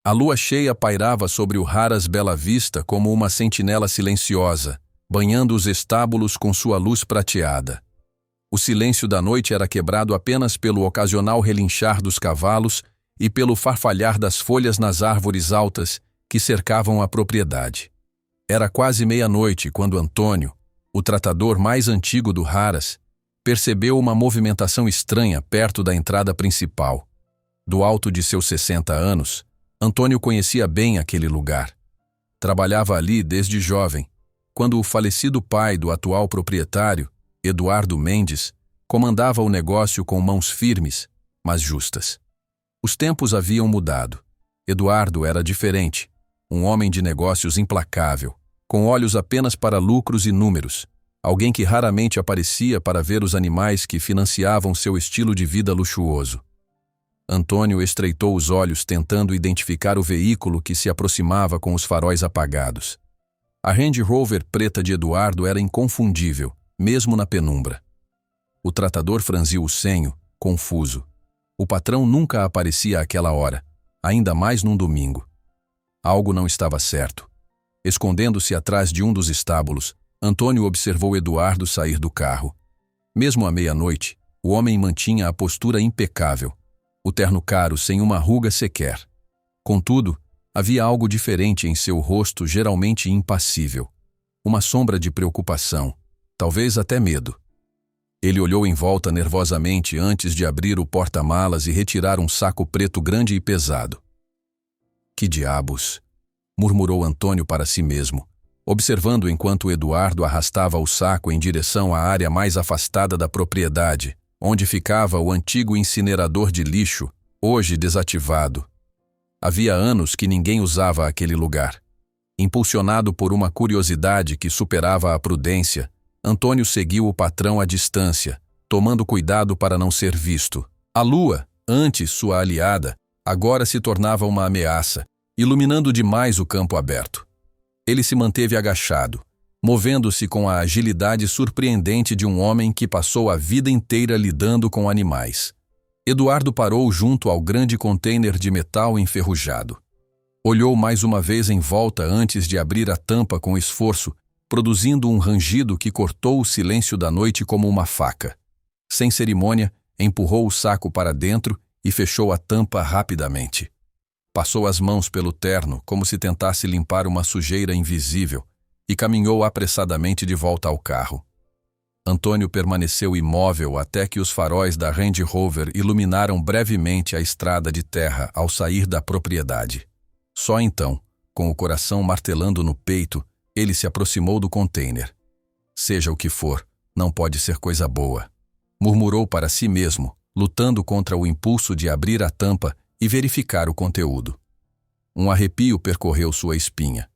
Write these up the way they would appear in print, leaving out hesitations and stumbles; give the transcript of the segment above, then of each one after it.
A lua cheia pairava sobre o Haras Bela Vista como uma sentinela silenciosa, banhando os estábulos com sua luz prateada. O silêncio da noite era quebrado apenas pelo ocasional relinchar dos cavalos e pelo farfalhar das folhas nas árvores altas que cercavam a propriedade. Era quase meia-noite quando Antônio, o tratador mais antigo do Haras, percebeu uma movimentação estranha perto da entrada principal. Do alto de seus 60 anos, Antônio conhecia bem aquele lugar. Trabalhava ali desde jovem, quando o falecido pai do atual proprietário, Eduardo Mendes, comandava o negócio com mãos firmes, mas justas. Os tempos haviam mudado. Eduardo era diferente, um homem de negócios implacável, com olhos apenas para lucros e números, alguém que raramente aparecia para ver os animais que financiavam seu estilo de vida luxuoso. Antônio estreitou os olhos tentando identificar o veículo que se aproximava com os faróis apagados. A Range Rover preta de Eduardo era inconfundível, mesmo na penumbra. O tratador franziu o senho, confuso. O patrão nunca aparecia àquela hora, ainda mais num domingo. Algo não estava certo. Escondendo-se atrás de um dos estábulos, Antônio observou Eduardo sair do carro. Mesmo à meia-noite, o homem mantinha a postura impecável, o terno caro sem uma ruga sequer. Contudo, havia algo diferente em seu rosto, geralmente impassível. Uma sombra de preocupação, talvez até medo. Ele olhou em volta nervosamente antes de abrir o porta-malas e retirar um saco preto grande e pesado. Que diabos! Murmurou Antônio para si mesmo, observando enquanto Eduardo arrastava o saco em direção à área mais afastada da propriedade, onde ficava o antigo incinerador de lixo, hoje desativado. Havia anos que ninguém usava aquele lugar. Impulsionado por uma curiosidade que superava a prudência, Antônio seguiu o patrão à distância, tomando cuidado para não ser visto. A lua, antes sua aliada, agora se tornava uma ameaça, iluminando demais o campo aberto. Ele se manteve agachado, movendo-se com a agilidade surpreendente de um homem que passou a vida inteira lidando com animais. Eduardo parou junto ao grande container de metal enferrujado. Olhou mais uma vez em volta antes de abrir a tampa com esforço, produzindo um rangido que cortou o silêncio da noite como uma faca. Sem cerimônia, empurrou o saco para dentro e fechou a tampa rapidamente. Passou as mãos pelo terno como se tentasse limpar uma sujeira invisível e caminhou apressadamente de volta ao carro. Antônio permaneceu imóvel até que os faróis da Range Rover iluminaram brevemente a estrada de terra ao sair da propriedade. Só então, com o coração martelando no peito, ele se aproximou do container. Seja o que for, não pode ser coisa boa. Murmurou para si mesmo, lutando contra o impulso de abrir a tampa e verificar o conteúdo. Um arrepio percorreu sua espinha.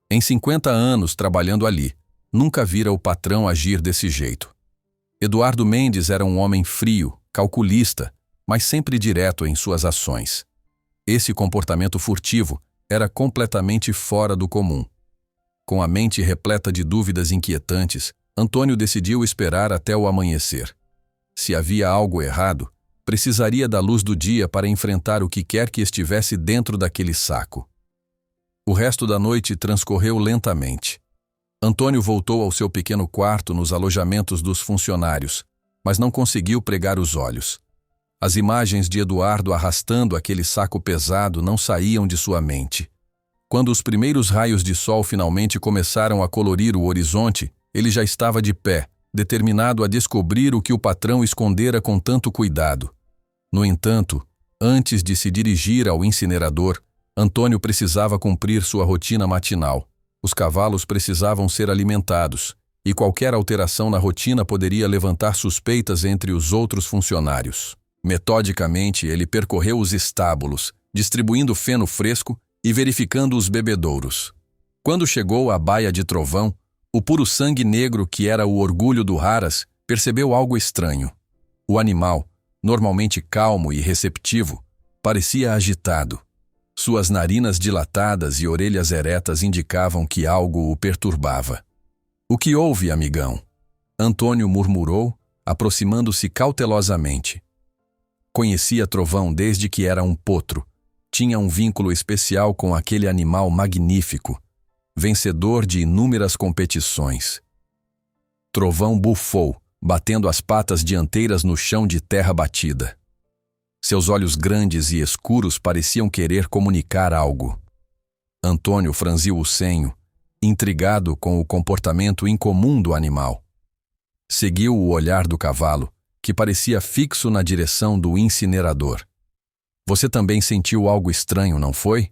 Em 50 anos trabalhando ali, nunca vira o patrão agir desse jeito. Eduardo Mendes era um homem frio, calculista, mas sempre direto em suas ações. Esse comportamento furtivo era completamente fora do comum. Com a mente repleta de dúvidas inquietantes, Antônio decidiu esperar até o amanhecer. Se havia algo errado, precisaria da luz do dia para enfrentar o que quer que estivesse dentro daquele saco. O resto da noite transcorreu lentamente. Antônio voltou ao seu pequeno quarto nos alojamentos dos funcionários, mas não conseguiu pregar os olhos. As imagens de Eduardo arrastando aquele saco pesado não saíam de sua mente. Quando os primeiros raios de sol finalmente começaram a colorir o horizonte, ele já estava de pé, determinado a descobrir o que o patrão escondera com tanto cuidado. No entanto, antes de se dirigir ao incinerador, Antônio precisava cumprir sua rotina matinal. Os cavalos precisavam ser alimentados, e qualquer alteração na rotina poderia levantar suspeitas entre os outros funcionários. Metodicamente, ele percorreu os estábulos, distribuindo feno fresco e verificando os bebedouros. Quando chegou à baia de Trovão, o puro sangue negro que era o orgulho do Haras percebeu algo estranho. O animal, normalmente calmo e receptivo, parecia agitado. Suas narinas dilatadas e orelhas eretas indicavam que algo o perturbava. "O que houve, amigão?" Antônio murmurou, aproximando-se cautelosamente. Conhecia Trovão desde que era um potro. tinha um vínculo especial com aquele animal magnífico, vencedor de inúmeras competições. Trovão bufou, batendo as patas dianteiras no chão de terra batida. Seus olhos grandes e escuros pareciam querer comunicar algo. Antônio franziu o senho, intrigado com o comportamento incomum do animal. Seguiu o olhar do cavalo, que parecia fixo na direção do incinerador. Você também sentiu algo estranho, não foi?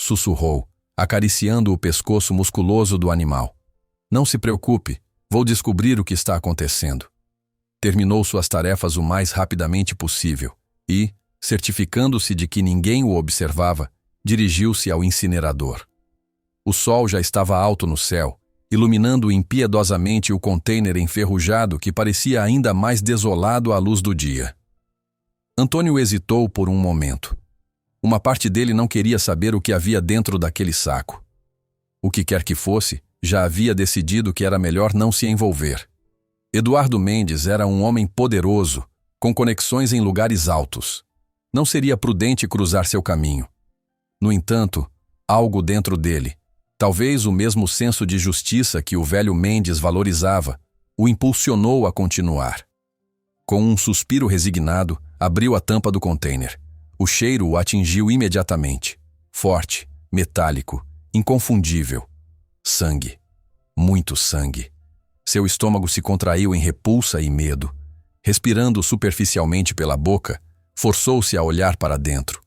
Sussurrou, acariciando o pescoço musculoso do animal. Não se preocupe, vou descobrir o que está acontecendo. Terminou suas tarefas o mais rapidamente possível e, certificando-se de que ninguém o observava, dirigiu-se ao incinerador. O sol já estava alto no céu, iluminando impiedosamente o contêiner enferrujado que parecia ainda mais desolado à luz do dia. Antônio hesitou por um momento. Uma parte dele não queria saber o que havia dentro daquele saco. O que quer que fosse, já havia decidido que era melhor não se envolver. Eduardo Mendes era um homem poderoso, com conexões em lugares altos. Não seria prudente cruzar seu caminho. No entanto, algo dentro dele, talvez o mesmo senso de justiça que o velho Mendes valorizava, o impulsionou a continuar. Com um suspiro resignado, abriu a tampa do container. O cheiro o atingiu imediatamente. Forte, metálico, inconfundível. Sangue. Muito sangue. Seu estômago se contraiu em repulsa e medo. Respirando superficialmente pela boca, forçou-se a olhar para dentro.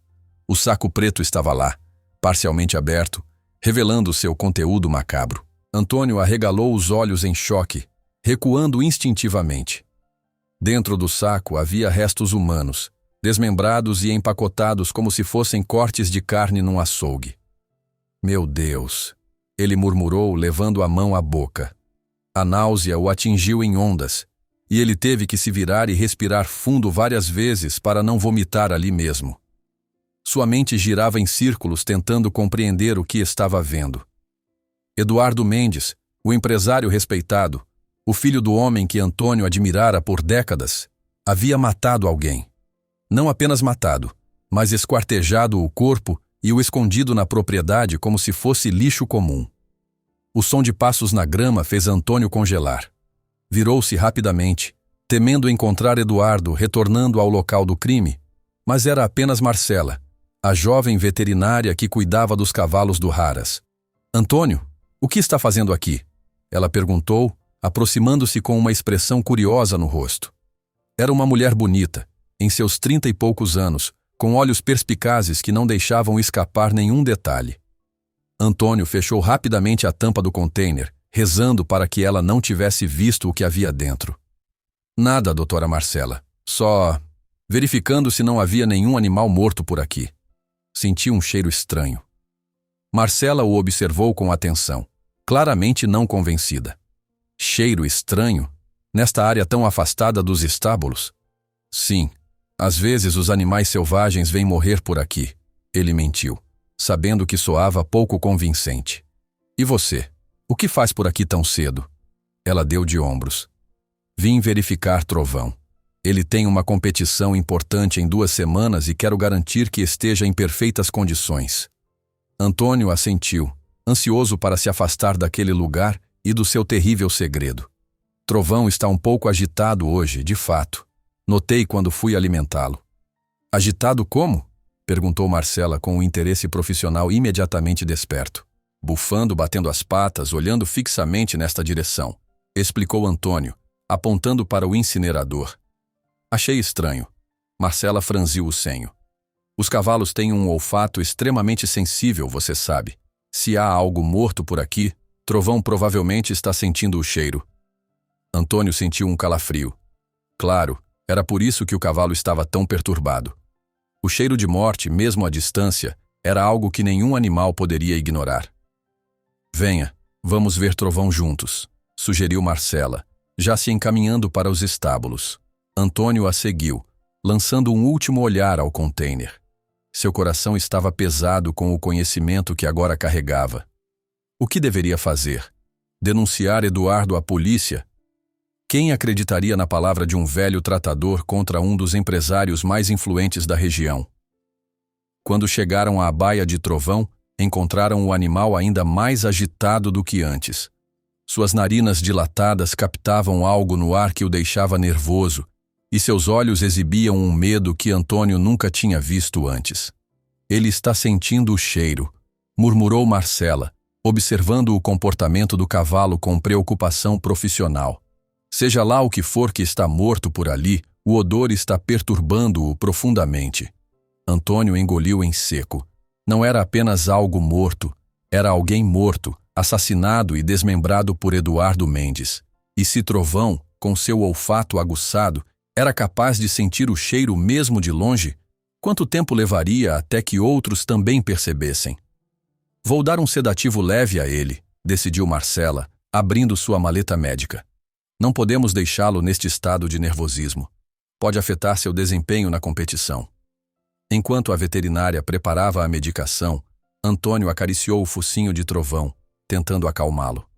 O saco preto estava lá, parcialmente aberto, revelando seu conteúdo macabro. Antônio arregalou os olhos em choque, recuando instintivamente. Dentro do saco havia restos humanos, desmembrados e empacotados como se fossem cortes de carne num açougue. Meu Deus! Ele murmurou, levando a mão à boca. A náusea o atingiu em ondas, e ele teve que se virar e respirar fundo várias vezes para não vomitar ali mesmo. Sua mente girava em círculos tentando compreender o que estava vendo. Eduardo Mendes, o empresário respeitado, o filho do homem que Antônio admirara por décadas, havia matado alguém. Não apenas matado, mas esquartejado o corpo e o escondido na propriedade como se fosse lixo comum. O som de passos na grama fez Antônio congelar. Virou-se rapidamente, temendo encontrar Eduardo retornando ao local do crime, mas era apenas Marcela, a jovem veterinária que cuidava dos cavalos do Haras. Antônio, o que está fazendo aqui? Ela perguntou, aproximando-se com uma expressão curiosa no rosto. Era uma mulher bonita, em seus 30 e poucos anos, com olhos perspicazes que não deixavam escapar nenhum detalhe. Antônio fechou rapidamente a tampa do container, rezando para que ela não tivesse visto o que havia dentro. Nada, doutora Marcela. Só verificando se não havia nenhum animal morto por aqui. Senti um cheiro estranho. Marcela o observou com atenção, claramente não convencida. Cheiro estranho? Nesta área tão afastada dos estábulos? Sim, às vezes os animais selvagens vêm morrer por aqui. Ele mentiu, sabendo que soava pouco convincente. E você? O que faz por aqui tão cedo? Ela deu de ombros. Vim verificar Trovão. Ele tem uma competição importante em 2 semanas e quero garantir que esteja em perfeitas condições. Antônio assentiu, ansioso para se afastar daquele lugar e do seu terrível segredo. Trovão está um pouco agitado hoje, de fato. Notei quando fui alimentá-lo. Agitado como? Perguntou Marcela com um interesse profissional imediatamente desperto. Bufando, batendo as patas, olhando fixamente nesta direção, explicou Antônio, apontando para o incinerador. Achei estranho. Marcela franziu o senho. Os cavalos têm um olfato extremamente sensível, você sabe. Se há algo morto por aqui, Trovão provavelmente está sentindo o cheiro. Antônio sentiu um calafrio. Claro, era por isso que o cavalo estava tão perturbado. O cheiro de morte, mesmo à distância, era algo que nenhum animal poderia ignorar. Venha, vamos ver Trovão juntos, sugeriu Marcela, já se encaminhando para os estábulos. Antônio a seguiu, lançando um último olhar ao container. Seu coração estava pesado com o conhecimento que agora carregava. O que deveria fazer? Denunciar Eduardo à polícia? Quem acreditaria na palavra de um velho tratador contra um dos empresários mais influentes da região? Quando chegaram à baía de Trovão, encontraram o animal ainda mais agitado do que antes. Suas narinas dilatadas captavam algo no ar que o deixava nervoso, e seus olhos exibiam um medo que Antônio nunca tinha visto antes. Ele está sentindo o cheiro, murmurou Marcela, observando o comportamento do cavalo com preocupação profissional. Seja lá o que for que está morto por ali, o odor está perturbando-o profundamente. Antônio engoliu em seco. Não era apenas algo morto, era alguém morto, assassinado e desmembrado por Eduardo Mendes. E se Trovão, com seu olfato aguçado, era capaz de sentir o cheiro mesmo de longe, quanto tempo levaria até que outros também percebessem? Vou dar um sedativo leve a ele, decidiu Marcela, abrindo sua maleta médica. Não podemos deixá-lo neste estado de nervosismo. Pode afetar seu desempenho na competição. Enquanto a veterinária preparava a medicação, Antônio acariciou o focinho de Trovão, tentando acalmá-lo.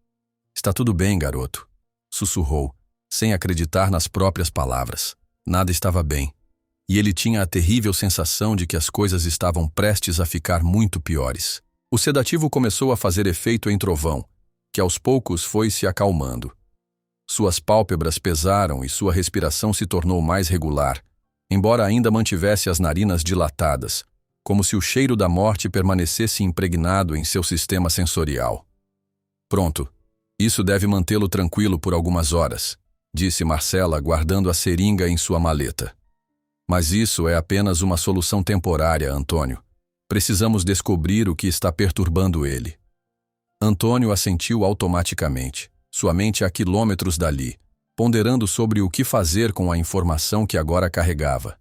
Está tudo bem, garoto, sussurrou, sem acreditar nas próprias palavras. Nada estava bem, e ele tinha a terrível sensação de que as coisas estavam prestes a ficar muito piores. O sedativo começou a fazer efeito em Trovão, que aos poucos foi se acalmando. Suas pálpebras pesaram e sua respiração se tornou mais regular, embora ainda mantivesse as narinas dilatadas, como se o cheiro da morte permanecesse impregnado em seu sistema sensorial. Pronto, isso deve mantê-lo tranquilo por algumas horas, disse Marcela, guardando a seringa em sua maleta. Mas isso é apenas uma solução temporária, Antônio. Precisamos descobrir o que está perturbando ele. Antônio assentiu automaticamente, sua mente a quilômetros dali, ponderando sobre o que fazer com a informação que agora carregava.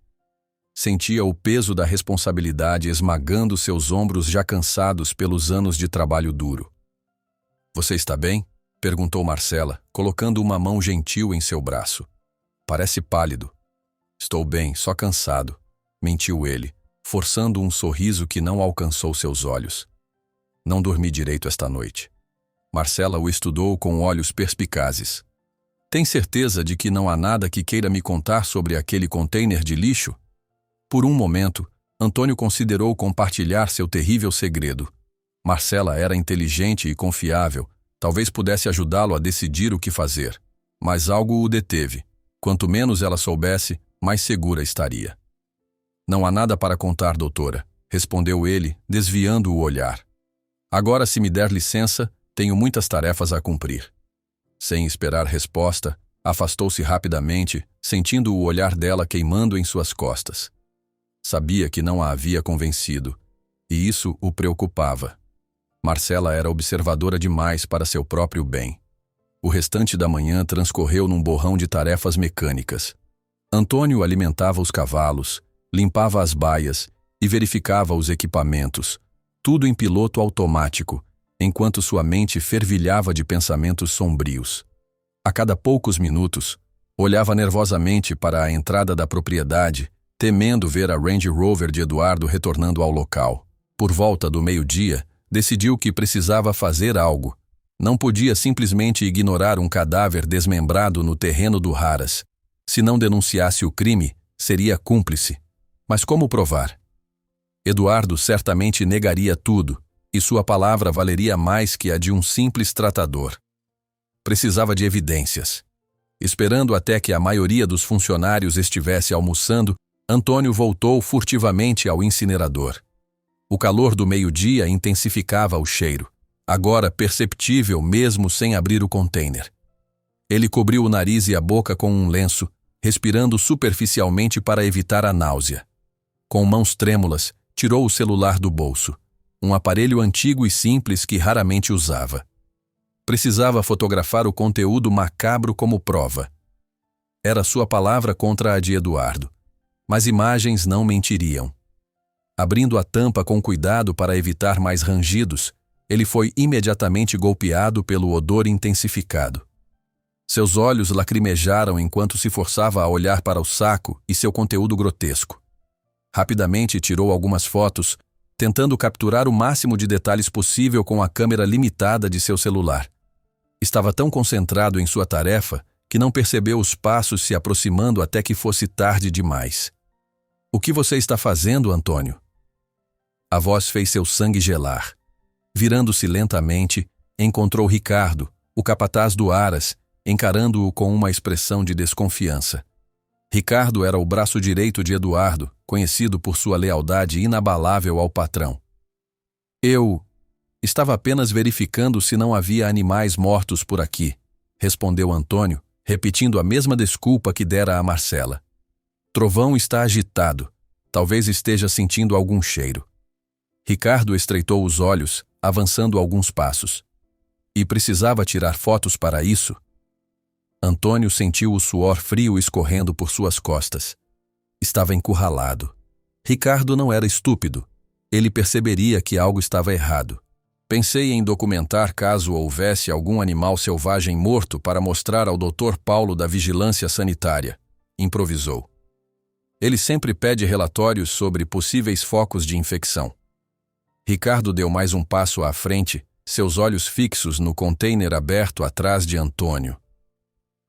Sentia o peso da responsabilidade esmagando seus ombros já cansados pelos anos de trabalho duro. Você está bem? Perguntou Marcela, colocando uma mão gentil em seu braço. Parece pálido. Estou bem, só cansado, mentiu ele, forçando um sorriso que não alcançou seus olhos. Não dormi direito esta noite. Marcela o estudou com olhos perspicazes. Tem certeza de que não há nada que queira me contar sobre aquele container de lixo? Por um momento, Antônio considerou compartilhar seu terrível segredo. Marcela era inteligente e confiável, talvez pudesse ajudá-lo a decidir o que fazer. Mas algo o deteve. Quanto menos ela soubesse, mais segura estaria. Não há nada para contar, doutora, respondeu ele, desviando o olhar. Agora, se me der licença, tenho muitas tarefas a cumprir. Sem esperar resposta, afastou-se rapidamente, sentindo o olhar dela queimando em suas costas. Sabia que não a havia convencido, e isso o preocupava. Marcela era observadora demais para seu próprio bem. O restante da manhã transcorreu num borrão de tarefas mecânicas. Antônio alimentava os cavalos, limpava as baias e verificava os equipamentos, tudo em piloto automático, enquanto sua mente fervilhava de pensamentos sombrios. A cada poucos minutos, olhava nervosamente para a entrada da propriedade, temendo ver a Range Rover de Eduardo retornando ao local. Por volta do meio-dia, decidiu que precisava fazer algo. Não podia simplesmente ignorar um cadáver desmembrado no terreno do Haras. Se não denunciasse o crime, seria cúmplice. Mas como provar? Eduardo certamente negaria tudo, e sua palavra valeria mais que a de um simples tratador. Precisava de evidências. Esperando até que a maioria dos funcionários estivesse almoçando, Antônio voltou furtivamente ao incinerador. O calor do meio-dia intensificava o cheiro, agora perceptível mesmo sem abrir o container. Ele cobriu o nariz e a boca com um lenço, respirando superficialmente para evitar a náusea. Com mãos trêmulas, tirou o celular do bolso, um aparelho antigo e simples que raramente usava. Precisava fotografar o conteúdo macabro como prova. Era sua palavra contra a de Eduardo, mas imagens não mentiriam. Abrindo a tampa com cuidado para evitar mais rangidos, ele foi imediatamente golpeado pelo odor intensificado. Seus olhos lacrimejaram enquanto se forçava a olhar para o saco e seu conteúdo grotesco. Rapidamente tirou algumas fotos, tentando capturar o máximo de detalhes possível com a câmera limitada de seu celular. Estava tão concentrado em sua tarefa que não percebeu os passos se aproximando até que fosse tarde demais. O que você está fazendo, Antônio? A voz fez seu sangue gelar. Virando-se lentamente, encontrou Ricardo, o capataz do Aras, encarando-o com uma expressão de desconfiança. Ricardo era o braço direito de Eduardo, conhecido por sua lealdade inabalável ao patrão. Eu estava apenas verificando se não havia animais mortos por aqui, respondeu Antônio, repetindo a mesma desculpa que dera a Marcela. Trovão está agitado. Talvez esteja sentindo algum cheiro. Ricardo estreitou os olhos, avançando alguns passos. E precisava tirar fotos para isso? Antônio sentiu o suor frio escorrendo por suas costas. Estava encurralado. Ricardo não era estúpido. Ele perceberia que algo estava errado. Pensei em documentar caso houvesse algum animal selvagem morto para mostrar ao Dr. Paulo da Vigilância Sanitária, improvisou. Ele sempre pede relatórios sobre possíveis focos de infecção. Ricardo deu mais um passo à frente, seus olhos fixos no container aberto atrás de Antônio.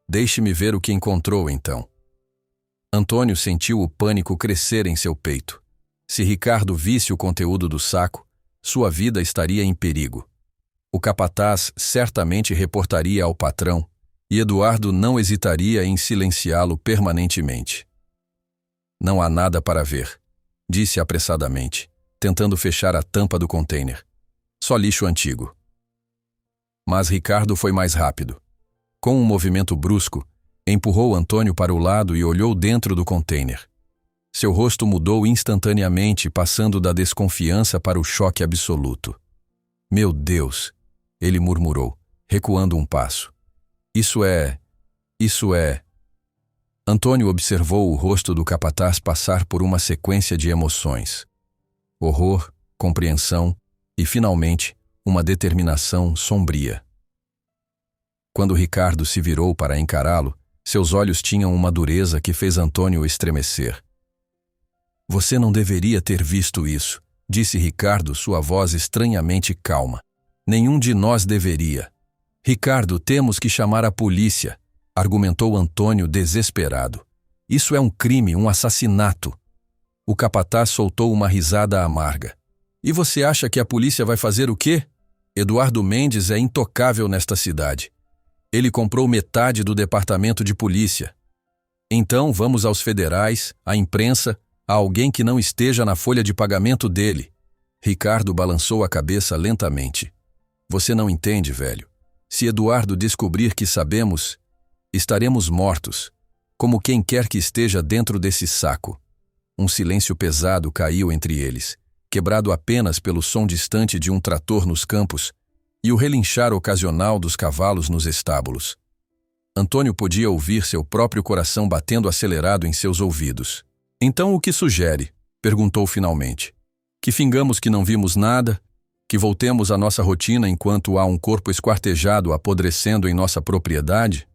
Deixe-me ver o que encontrou, então. Antônio sentiu o pânico crescer em seu peito. Se Ricardo visse o conteúdo do saco, sua vida estaria em perigo. O capataz certamente reportaria ao patrão, e Eduardo não hesitaria em silenciá-lo permanentemente. Não há nada para ver, disse apressadamente, tentando fechar a tampa do container. Só lixo antigo. Mas Ricardo foi mais rápido. Com um movimento brusco, empurrou Antônio para o lado e olhou dentro do container. Seu rosto mudou instantaneamente, passando da desconfiança para o choque absoluto. Meu Deus, ele murmurou, recuando um passo. Isso é... Antônio observou o rosto do capataz passar por uma sequência de emoções. Horror, compreensão e, finalmente, uma determinação sombria. Quando Ricardo se virou para encará-lo, seus olhos tinham uma dureza que fez Antônio estremecer. Você não deveria ter visto isso, disse Ricardo, sua voz estranhamente calma. Nenhum de nós deveria. Ricardo, temos que chamar a polícia, argumentou Antônio desesperado. Isso é um crime, um assassinato. O capataz soltou uma risada amarga. E você acha que a polícia vai fazer o quê? Eduardo Mendes é intocável nesta cidade. Ele comprou metade do departamento de polícia. Então vamos aos federais, à imprensa, a alguém que não esteja na folha de pagamento dele. Ricardo balançou a cabeça lentamente. Você não entende, velho. Se Eduardo descobrir que sabemos, estaremos mortos, como quem quer que esteja dentro desse saco. Um silêncio pesado caiu entre eles, quebrado apenas pelo som distante de um trator nos campos e o relinchar ocasional dos cavalos nos estábulos. Antônio podia ouvir seu próprio coração batendo acelerado em seus ouvidos. Então o que sugere? Perguntou finalmente. Que fingamos que não vimos nada? Que voltemos à nossa rotina enquanto há um corpo esquartejado apodrecendo em nossa propriedade?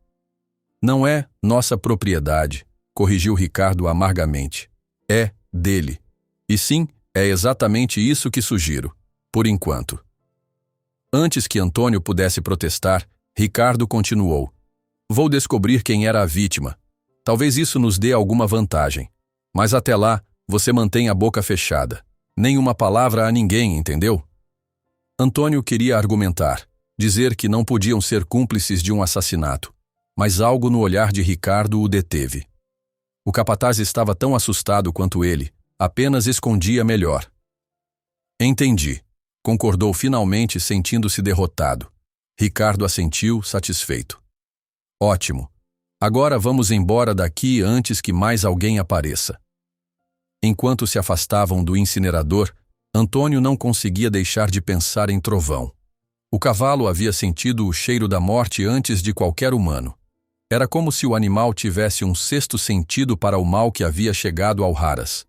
Não é nossa propriedade, corrigiu Ricardo amargamente. É dele. E sim, é exatamente isso que sugiro, por enquanto. Antes que Antônio pudesse protestar, Ricardo continuou. Vou descobrir quem era a vítima. Talvez isso nos dê alguma vantagem. Mas até lá, você mantém a boca fechada. Nenhuma palavra a ninguém, entendeu? Antônio queria argumentar, dizer que não podiam ser cúmplices de um assassinato, mas algo no olhar de Ricardo o deteve. O capataz estava tão assustado quanto ele, apenas escondia melhor. Entendi, concordou finalmente, sentindo-se derrotado. Ricardo assentiu, satisfeito. Ótimo. Agora vamos embora daqui antes que mais alguém apareça. Enquanto se afastavam do incinerador, Antônio não conseguia deixar de pensar em Trovão. O cavalo havia sentido o cheiro da morte antes de qualquer humano. Era como se o animal tivesse um sexto sentido para o mal que havia chegado ao Haras.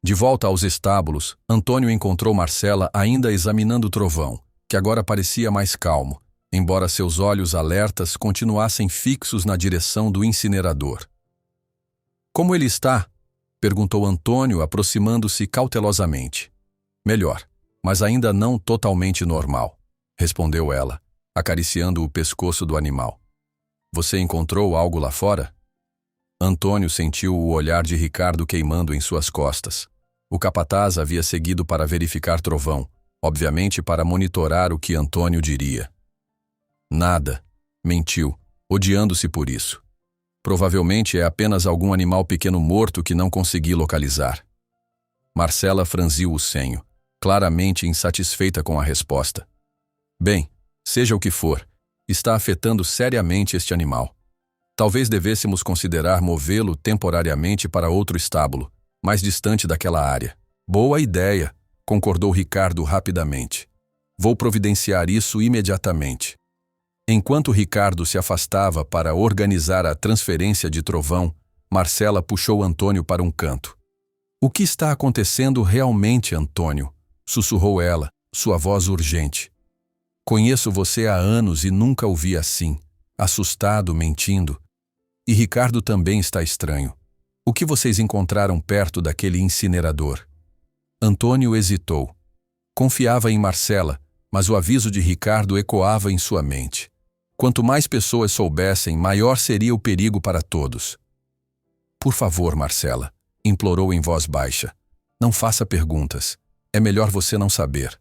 De volta aos estábulos, Antônio encontrou Marcela ainda examinando Trovão, que agora parecia mais calmo, embora seus olhos alertas continuassem fixos na direção do incinerador. Como ele está? Perguntou Antônio, aproximando-se cautelosamente. Melhor, mas ainda não totalmente normal, respondeu ela, acariciando o pescoço do animal. Você encontrou algo lá fora? Antônio sentiu o olhar de Ricardo queimando em suas costas. O capataz havia seguido para verificar Trovão, obviamente para monitorar o que Antônio diria. Nada, mentiu, odiando-se por isso. Provavelmente é apenas algum animal pequeno morto que não consegui localizar. Marcela franziu o senho, claramente insatisfeita com a resposta. Bem, seja o que for, está afetando seriamente este animal. Talvez devêssemos considerar movê-lo temporariamente para outro estábulo, mais distante daquela área. Boa ideia, concordou Ricardo rapidamente. Vou providenciar isso imediatamente. Enquanto Ricardo se afastava para organizar a transferência de Trovão, Marcela puxou Antônio para um canto. O que está acontecendo realmente, Antônio? Sussurrou ela, sua voz urgente. Conheço você há anos e nunca o vi assim, assustado, mentindo. E Ricardo também está estranho. O que vocês encontraram perto daquele incinerador? Antônio hesitou. Confiava em Marcela, mas o aviso de Ricardo ecoava em sua mente. Quanto mais pessoas soubessem, maior seria o perigo para todos. Por favor, Marcela, implorou em voz baixa. Não faça perguntas. É melhor você não saber.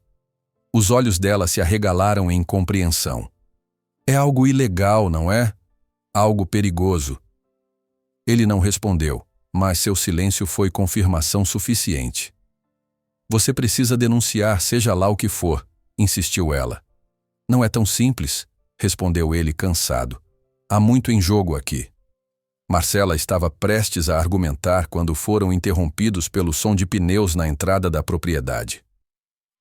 Os olhos dela se arregalaram em compreensão. É algo ilegal, não é? Algo perigoso. Ele não respondeu, mas seu silêncio foi confirmação suficiente. Você precisa denunciar, seja lá o que for, insistiu ela. Não é tão simples, respondeu ele cansado. Há muito em jogo aqui. Marcela estava prestes a argumentar quando foram interrompidos pelo som de pneus na entrada da propriedade.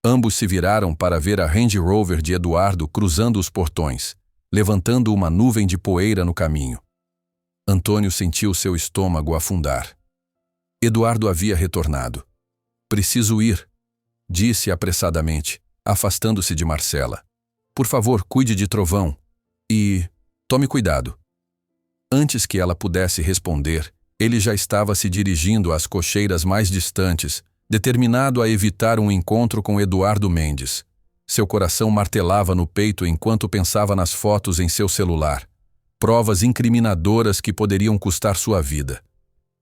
Ambos se viraram para ver a Range Rover de Eduardo cruzando os portões, levantando uma nuvem de poeira no caminho. Antônio sentiu seu estômago afundar. Eduardo havia retornado. Preciso ir, disse apressadamente, afastando-se de Marcela. Por favor, cuide de Trovão. E tome cuidado. Antes que ela pudesse responder, ele já estava se dirigindo às cocheiras mais distantes, determinado a evitar um encontro com Eduardo Mendes. Seu coração martelava no peito enquanto pensava nas fotos em seu celular. Provas incriminadoras que poderiam custar sua vida,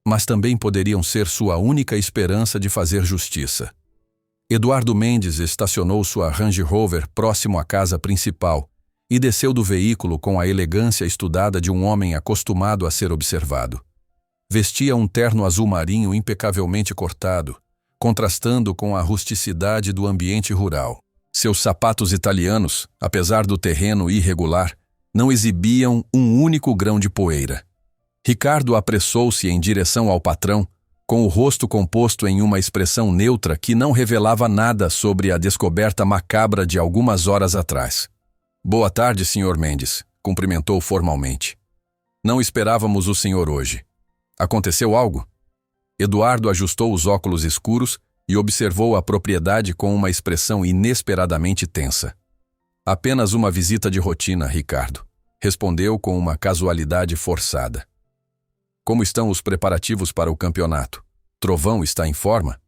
mas também poderiam ser sua única esperança de fazer justiça. Eduardo Mendes estacionou sua Range Rover próximo à casa principal e desceu do veículo com a elegância estudada de um homem acostumado a ser observado. Vestia um terno azul marinho impecavelmente cortado, contrastando com a rusticidade do ambiente rural. Seus sapatos italianos, apesar do terreno irregular, não exibiam um único grão de poeira. Ricardo apressou-se em direção ao patrão, com o rosto composto em uma expressão neutra que não revelava nada sobre a descoberta macabra de algumas horas atrás. Boa tarde, Sr. Mendes, cumprimentou formalmente. Não esperávamos o senhor hoje. Aconteceu algo? Eduardo ajustou os óculos escuros e observou a propriedade com uma expressão inesperadamente tensa. Apenas uma visita de rotina, Ricardo, respondeu com uma casualidade forçada. Como estão os preparativos para o campeonato? Trovão está em forma?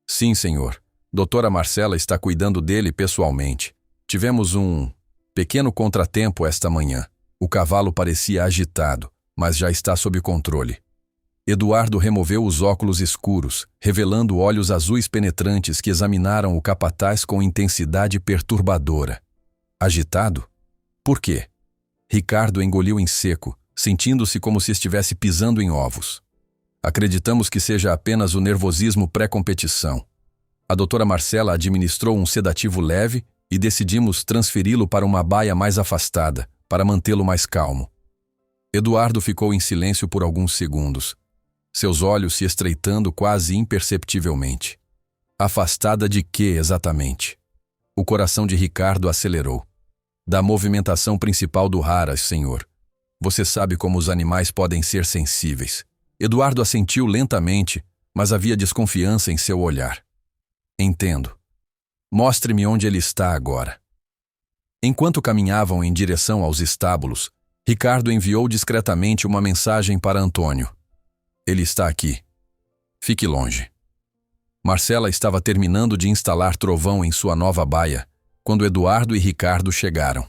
Sim, senhor. Doutora Marcela está cuidando dele pessoalmente. Tivemos um pequeno contratempo esta manhã. O cavalo parecia agitado, mas já está sob controle. Eduardo removeu os óculos escuros, revelando olhos azuis penetrantes que examinaram o capataz com intensidade perturbadora. Agitado? Por quê? Ricardo engoliu em seco, sentindo-se como se estivesse pisando em ovos. Acreditamos que seja apenas o nervosismo pré-competição. A doutora Marcela administrou um sedativo leve e decidimos transferi-lo para uma baia mais afastada, para mantê-lo mais calmo. Eduardo ficou em silêncio por alguns segundos, seus olhos se estreitando quase imperceptivelmente. Afastada de quê, exatamente? O coração de Ricardo acelerou. Da movimentação principal do Haras, senhor. Você sabe como os animais podem ser sensíveis. Eduardo assentiu lentamente, mas havia desconfiança em seu olhar. Entendo. Mostre-me onde ele está agora. Enquanto caminhavam em direção aos estábulos, Ricardo enviou discretamente uma mensagem para Antônio. Ele está aqui. Fique longe. Marcela estava terminando de instalar Trovão em sua nova baia, quando Eduardo e Ricardo chegaram.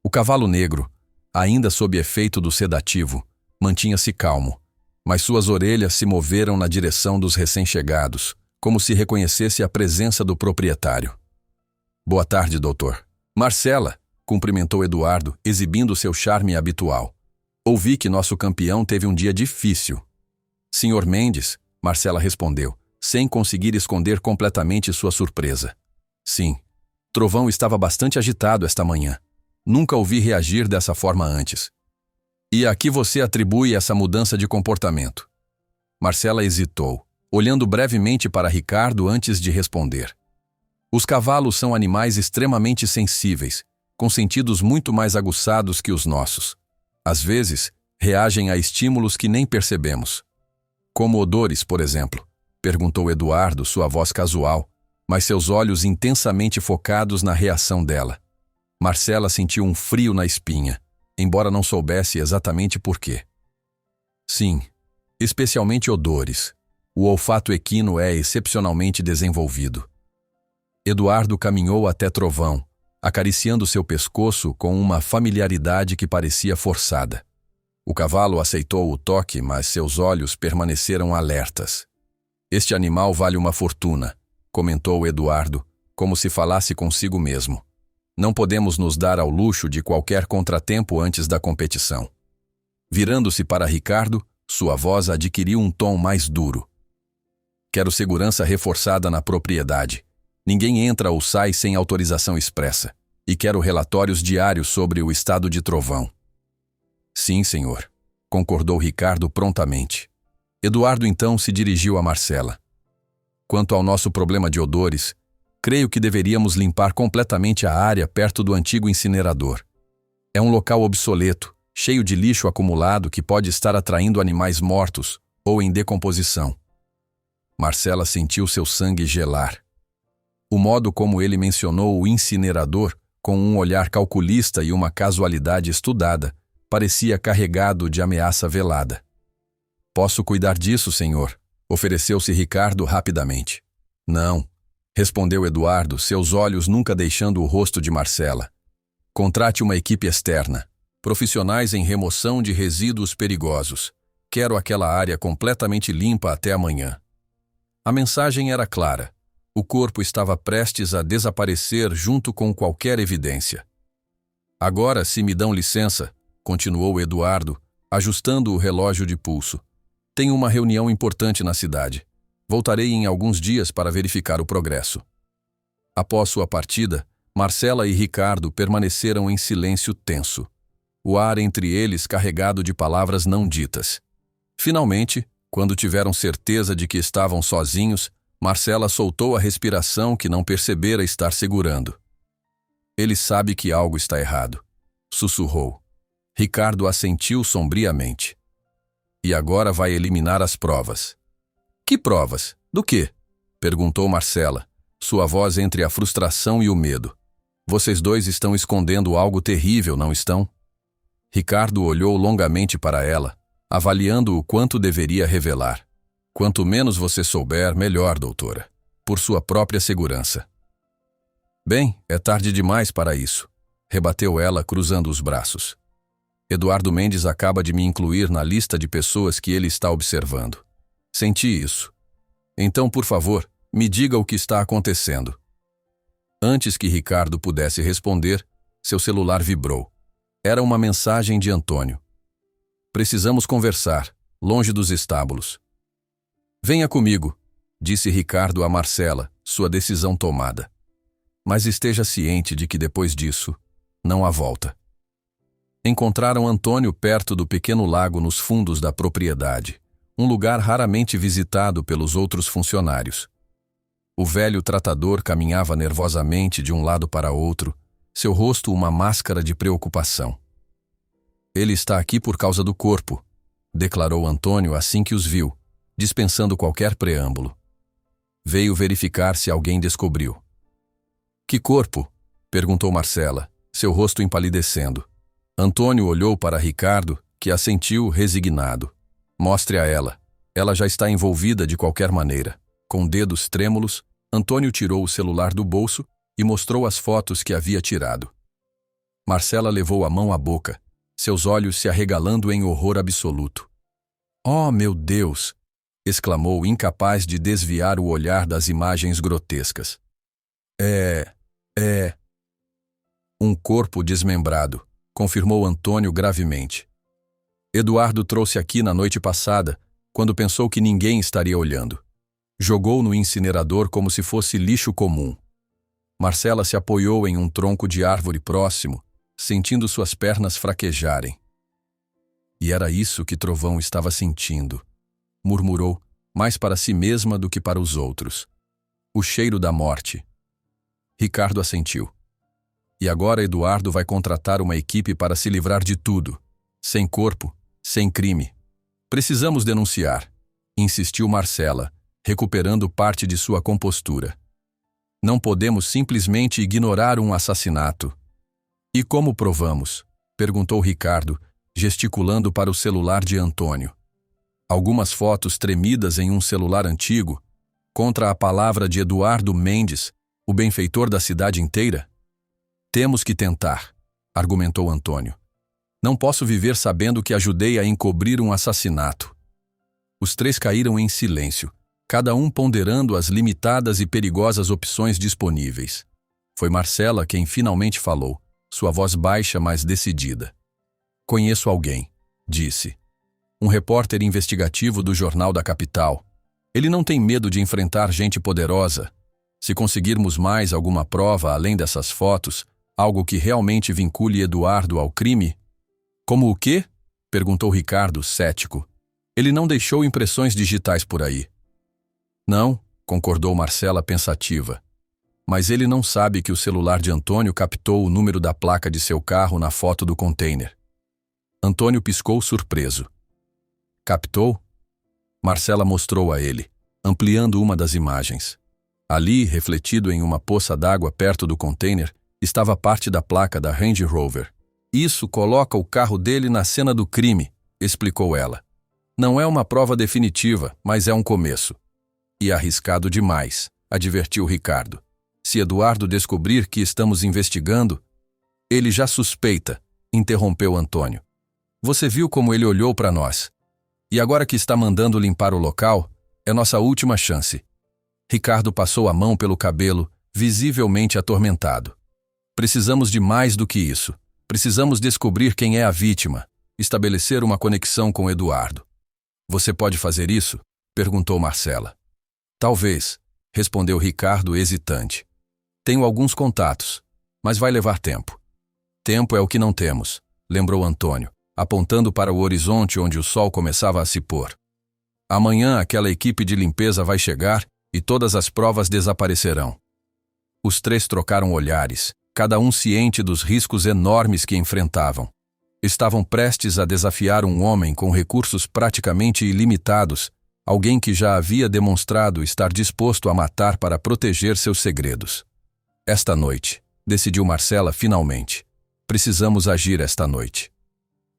O cavalo negro, ainda sob efeito do sedativo, mantinha-se calmo, mas suas orelhas se moveram na direção dos recém-chegados, como se reconhecesse a presença do proprietário. Boa tarde, doutor. Marcela, cumprimentou Eduardo, exibindo seu charme habitual. Ouvi que nosso campeão teve um dia difícil. Senhor Mendes, Marcela respondeu, sem conseguir esconder completamente sua surpresa. Sim, Trovão estava bastante agitado esta manhã. Nunca o vi reagir dessa forma antes. E a que você atribui essa mudança de comportamento? Marcela hesitou, olhando brevemente para Ricardo antes de responder. Os cavalos são animais extremamente sensíveis, com sentidos muito mais aguçados que os nossos. Às vezes, reagem a estímulos que nem percebemos. Como odores, por exemplo, perguntou Eduardo, sua voz casual, mas seus olhos intensamente focados na reação dela. Marcela sentiu um frio na espinha, embora não soubesse exatamente por quê. Sim, especialmente odores. O olfato equino é excepcionalmente desenvolvido. Eduardo caminhou até Trovão, acariciando seu pescoço com uma familiaridade que parecia forçada. O cavalo aceitou o toque, mas seus olhos permaneceram alertas. Este animal vale uma fortuna, comentou Eduardo, como se falasse consigo mesmo. Não podemos nos dar ao luxo de qualquer contratempo antes da competição. Virando-se para Ricardo, sua voz adquiriu um tom mais duro. Quero segurança reforçada na propriedade. Ninguém entra ou sai sem autorização expressa. E quero relatórios diários sobre o estado de Trovão. Sim, senhor, concordou Ricardo prontamente. Eduardo então se dirigiu a Marcela. Quanto ao nosso problema de odores, creio que deveríamos limpar completamente a área perto do antigo incinerador. É um local obsoleto, cheio de lixo acumulado que pode estar atraindo animais mortos ou em decomposição. Marcela sentiu seu sangue gelar. O modo como ele mencionou o incinerador, com um olhar calculista e uma casualidade estudada, parecia carregado de ameaça velada. Posso cuidar disso, senhor? Ofereceu-se Ricardo rapidamente. Não, respondeu Eduardo, seus olhos nunca deixando o rosto de Marcela. Contrate uma equipe externa, profissionais em remoção de resíduos perigosos. Quero aquela área completamente limpa até amanhã. A mensagem era clara. O corpo estava prestes a desaparecer junto com qualquer evidência. Agora, se me dão licença, continuou Eduardo, ajustando o relógio de pulso. Tenho uma reunião importante na cidade. Voltarei em alguns dias para verificar o progresso. Após sua partida, Marcela e Ricardo permaneceram em silêncio tenso, o ar entre eles carregado de palavras não ditas. Finalmente, quando tiveram certeza de que estavam sozinhos, Marcela soltou a respiração que não percebera estar segurando. Ele sabe que algo está errado, sussurrou. Ricardo assentiu sombriamente. E agora vai eliminar as provas. Que provas? Do quê? Perguntou Marcela, sua voz entre a frustração e o medo. Vocês dois estão escondendo algo terrível, não estão? Ricardo olhou longamente para ela, avaliando o quanto deveria revelar. Quanto menos você souber, melhor, doutora. Por sua própria segurança. Bem, é tarde demais para isso, rebateu ela, cruzando os braços. Eduardo Mendes acaba de me incluir na lista de pessoas que ele está observando. Senti isso. Então, por favor, me diga o que está acontecendo. Antes que Ricardo pudesse responder, seu celular vibrou. Era uma mensagem de Antônio. Precisamos conversar, longe dos estábulos. Venha comigo, disse Ricardo a Marcela, sua decisão tomada. Mas esteja ciente de que depois disso, não há volta. Encontraram Antônio perto do pequeno lago nos fundos da propriedade, um lugar raramente visitado pelos outros funcionários. O velho tratador caminhava nervosamente de um lado para outro, seu rosto uma máscara de preocupação. Ele está aqui por causa do corpo, declarou Antônio assim que os viu, dispensando qualquer preâmbulo. Veio verificar se alguém descobriu. Que corpo? Perguntou Marcela, seu rosto empalidecendo. Antônio olhou para Ricardo, que assentiu resignado. Mostre a ela. Ela já está envolvida de qualquer maneira. Com dedos trêmulos, Antônio tirou o celular do bolso e mostrou as fotos que havia tirado. Marcela levou a mão à boca, seus olhos se arregalando em horror absoluto. Oh, meu Deus! exclamou, incapaz de desviar o olhar das imagens grotescas. É um corpo desmembrado, confirmou Antônio gravemente. Eduardo trouxe aqui na noite passada, quando pensou que ninguém estaria olhando. Jogou no incinerador como se fosse lixo comum. Marcela se apoiou em um tronco de árvore próximo, sentindo suas pernas fraquejarem. E era isso que Trovão estava sentindo, murmurou, mais para si mesma do que para os outros. O cheiro da morte. Ricardo assentiu. E agora Eduardo vai contratar uma equipe para se livrar de tudo. Sem corpo, sem crime. Precisamos denunciar, insistiu Marcela, recuperando parte de sua compostura. Não podemos simplesmente ignorar um assassinato. E como provamos? Perguntou Ricardo, gesticulando para o celular de Antônio. Algumas fotos tremidas em um celular antigo, contra a palavra de Eduardo Mendes, o benfeitor da cidade inteira? Temos que tentar, argumentou Antônio. Não posso viver sabendo que ajudei a encobrir um assassinato. Os três caíram em silêncio, cada um ponderando as limitadas e perigosas opções disponíveis. Foi Marcela quem finalmente falou, sua voz baixa, mas decidida. Conheço alguém, disse. Um repórter investigativo do Jornal da Capital. Ele não tem medo de enfrentar gente poderosa. Se conseguirmos mais alguma prova além dessas fotos, algo que realmente vincule Eduardo ao crime... Como o quê? Perguntou Ricardo, cético. Ele não deixou impressões digitais por aí. Não, concordou Marcela pensativa. Mas ele não sabe que o celular de Antônio captou o número da placa de seu carro na foto do container. Antônio piscou surpreso. Captou? Marcela mostrou a ele, ampliando uma das imagens. Ali, refletido em uma poça d'água perto do container, estava parte da placa da Range Rover. Isso coloca o carro dele na cena do crime, explicou ela. Não é uma prova definitiva, mas é um começo. E arriscado demais, advertiu Ricardo. Se Eduardo descobrir que estamos investigando... Ele já suspeita, interrompeu Antônio. Você viu como ele olhou para nós. E agora que está mandando limpar o local, é nossa última chance. Ricardo passou a mão pelo cabelo, visivelmente atormentado. Precisamos de mais do que isso. Precisamos descobrir quem é a vítima, estabelecer uma conexão com Eduardo. Você pode fazer isso? Perguntou Marcela. Talvez, respondeu Ricardo hesitante. Tenho alguns contatos, mas vai levar tempo. Tempo é o que não temos, lembrou Antônio, apontando para o horizonte onde o sol começava a se pôr. Amanhã aquela equipe de limpeza vai chegar e todas as provas desaparecerão. Os três trocaram olhares, cada um ciente dos riscos enormes que enfrentavam. Estavam prestes a desafiar um homem com recursos praticamente ilimitados, alguém que já havia demonstrado estar disposto a matar para proteger seus segredos. Esta noite, decidiu Marcela finalmente. Precisamos agir esta noite.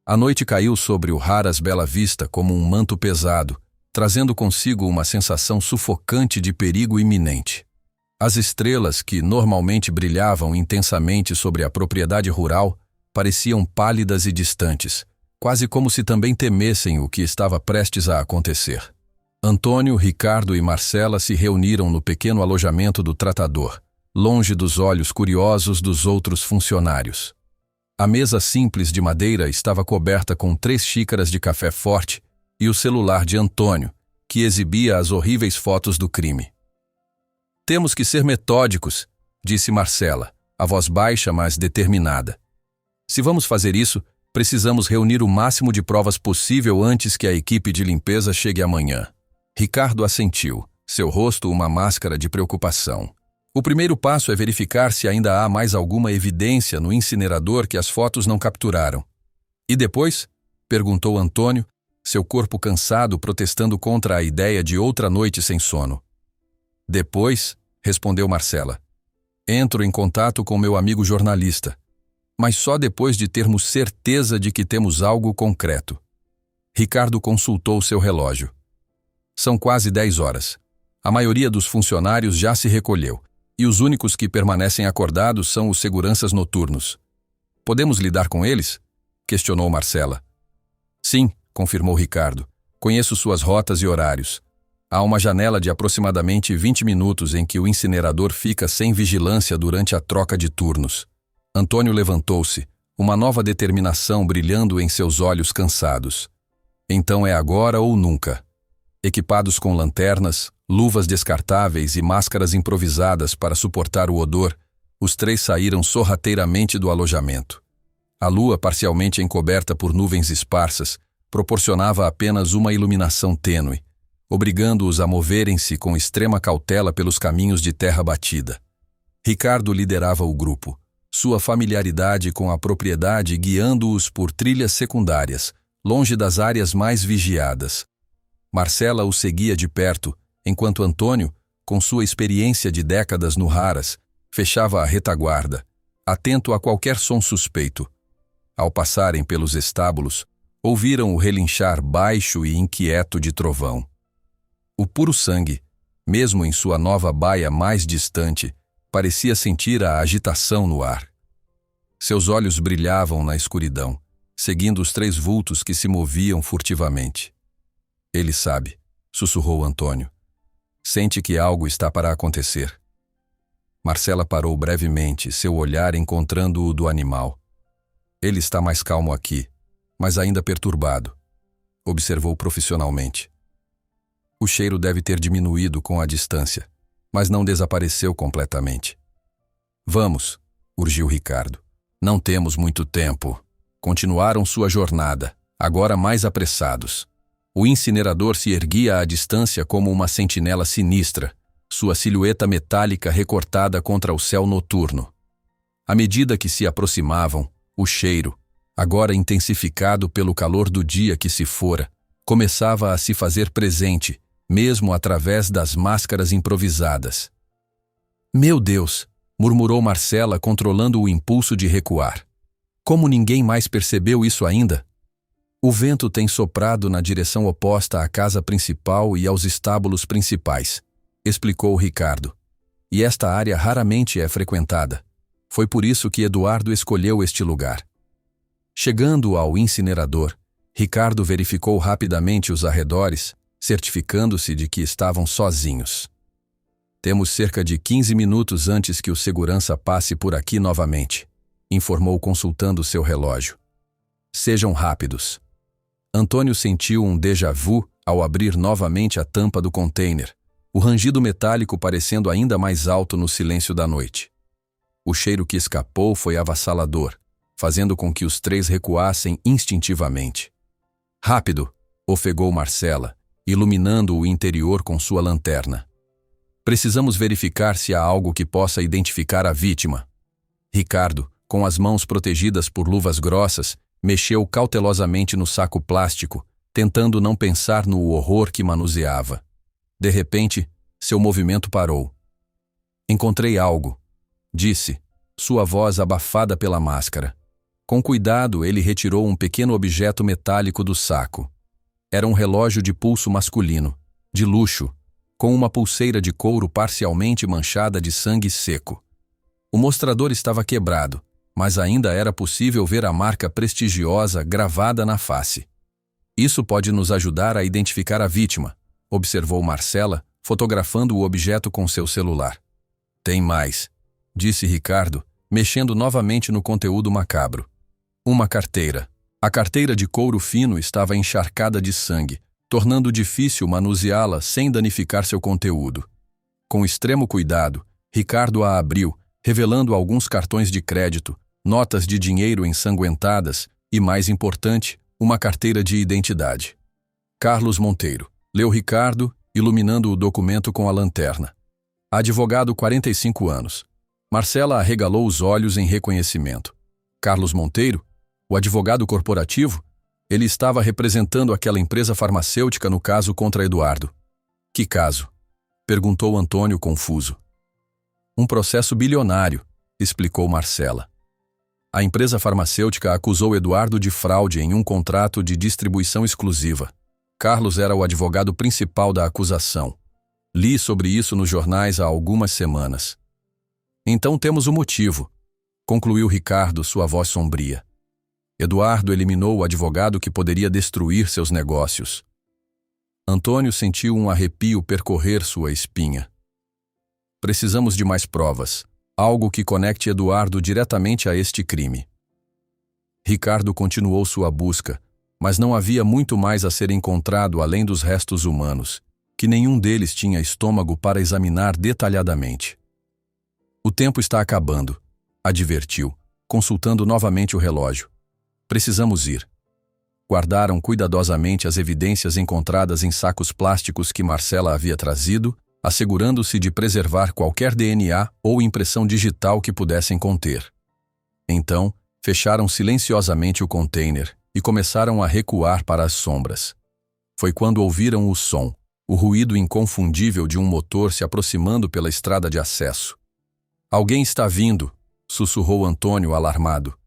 A noite caiu sobre o Haras Bela Vista como um manto pesado, trazendo consigo uma sensação sufocante de perigo iminente. As estrelas, que normalmente brilhavam intensamente sobre a propriedade rural, pareciam pálidas e distantes, quase como se também temessem o que estava prestes a acontecer. Antônio, Ricardo e Marcela se reuniram no pequeno alojamento do tratador, longe dos olhos curiosos dos outros funcionários. A mesa simples de madeira estava coberta com 3 xícaras de café forte e o celular de Antônio, que exibia as horríveis fotos do crime. Temos que ser metódicos, disse Marcela, a voz baixa, mas determinada. Se vamos fazer isso, precisamos reunir o máximo de provas possível antes que a equipe de limpeza chegue amanhã. Ricardo assentiu, seu rosto uma máscara de preocupação. O primeiro passo é verificar se ainda há mais alguma evidência no incinerador que as fotos não capturaram. E depois? Perguntou Antônio, seu corpo cansado protestando contra a ideia de outra noite sem sono. Depois, respondeu Marcela, entro em contato com meu amigo jornalista, mas só depois de termos certeza de que temos algo concreto. Ricardo consultou seu relógio. São quase 10 horas. A maioria dos funcionários já se recolheu, e os únicos que permanecem acordados são os seguranças noturnos. Podemos lidar com eles? Questionou Marcela. Sim, confirmou Ricardo. Conheço suas rotas e horários. Há uma janela de aproximadamente 20 minutos em que o incinerador fica sem vigilância durante a troca de turnos. Antônio levantou-se, uma nova determinação brilhando em seus olhos cansados. Então é agora ou nunca. Equipados com lanternas, luvas descartáveis e máscaras improvisadas para suportar o odor, os três saíram sorrateiramente do alojamento. A lua, parcialmente encoberta por nuvens esparsas, proporcionava apenas uma iluminação tênue, obrigando-os a moverem-se com extrema cautela pelos caminhos de terra batida. Ricardo liderava o grupo, sua familiaridade com a propriedade guiando-os por trilhas secundárias, longe das áreas mais vigiadas. Marcela o seguia de perto, enquanto Antônio, com sua experiência de décadas no Haras, fechava a retaguarda, atento a qualquer som suspeito. Ao passarem pelos estábulos, ouviram o relinchar baixo e inquieto de trovão. O puro sangue, mesmo em sua nova baia mais distante, parecia sentir a agitação no ar. Seus olhos brilhavam na escuridão, seguindo os três vultos que se moviam furtivamente. Ele sabe, sussurrou Antônio. Sente que algo está para acontecer. Marcela parou brevemente, seu olhar encontrando o do animal. Ele está mais calmo aqui, mas ainda perturbado, observou profissionalmente. O cheiro deve ter diminuído com a distância, mas não desapareceu completamente. Vamos, urgiu Ricardo. Não temos muito tempo. Continuaram sua jornada, agora mais apressados. O incinerador se erguia à distância como uma sentinela sinistra, sua silhueta metálica recortada contra o céu noturno. À medida que se aproximavam, o cheiro, agora intensificado pelo calor do dia que se fora, começava a se fazer presente, mesmo através das máscaras improvisadas. Meu Deus! Murmurou Marcela, controlando o impulso de recuar. Como ninguém mais percebeu isso ainda? O vento tem soprado na direção oposta à casa principal e aos estábulos principais, explicou Ricardo. E esta área raramente é frequentada. Foi por isso que Eduardo escolheu este lugar. Chegando ao incinerador, Ricardo verificou rapidamente os arredores, certificando-se de que estavam sozinhos. Temos cerca de 15 minutos antes que o segurança passe por aqui novamente, informou consultando seu relógio. Sejam rápidos. Antônio sentiu um déjà-vu ao abrir novamente a tampa do container, o rangido metálico parecendo ainda mais alto no silêncio da noite. O cheiro que escapou foi avassalador, fazendo com que os três recuassem instintivamente. Rápido, ofegou Marcela, iluminando o interior com sua lanterna. Precisamos verificar se há algo que possa identificar a vítima. Ricardo, com as mãos protegidas por luvas grossas, mexeu cautelosamente no saco plástico, tentando não pensar no horror que manuseava. De repente, seu movimento parou. Encontrei algo, disse, sua voz abafada pela máscara. Com cuidado, ele retirou um pequeno objeto metálico do saco. Era um relógio de pulso masculino, de luxo, com uma pulseira de couro parcialmente manchada de sangue seco. O mostrador estava quebrado, mas ainda era possível ver a marca prestigiosa gravada na face. Isso pode nos ajudar a identificar a vítima, observou Marcela, fotografando o objeto com seu celular. Tem mais, disse Ricardo, mexendo novamente no conteúdo macabro. Uma carteira. A carteira de couro fino estava encharcada de sangue, tornando difícil manuseá-la sem danificar seu conteúdo. Com extremo cuidado, Ricardo a abriu, revelando alguns cartões de crédito, notas de dinheiro ensanguentadas e, mais importante, uma carteira de identidade. Carlos Monteiro, leu Ricardo, iluminando o documento com a lanterna. Advogado, 45 anos. Marcela arregalou os olhos em reconhecimento. Carlos Monteiro? O advogado corporativo? Ele estava representando aquela empresa farmacêutica no caso contra Eduardo. Que caso? Perguntou Antônio confuso. Um processo bilionário, explicou Marcela. A empresa farmacêutica acusou Eduardo de fraude em um contrato de distribuição exclusiva. Carlos era o advogado principal da acusação. Li sobre isso nos jornais há algumas semanas. Então temos o motivo, concluiu Ricardo, sua voz sombria. Eduardo eliminou o advogado que poderia destruir seus negócios. Antônio sentiu um arrepio percorrer sua espinha. Precisamos de mais provas, algo que conecte Eduardo diretamente a este crime. Ricardo continuou sua busca, mas não havia muito mais a ser encontrado além dos restos humanos, que nenhum deles tinha estômago para examinar detalhadamente. O tempo está acabando, advertiu, consultando novamente o relógio. Precisamos ir. Guardaram cuidadosamente as evidências encontradas em sacos plásticos que Marcela havia trazido, assegurando-se de preservar qualquer DNA ou impressão digital que pudessem conter. Então, fecharam silenciosamente o container e começaram a recuar para as sombras. Foi quando ouviram o som, o ruído inconfundível de um motor se aproximando pela estrada de acesso. Alguém está vindo, sussurrou Antônio alarmado.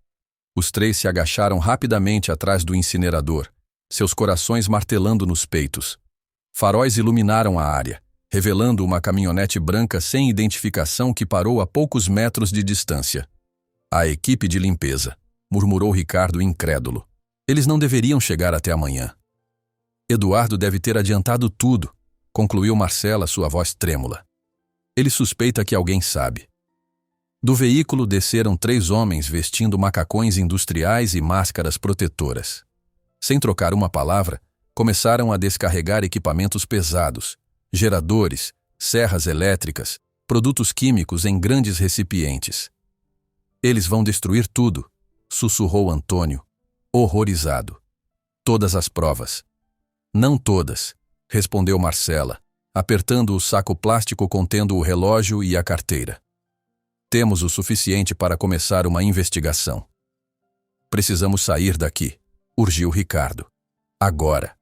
Os três se agacharam rapidamente atrás do incinerador, seus corações martelando nos peitos. Faróis iluminaram a área, revelando uma caminhonete branca sem identificação que parou a poucos metros de distância. A equipe de limpeza, murmurou Ricardo incrédulo. Eles não deveriam chegar até amanhã. Eduardo deve ter adiantado tudo, concluiu Marcela, sua voz trêmula. Ele suspeita que alguém sabe. Do veículo desceram 3 homens vestindo macacões industriais e máscaras protetoras. Sem trocar uma palavra, começaram a descarregar equipamentos pesados, geradores, serras elétricas, produtos químicos em grandes recipientes. Eles vão destruir tudo, sussurrou Antônio, horrorizado. Todas as provas. Não todas, respondeu Marcela, apertando o saco plástico contendo o relógio e a carteira. Temos o suficiente para começar uma investigação. Precisamos sair daqui, urgiu Ricardo. Agora.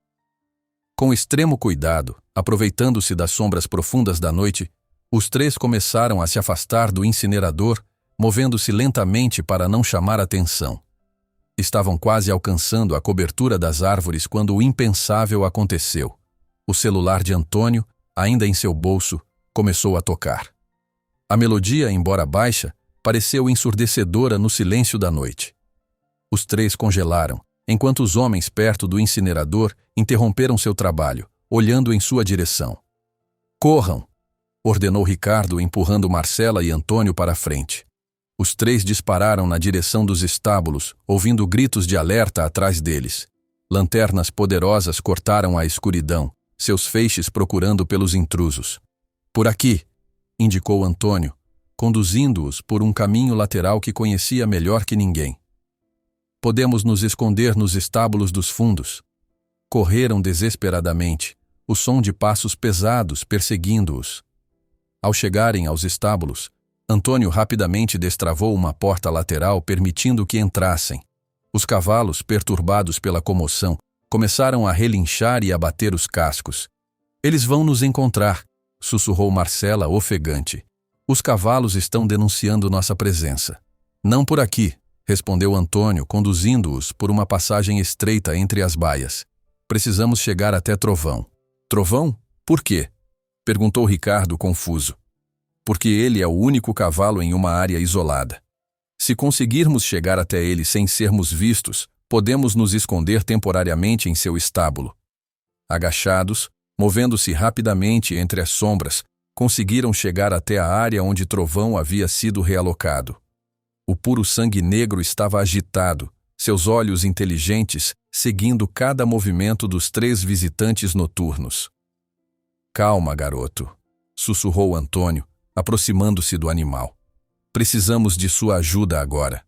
Com extremo cuidado, aproveitando-se das sombras profundas da noite, os 3 começaram a se afastar do incinerador, movendo-se lentamente para não chamar atenção. Estavam quase alcançando a cobertura das árvores quando o impensável aconteceu. O celular de Antônio, ainda em seu bolso, começou a tocar. A melodia, embora baixa, pareceu ensurdecedora no silêncio da noite. Os 3 congelaram, enquanto os homens perto do incinerador interromperam seu trabalho, olhando em sua direção. Corram! Ordenou Ricardo, empurrando Marcela e Antônio para a frente. Os 3 dispararam na direção dos estábulos, ouvindo gritos de alerta atrás deles. Lanternas poderosas cortaram a escuridão, seus feixes procurando pelos intrusos. Por aqui! Indicou Antônio, conduzindo-os por um caminho lateral que conhecia melhor que ninguém. Podemos nos esconder nos estábulos dos fundos. Correram desesperadamente, o som de passos pesados perseguindo-os. Ao chegarem aos estábulos, Antônio rapidamente destravou uma porta lateral permitindo que entrassem. Os cavalos, perturbados pela comoção, começaram a relinchar e a bater os cascos. Eles vão nos encontrar, sussurrou Marcela ofegante. Os cavalos estão denunciando nossa presença. Não por aqui, respondeu Antônio, conduzindo-os por uma passagem estreita entre as baias. Precisamos chegar até Trovão. Trovão? Por quê? Perguntou Ricardo confuso. Porque ele é o único cavalo em uma área isolada. Se conseguirmos chegar até ele sem sermos vistos, podemos nos esconder temporariamente em seu estábulo. Agachados, movendo-se rapidamente entre as sombras, conseguiram chegar até a área onde Trovão havia sido realocado. O puro sangue negro estava agitado, seus olhos inteligentes seguindo cada movimento dos 3 visitantes noturnos. Calma, garoto, sussurrou Antônio, aproximando-se do animal. Precisamos de sua ajuda agora.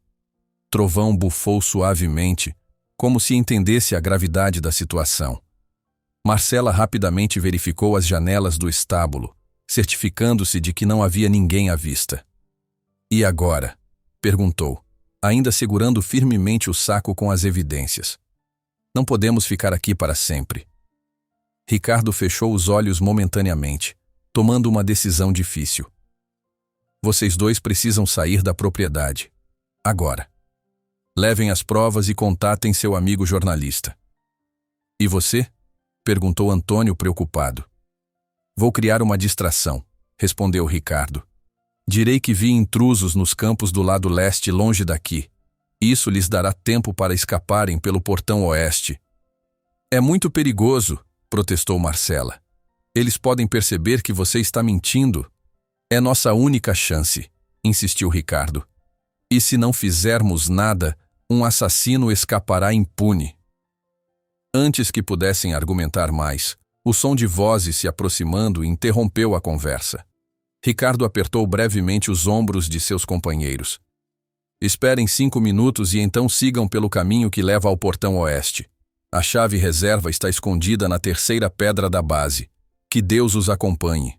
Trovão bufou suavemente, como se entendesse a gravidade da situação. Marcela rapidamente verificou as janelas do estábulo, certificando-se de que não havia ninguém à vista. E agora? Perguntou, ainda segurando firmemente o saco com as evidências. Não podemos ficar aqui para sempre. Ricardo fechou os olhos momentaneamente, tomando uma decisão difícil. Vocês 2 precisam sair da propriedade. Agora. Levem as provas e contatem seu amigo jornalista. E você? Perguntou Antônio preocupado. Vou criar uma distração, respondeu Ricardo. Direi que vi intrusos nos campos do lado leste longe daqui. Isso lhes dará tempo para escaparem pelo portão oeste. É muito perigoso, protestou Marcela. Eles podem perceber que você está mentindo. É nossa única chance, insistiu Ricardo. E se não fizermos nada, um assassino escapará impune. Antes que pudessem argumentar mais, o som de vozes se aproximando interrompeu a conversa. Ricardo apertou brevemente os ombros de seus companheiros. Esperem 5 minutos e então sigam pelo caminho que leva ao portão oeste. A chave reserva está escondida na terceira pedra da base. Que Deus os acompanhe.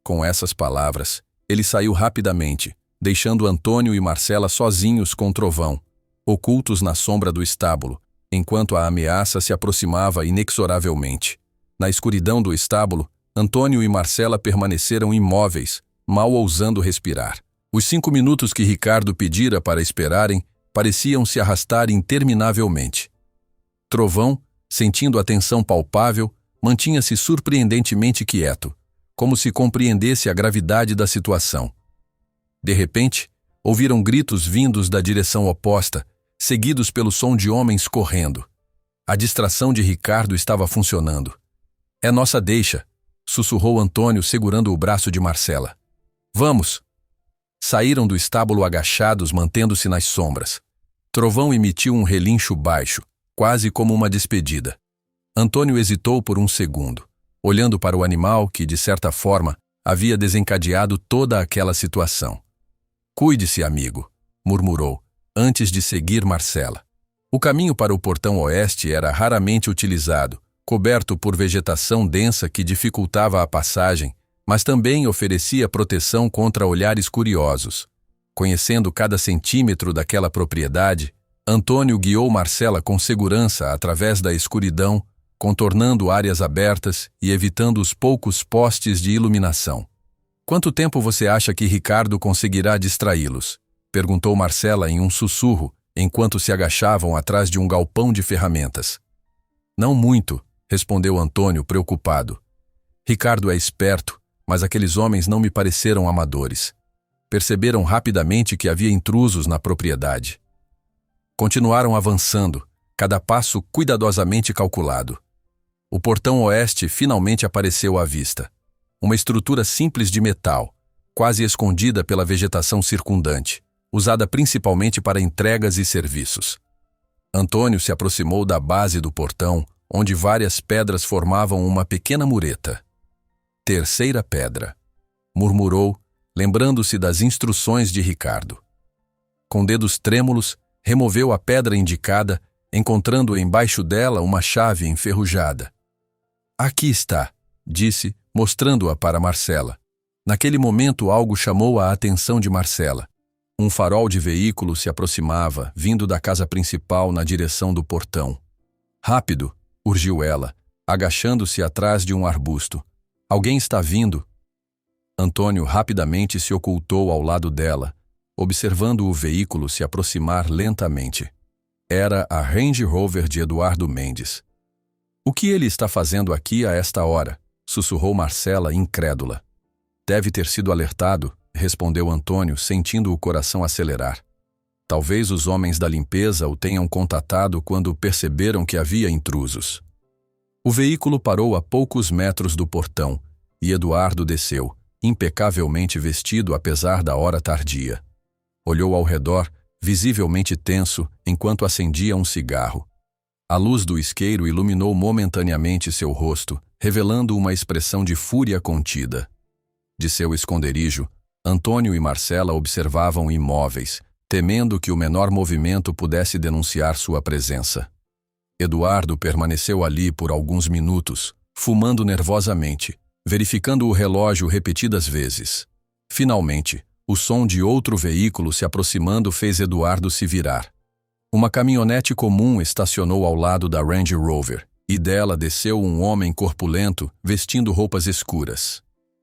Com essas palavras, ele saiu rapidamente, deixando Antônio e Marcela sozinhos com Trovão, ocultos na sombra do estábulo, enquanto a ameaça se aproximava inexoravelmente. Na escuridão do estábulo, Antônio e Marcela permaneceram imóveis, mal ousando respirar. Os 5 minutos que Ricardo pedira para esperarem pareciam se arrastar interminavelmente. Trovão, sentindo a tensão palpável, mantinha-se surpreendentemente quieto, como se compreendesse a gravidade da situação. De repente, ouviram gritos vindos da direção oposta, seguidos pelo som de homens correndo. A distração de Ricardo estava funcionando. É nossa deixa, sussurrou Antônio segurando o braço de Marcela. Vamos! Saíram do estábulo agachados, mantendo-se nas sombras. Trovão emitiu um relincho baixo, quase como uma despedida. Antônio hesitou por um segundo, olhando para o animal que, de certa forma, havia desencadeado toda aquela situação. Cuide-se, amigo, murmurou, antes de seguir Marcela. O caminho para o portão oeste era raramente utilizado, coberto por vegetação densa que dificultava a passagem, mas também oferecia proteção contra olhares curiosos. Conhecendo cada centímetro daquela propriedade, Antônio guiou Marcela com segurança através da escuridão, contornando áreas abertas e evitando os poucos postes de iluminação. Quanto tempo você acha que Ricardo conseguirá distraí-los? Perguntou Marcela em um sussurro, enquanto se agachavam atrás de um galpão de ferramentas. Não muito, respondeu Antônio, preocupado. Ricardo é esperto, mas aqueles homens não me pareceram amadores. Perceberam rapidamente que havia intrusos na propriedade. Continuaram avançando, cada passo cuidadosamente calculado. O portão oeste finalmente apareceu à vista. Uma estrutura simples de metal, quase escondida pela vegetação circundante, usada principalmente para entregas e serviços. Antônio se aproximou da base do portão, onde várias pedras formavam uma pequena mureta. Terceira pedra, murmurou, lembrando-se das instruções de Ricardo. Com dedos trêmulos, removeu a pedra indicada, encontrando embaixo dela uma chave enferrujada. Aqui está, disse, mostrando-a para Marcela. Naquele momento algo chamou a atenção de Marcela. Um farol de veículo se aproximava, vindo da casa principal na direção do portão. Rápido, urgiu ela, agachando-se atrás de um arbusto. Alguém está vindo. Antônio rapidamente se ocultou ao lado dela, observando o veículo se aproximar lentamente. Era a Range Rover de Eduardo Mendes. O que ele está fazendo aqui a esta hora? Sussurrou Marcela, incrédula. Deve ter sido alertado, respondeu Antônio, sentindo o coração acelerar. Talvez os homens da limpeza o tenham contatado quando perceberam que havia intrusos. O veículo parou a poucos metros do portão e Eduardo desceu, impecavelmente vestido apesar da hora tardia. Olhou ao redor, visivelmente tenso, enquanto acendia um cigarro. A luz do isqueiro iluminou momentaneamente seu rosto, revelando uma expressão de fúria contida. De seu esconderijo, Antônio e Marcela observavam imóveis, temendo que o menor movimento pudesse denunciar sua presença. Eduardo permaneceu ali por alguns minutos, fumando nervosamente, verificando o relógio repetidas vezes. Finalmente, o som de outro veículo se aproximando fez Eduardo se virar. Uma caminhonete comum estacionou ao lado da Range Rover, e dela desceu um homem corpulento, vestindo roupas escuras.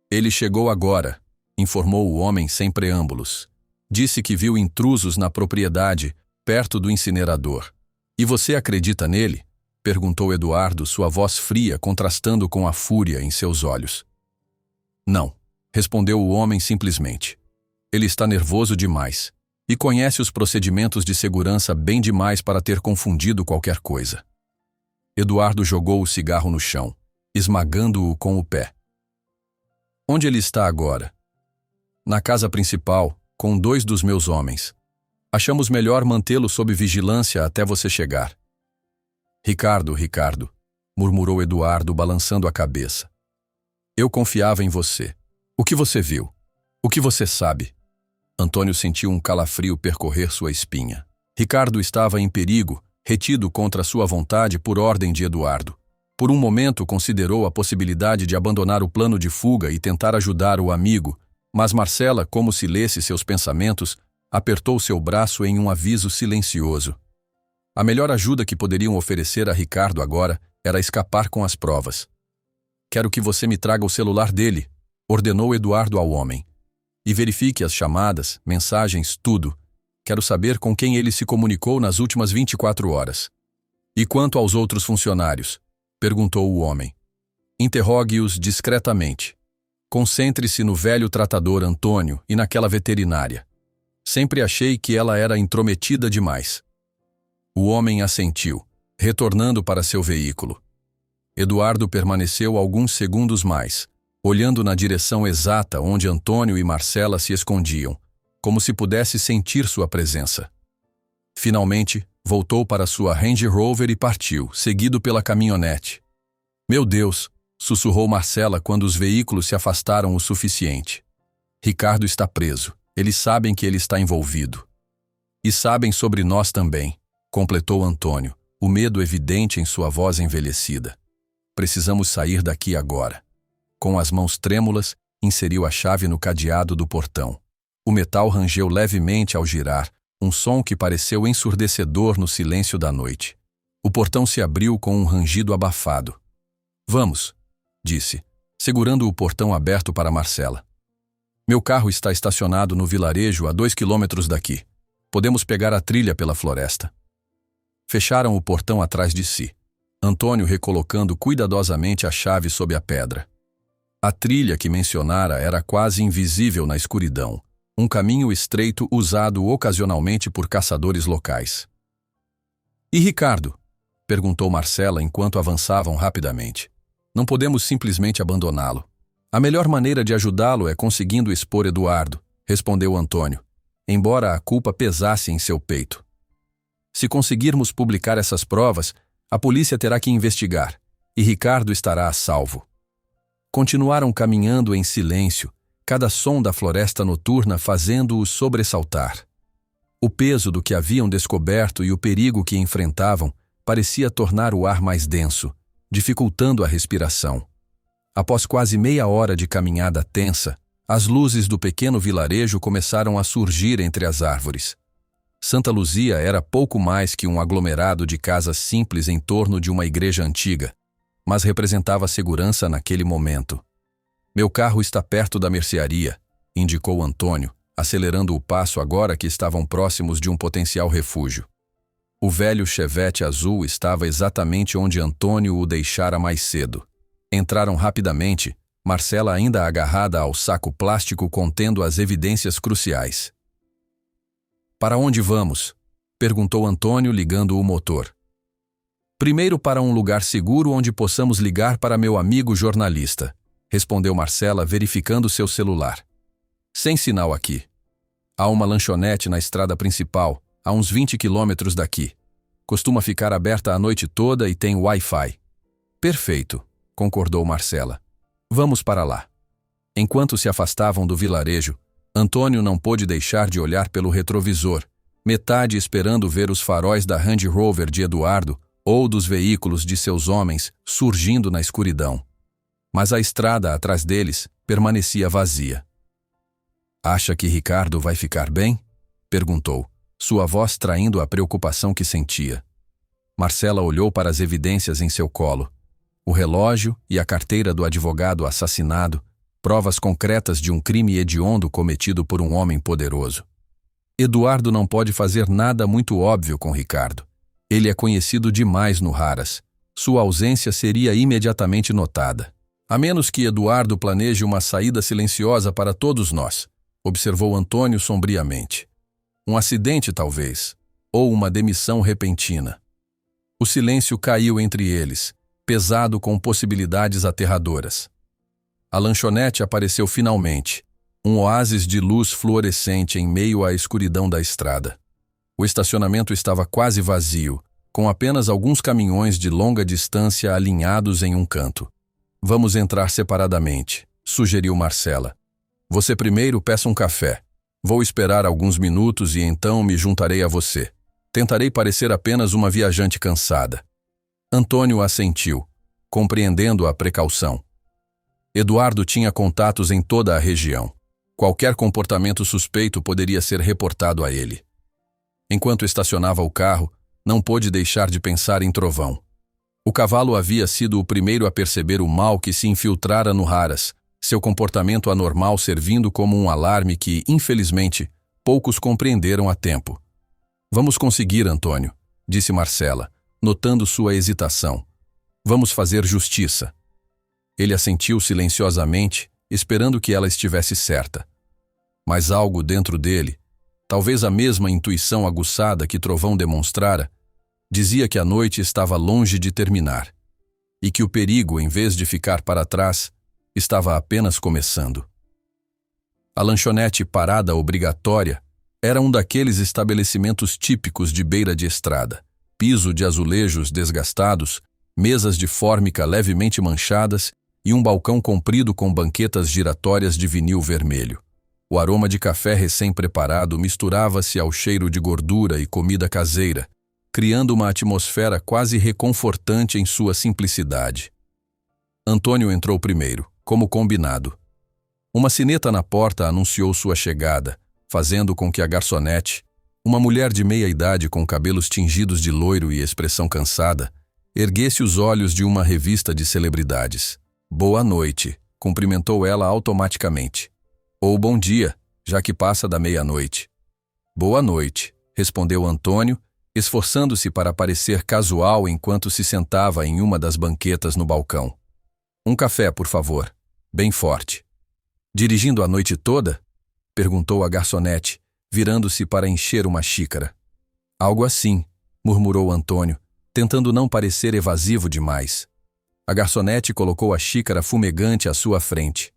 Ele chegou agora, informou o homem sem preâmbulos. Disse que viu intrusos na propriedade, perto do incinerador. E você acredita nele? Perguntou Eduardo, sua voz fria contrastando com a fúria em seus olhos. Não, respondeu o homem simplesmente. Ele está nervoso demais e conhece os procedimentos de segurança bem demais para ter confundido qualquer coisa. Eduardo jogou o cigarro no chão, esmagando-o com o pé. Onde ele está agora? Na casa principal, com 2 dos meus homens. Achamos melhor mantê-lo sob vigilância até você chegar. Ricardo, murmurou Eduardo balançando a cabeça. Eu confiava em você. O que você viu? O que você sabe? Antônio sentiu um calafrio percorrer sua espinha. Ricardo estava em perigo, retido contra sua vontade por ordem de Eduardo. Por um momento considerou a possibilidade de abandonar o plano de fuga e tentar ajudar o amigo, mas Marcela, como se lesse seus pensamentos, apertou seu braço em um aviso silencioso. A melhor ajuda que poderiam oferecer a Ricardo agora era escapar com as provas. Quero que você me traga o celular dele, ordenou Eduardo ao homem. E verifique as chamadas, mensagens, tudo. Quero saber com quem ele se comunicou nas últimas 24 horas. E quanto aos outros funcionários? Perguntou o homem. Interrogue-os discretamente. Concentre-se no velho tratador Antônio e naquela veterinária. Sempre achei que ela era intrometida demais. O homem assentiu, retornando para seu veículo. Eduardo permaneceu alguns segundos mais, olhando na direção exata onde Antônio e Marcela se escondiam, como se pudesse sentir sua presença. Finalmente, voltou para sua Range Rover e partiu, seguido pela caminhonete. Meu Deus! Sussurrou Marcela quando os veículos se afastaram o suficiente. Ricardo está preso. Eles sabem que ele está envolvido. E sabem sobre nós também, completou Antônio, o medo evidente em sua voz envelhecida. Precisamos sair daqui agora. Com as mãos trêmulas, inseriu a chave no cadeado do portão. O metal rangeu levemente ao girar, um som que pareceu ensurdecedor no silêncio da noite. O portão se abriu com um rangido abafado. Vamos, disse, segurando o portão aberto para Marcela. Meu carro está estacionado no vilarejo a 2 quilômetros daqui. Podemos pegar a trilha pela floresta. Fecharam o portão atrás de si, Antônio recolocando cuidadosamente a chave sob a pedra. A trilha que mencionara era quase invisível na escuridão, um caminho estreito usado ocasionalmente por caçadores locais. E Ricardo? Perguntou Marcela enquanto avançavam rapidamente. Não podemos simplesmente abandoná-lo. A melhor maneira de ajudá-lo é conseguindo expor Eduardo, respondeu Antônio, embora a culpa pesasse em seu peito. Se conseguirmos publicar essas provas, a polícia terá que investigar, e Ricardo estará a salvo. Continuaram caminhando em silêncio, cada som da floresta noturna fazendo-os sobressaltar. O peso do que haviam descoberto e o perigo que enfrentavam parecia tornar o ar mais denso, dificultando a respiração. Após quase meia hora de caminhada tensa, as luzes do pequeno vilarejo começaram a surgir entre as árvores. Santa Luzia era pouco mais que um aglomerado de casas simples em torno de uma igreja antiga, mas representava segurança naquele momento. Meu carro está perto da mercearia, indicou Antônio, acelerando o passo agora que estavam próximos de um potencial refúgio. O velho Chevette azul estava exatamente onde Antônio o deixara mais cedo. Entraram rapidamente, Marcela ainda agarrada ao saco plástico contendo as evidências cruciais. Para onde vamos? Perguntou Antônio ligando o motor. Primeiro para um lugar seguro onde possamos ligar para meu amigo jornalista, respondeu Marcela verificando seu celular. Sem sinal aqui. Há uma lanchonete na estrada principal, a uns 20 quilômetros daqui. Costuma ficar aberta a noite toda e tem Wi-Fi. Perfeito, concordou Marcela. Vamos para lá. Enquanto se afastavam do vilarejo, Antônio não pôde deixar de olhar pelo retrovisor, metade esperando ver os faróis da Range Rover de Eduardo ou dos veículos de seus homens surgindo na escuridão. Mas a estrada atrás deles permanecia vazia. Acha que Ricardo vai ficar bem? Perguntou, sua voz traindo a preocupação que sentia. Marcela olhou para as evidências em seu colo. O relógio e a carteira do advogado assassinado, provas concretas de um crime hediondo cometido por um homem poderoso. Eduardo não pode fazer nada muito óbvio com Ricardo. Ele é conhecido demais no Haras. Sua ausência seria imediatamente notada. A menos que Eduardo planeje uma saída silenciosa para todos nós, observou Antônio sombriamente. Um acidente, talvez, ou uma demissão repentina. O silêncio caiu entre eles, pesado com possibilidades aterradoras. A lanchonete apareceu finalmente, um oásis de luz fluorescente em meio à escuridão da estrada. O estacionamento estava quase vazio, com apenas alguns caminhões de longa distância alinhados em um canto. Vamos entrar separadamente, sugeriu Marcela. Você primeiro peça um café. Vou esperar alguns minutos e então me juntarei a você. Tentarei parecer apenas uma viajante cansada. Antônio assentiu, compreendendo a precaução. Eduardo tinha contatos em toda a região. Qualquer comportamento suspeito poderia ser reportado a ele. Enquanto estacionava o carro, não pôde deixar de pensar em Trovão. O cavalo havia sido o primeiro a perceber o mal que se infiltrara no Haras, seu comportamento anormal servindo como um alarme que, infelizmente, poucos compreenderam a tempo. Vamos conseguir, Antônio, disse Marcela, notando sua hesitação. Vamos fazer justiça. Ele assentiu silenciosamente, esperando que ela estivesse certa. Mas algo dentro dele, talvez a mesma intuição aguçada que Trovão demonstrara, dizia que a noite estava longe de terminar e que o perigo, em vez de ficar para trás, estava apenas começando. A lanchonete parada obrigatória era um daqueles estabelecimentos típicos de beira de estrada, piso de azulejos desgastados, mesas de fórmica levemente manchadas e um balcão comprido com banquetas giratórias de vinil vermelho. O aroma de café recém-preparado misturava-se ao cheiro de gordura e comida caseira, criando uma atmosfera quase reconfortante em sua simplicidade. Antônio entrou primeiro, como combinado. Uma sineta na porta anunciou sua chegada, fazendo com que a garçonete, uma mulher de meia-idade com cabelos tingidos de loiro e expressão cansada, erguesse os olhos de uma revista de celebridades. Boa noite, cumprimentou ela automaticamente. Ou bom dia, já que passa da meia-noite. Boa noite, respondeu Antônio, esforçando-se para parecer casual enquanto se sentava em uma das banquetas no balcão. Um café, por favor, bem forte. Dirigindo a noite toda? Perguntou a garçonete, virando-se para encher uma xícara. Algo assim, murmurou Antônio, tentando não parecer evasivo demais. A garçonete colocou a xícara fumegante à sua frente.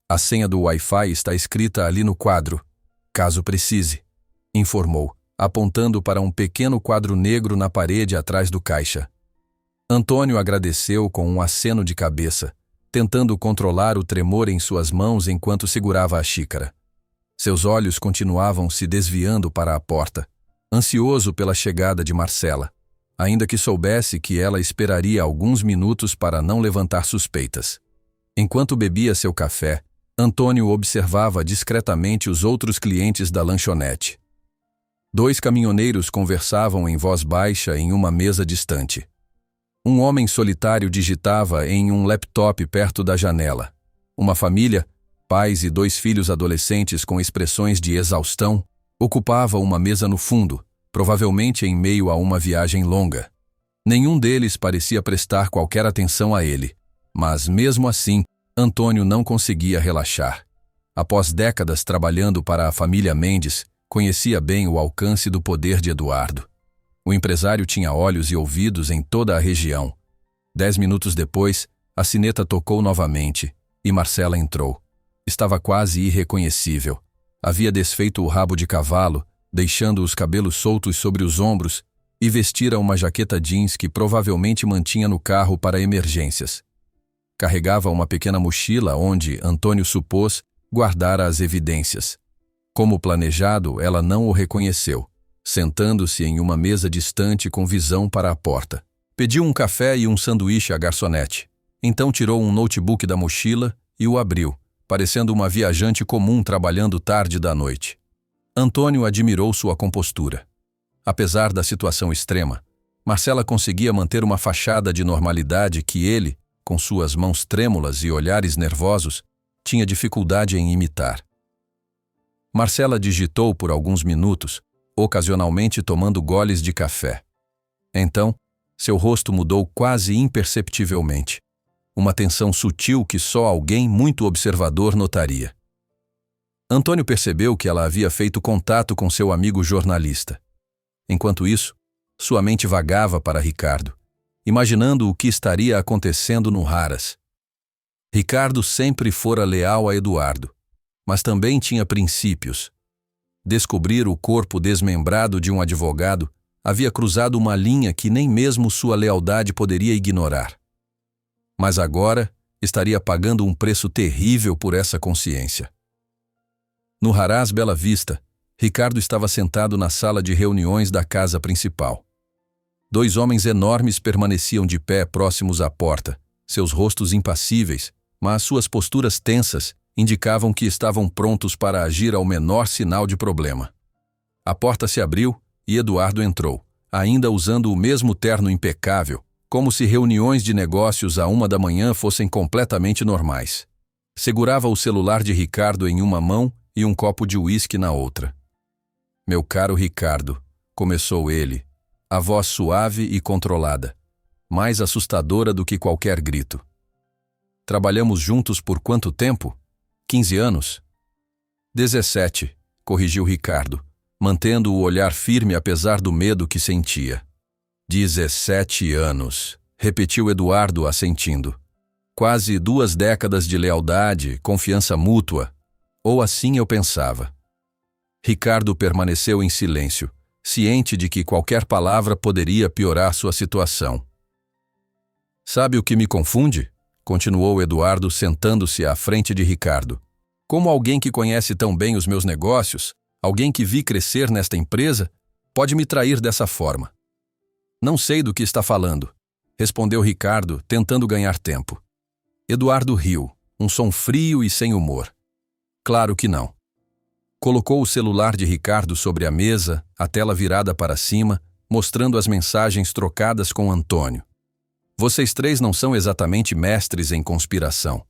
A senha do Wi-Fi está escrita ali no quadro, caso precise, informou, apontando para um pequeno quadro negro na parede atrás do caixa. Antônio agradeceu com um aceno de cabeça, tentando controlar o tremor em suas mãos enquanto segurava a xícara. Seus olhos continuavam se desviando para a porta, ansioso pela chegada de Marcela, ainda que soubesse que ela esperaria alguns minutos para não levantar suspeitas. Enquanto bebia seu café, Antônio observava discretamente os outros clientes da lanchonete. 2 caminhoneiros conversavam em voz baixa em uma mesa distante. Um homem solitário digitava em um laptop perto da janela. Uma família, pais e 2 filhos adolescentes com expressões de exaustão, ocupava uma mesa no fundo, provavelmente em meio a uma viagem longa. Nenhum deles parecia prestar qualquer atenção a ele, mas mesmo assim, Antônio não conseguia relaxar. Após décadas trabalhando para a família Mendes, conhecia bem o alcance do poder de Eduardo. O empresário tinha olhos e ouvidos em toda a região. 10 minutos depois, a sineta tocou novamente e Marcela entrou. Estava quase irreconhecível. Havia desfeito o rabo de cavalo, deixando os cabelos soltos sobre os ombros, e vestira uma jaqueta jeans que provavelmente mantinha no carro para emergências. Carregava uma pequena mochila onde, Antônio supôs, guardara as evidências. Como planejado, ela não o reconheceu, sentando-se em uma mesa distante com visão para a porta. Pediu um café e um sanduíche à garçonete. Então tirou um notebook da mochila e o abriu, parecendo uma viajante comum trabalhando tarde da noite. Antônio admirou sua compostura. Apesar da situação extrema, Marcela conseguia manter uma fachada de normalidade que ele, com suas mãos trêmulas e olhares nervosos, tinha dificuldade em imitar. Marcela digitou por alguns minutos, ocasionalmente tomando goles de café. Então, seu rosto mudou quase imperceptivelmente, uma tensão sutil que só alguém muito observador notaria. Antônio percebeu que ela havia feito contato com seu amigo jornalista. Enquanto isso, sua mente vagava para Ricardo, imaginando o que estaria acontecendo no Harrah's. Ricardo sempre fora leal a Eduardo, mas também tinha princípios. Descobrir o corpo desmembrado de um advogado havia cruzado uma linha que nem mesmo sua lealdade poderia ignorar. Mas agora estaria pagando um preço terrível por essa consciência. No Harrah's Bela Vista, Ricardo estava sentado na sala de reuniões da casa principal. 2 homens enormes permaneciam de pé próximos à porta, seus rostos impassíveis, mas suas posturas tensas indicavam que estavam prontos para agir ao menor sinal de problema. A porta se abriu e Eduardo entrou, ainda usando o mesmo terno impecável, como se reuniões de negócios à 1 da manhã fossem completamente normais. Segurava o celular de Ricardo em uma mão e um copo de uísque na outra. "Meu caro Ricardo", começou ele, a voz suave e controlada, mais assustadora do que qualquer grito. "Trabalhamos juntos por quanto tempo? 15 anos?" 17, corrigiu Ricardo, mantendo o olhar firme apesar do medo que sentia. 17 anos, repetiu Eduardo assentindo. Quase 2 décadas de lealdade, confiança mútua. Ou assim eu pensava. Ricardo permaneceu em silêncio, ciente de que qualquer palavra poderia piorar sua situação. "Sabe o que me confunde?" continuou Eduardo sentando-se à frente de Ricardo. "Como alguém que conhece tão bem os meus negócios, alguém que vi crescer nesta empresa, pode me trair dessa forma?" "Não sei do que está falando", respondeu Ricardo, tentando ganhar tempo. Eduardo riu, um som frio e sem humor. "Claro que não." Colocou o celular de Ricardo sobre a mesa, a tela virada para cima, mostrando as mensagens trocadas com Antônio. "Vocês 3 não são exatamente mestres em conspiração.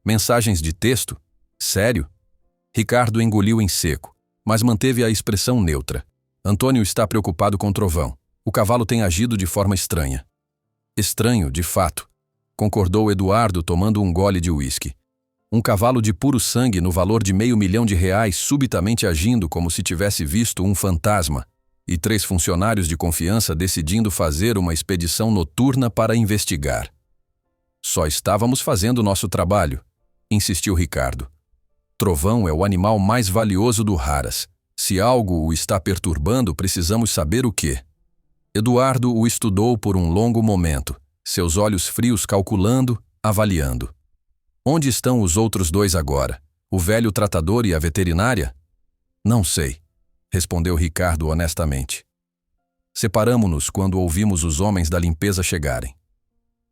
Mensagens de texto? Sério?" Ricardo engoliu em seco, mas manteve a expressão neutra. "Antônio está preocupado com o trovão. O cavalo tem agido de forma estranha." "Estranho, de fato", concordou Eduardo tomando um gole de uísque. "Um cavalo de puro sangue no valor de R$500 mil subitamente agindo como se tivesse visto um fantasma, e 3 funcionários de confiança decidindo fazer uma expedição noturna para investigar." "Só estávamos fazendo nosso trabalho", insistiu Ricardo. "Trovão é o animal mais valioso do Harrah's. Se algo o está perturbando, precisamos saber o quê." Eduardo o estudou por um longo momento, seus olhos frios calculando, avaliando. "Onde estão os outros 2 agora? O velho tratador e a veterinária?" "Não sei", respondeu Ricardo honestamente. "Separamo-nos quando ouvimos os homens da limpeza chegarem."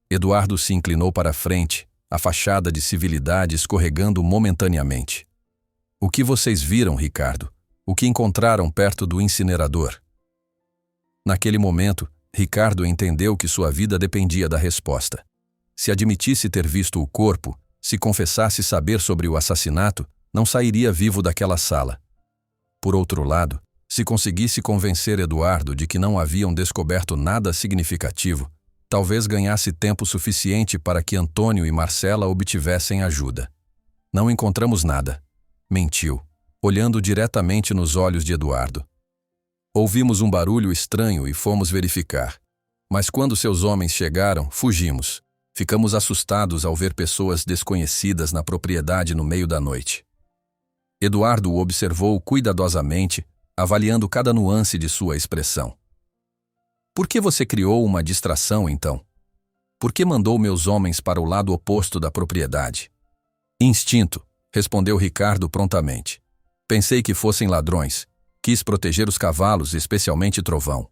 Eduardo se inclinou para a frente, a fachada de civilidade escorregando momentaneamente. "O que vocês viram, Ricardo? O que encontraram perto do incinerador?" Naquele momento, Ricardo entendeu que sua vida dependia da resposta. Se admitisse ter visto o corpo, se confessasse saber sobre o assassinato, não sairia vivo daquela sala. Por outro lado, se conseguisse convencer Eduardo de que não haviam descoberto nada significativo, talvez ganhasse tempo suficiente para que Antônio e Marcela obtivessem ajuda. "Não encontramos nada", mentiu, olhando diretamente nos olhos de Eduardo. "Ouvimos um barulho estranho e fomos verificar. Mas quando seus homens chegaram, fugimos. Ficamos assustados ao ver pessoas desconhecidas na propriedade no meio da noite." Eduardo o observou cuidadosamente, avaliando cada nuance de sua expressão. "Por que você criou uma distração, então? Por que mandou meus homens para o lado oposto da propriedade?" "Instinto", respondeu Ricardo prontamente. "Pensei que fossem ladrões. Quis proteger os cavalos, especialmente Trovão."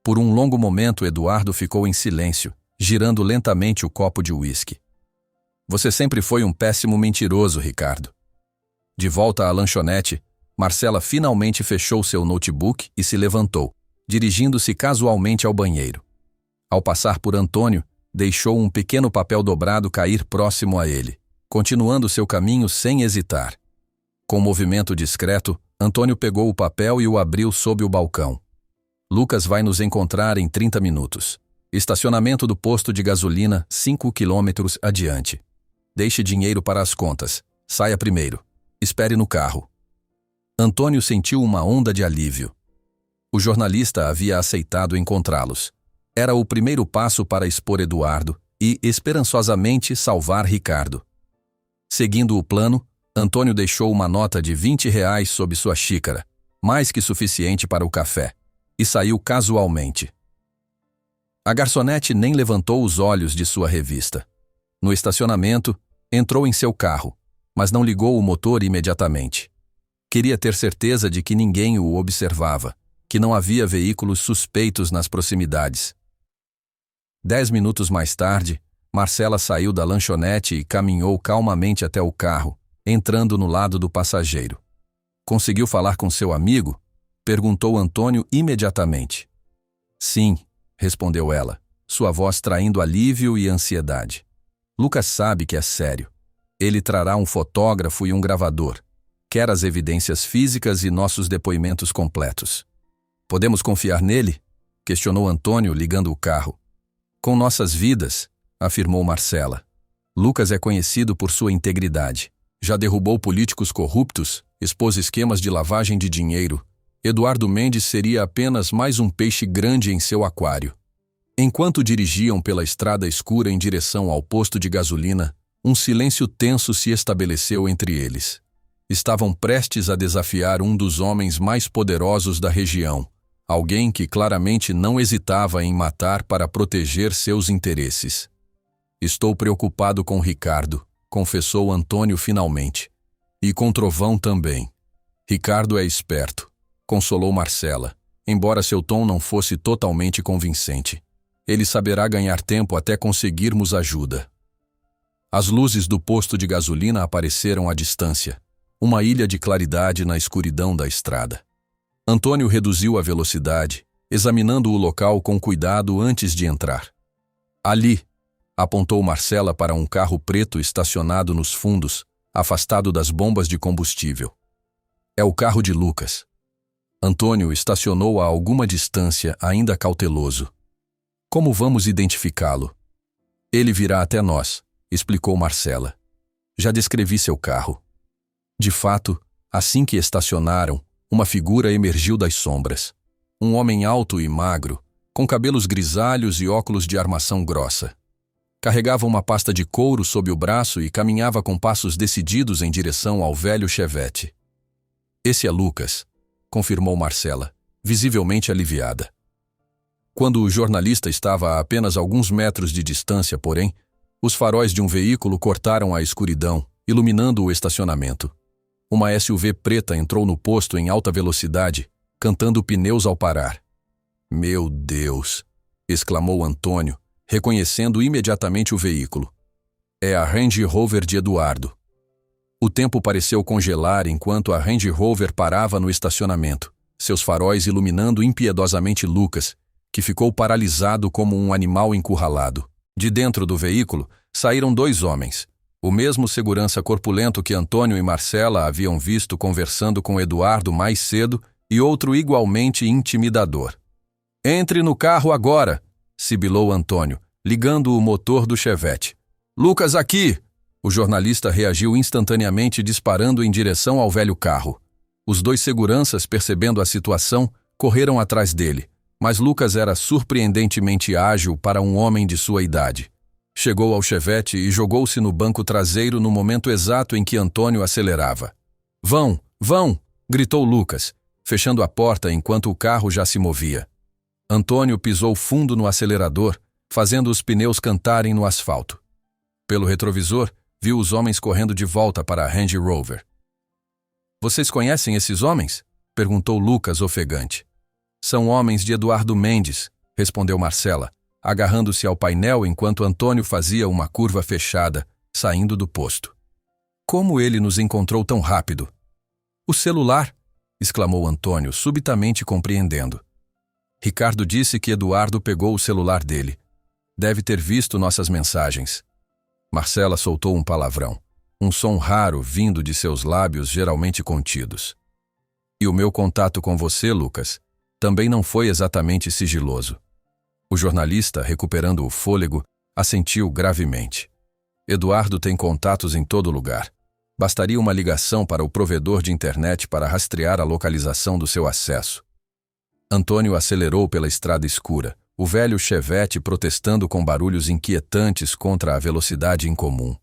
Por um longo momento, Eduardo ficou em silêncio, girando lentamente o copo de uísque. "Você sempre foi um péssimo mentiroso, Ricardo." De volta à lanchonete, Marcela finalmente fechou seu notebook e se levantou, dirigindo-se casualmente ao banheiro. Ao passar por Antônio, deixou um pequeno papel dobrado cair próximo a ele, continuando seu caminho sem hesitar. Com um movimento discreto, Antônio pegou o papel e o abriu sob o balcão. "Lucas vai nos encontrar em 30 minutos. Estacionamento do posto de gasolina 5 quilômetros adiante. Deixe dinheiro para as contas. Saia primeiro. Espere no carro." Antônio sentiu uma onda de alívio. O jornalista havia aceitado encontrá-los. Era o primeiro passo para expor Eduardo e, esperançosamente, salvar Ricardo. Seguindo o plano, Antônio deixou uma nota de R$ 20 sob sua xícara, mais que suficiente para o café, e saiu casualmente. A garçonete nem levantou os olhos de sua revista. No estacionamento, entrou em seu carro, mas não ligou o motor imediatamente. Queria ter certeza de que ninguém o observava, que não havia veículos suspeitos nas proximidades. 10 minutos mais tarde, Marcela saiu da lanchonete e caminhou calmamente até o carro, entrando no lado do passageiro. Conseguiu falar com seu amigo? Perguntou Antônio imediatamente. Sim, respondeu ela, sua voz traindo alívio e ansiedade. Lucas sabe que é sério. Ele trará um fotógrafo e um gravador. Quer as evidências físicas e nossos depoimentos completos. Podemos confiar nele? Questionou Antônio, ligando o carro. Com nossas vidas, afirmou Marcela. Lucas é conhecido por sua integridade. Já derrubou políticos corruptos, expôs esquemas de lavagem de dinheiro. Eduardo Mendes seria apenas mais um peixe grande em seu aquário. Enquanto dirigiam pela estrada escura em direção ao posto de gasolina, um silêncio tenso se estabeleceu entre eles. Estavam prestes a desafiar um dos homens mais poderosos da região, alguém que claramente não hesitava em matar para proteger seus interesses. Estou preocupado com Ricardo, confessou Antônio finalmente. E com Trovão também. Ricardo é esperto, consolou Marcela, embora seu tom não fosse totalmente convincente. Ele saberá ganhar tempo até conseguirmos ajuda. As luzes do posto de gasolina apareceram à distância, uma ilha de claridade na escuridão da estrada. Antônio reduziu a velocidade, examinando o local com cuidado antes de entrar. Ali, apontou Marcela para um carro preto estacionado nos fundos, afastado das bombas de combustível. É o carro de Lucas. Antônio estacionou a alguma distância, ainda cauteloso. Como vamos identificá-lo? Ele virá até nós, explicou Marcela. Já descrevi seu carro. De fato, assim que estacionaram, uma figura emergiu das sombras. Um homem alto e magro, com cabelos grisalhos e óculos de armação grossa. Carregava uma pasta de couro sob o braço e caminhava com passos decididos em direção ao velho Chevette. Esse é Lucas, confirmou Marcela, visivelmente aliviada. Quando o jornalista estava a apenas alguns metros de distância, porém, os faróis de um veículo cortaram a escuridão, iluminando o estacionamento. Uma SUV preta entrou no posto em alta velocidade, cantando pneus ao parar. Meu Deus! Exclamou Antônio, reconhecendo imediatamente o veículo. É a Range Rover de Eduardo. O tempo pareceu congelar enquanto a Range Rover parava no estacionamento, seus faróis iluminando impiedosamente Lucas, que ficou paralisado como um animal encurralado. De dentro do veículo, saíram 2 homens, o mesmo segurança corpulento que Antônio e Marcela haviam visto conversando com Eduardo mais cedo e outro igualmente intimidador. Entre no carro agora, sibilou Antônio, ligando o motor do Chevette. Lucas aqui! O jornalista reagiu instantaneamente disparando em direção ao velho carro. Os 2 seguranças, percebendo a situação, correram atrás dele, mas Lucas era surpreendentemente ágil para um homem de sua idade. Chegou ao Chevette e jogou-se no banco traseiro no momento exato em que Antônio acelerava. Vão, vão! Gritou Lucas, fechando a porta enquanto o carro já se movia. Antônio pisou fundo no acelerador, fazendo os pneus cantarem no asfalto. Pelo retrovisor, viu os homens correndo de volta para a Range Rover. Vocês conhecem esses homens? Perguntou Lucas ofegante. São homens de Eduardo Mendes, respondeu Marcela, agarrando-se ao painel enquanto Antônio fazia uma curva fechada, saindo do posto. Como ele nos encontrou tão rápido? O celular! Exclamou Antônio, subitamente compreendendo. Ricardo disse que Eduardo pegou o celular dele. Deve ter visto nossas mensagens. Marcela soltou um palavrão, um som raro vindo de seus lábios geralmente contidos. E o meu contato com você, Lucas, também não foi exatamente sigiloso. O jornalista, recuperando o fôlego, assentiu gravemente. Eduardo tem contatos em todo lugar. Bastaria uma ligação para o provedor de internet para rastrear a localização do seu acesso. Antônio acelerou pela estrada escura, o velho Chevette protestando com barulhos inquietantes contra a velocidade incomum.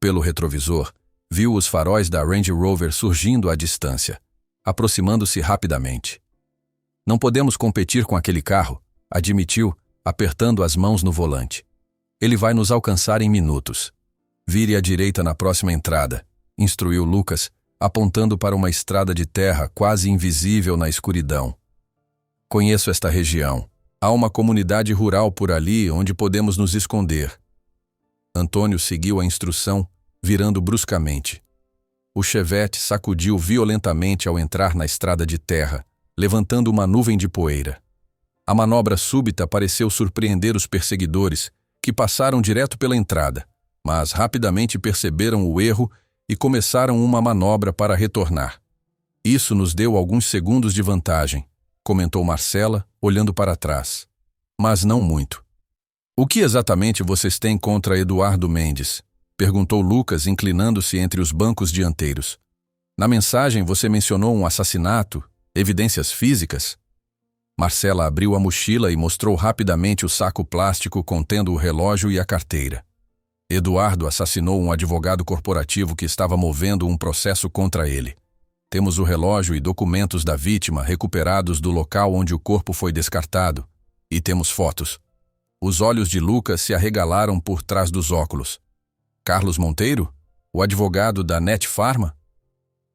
Pelo retrovisor, viu os faróis da Range Rover surgindo à distância, aproximando-se rapidamente. Não podemos competir com aquele carro, admitiu, apertando as mãos no volante. Ele vai nos alcançar em minutos. Vire à direita na próxima entrada, instruiu Lucas, apontando para uma estrada de terra quase invisível na escuridão. Conheço esta região. Há uma comunidade rural por ali onde podemos nos esconder. Antônio seguiu a instrução, virando bruscamente. O Chevette sacudiu violentamente ao entrar na estrada de terra, levantando uma nuvem de poeira. A manobra súbita pareceu surpreender os perseguidores, que passaram direto pela entrada, mas rapidamente perceberam o erro e começaram uma manobra para retornar. Isso nos deu alguns segundos de vantagem, comentou Marcela, olhando para trás. Mas não muito. O que exatamente vocês têm contra Eduardo Mendes? Perguntou Lucas, inclinando-se entre os bancos dianteiros. Na mensagem você mencionou um assassinato, evidências físicas? Marcela abriu a mochila e mostrou rapidamente o saco plástico contendo o relógio e a carteira. Eduardo assassinou um advogado corporativo que estava movendo um processo contra ele. Temos o relógio e documentos da vítima recuperados do local onde o corpo foi descartado. E temos fotos. Os olhos de Lucas se arregalaram por trás dos óculos. Carlos Monteiro? O advogado da Net Pharma?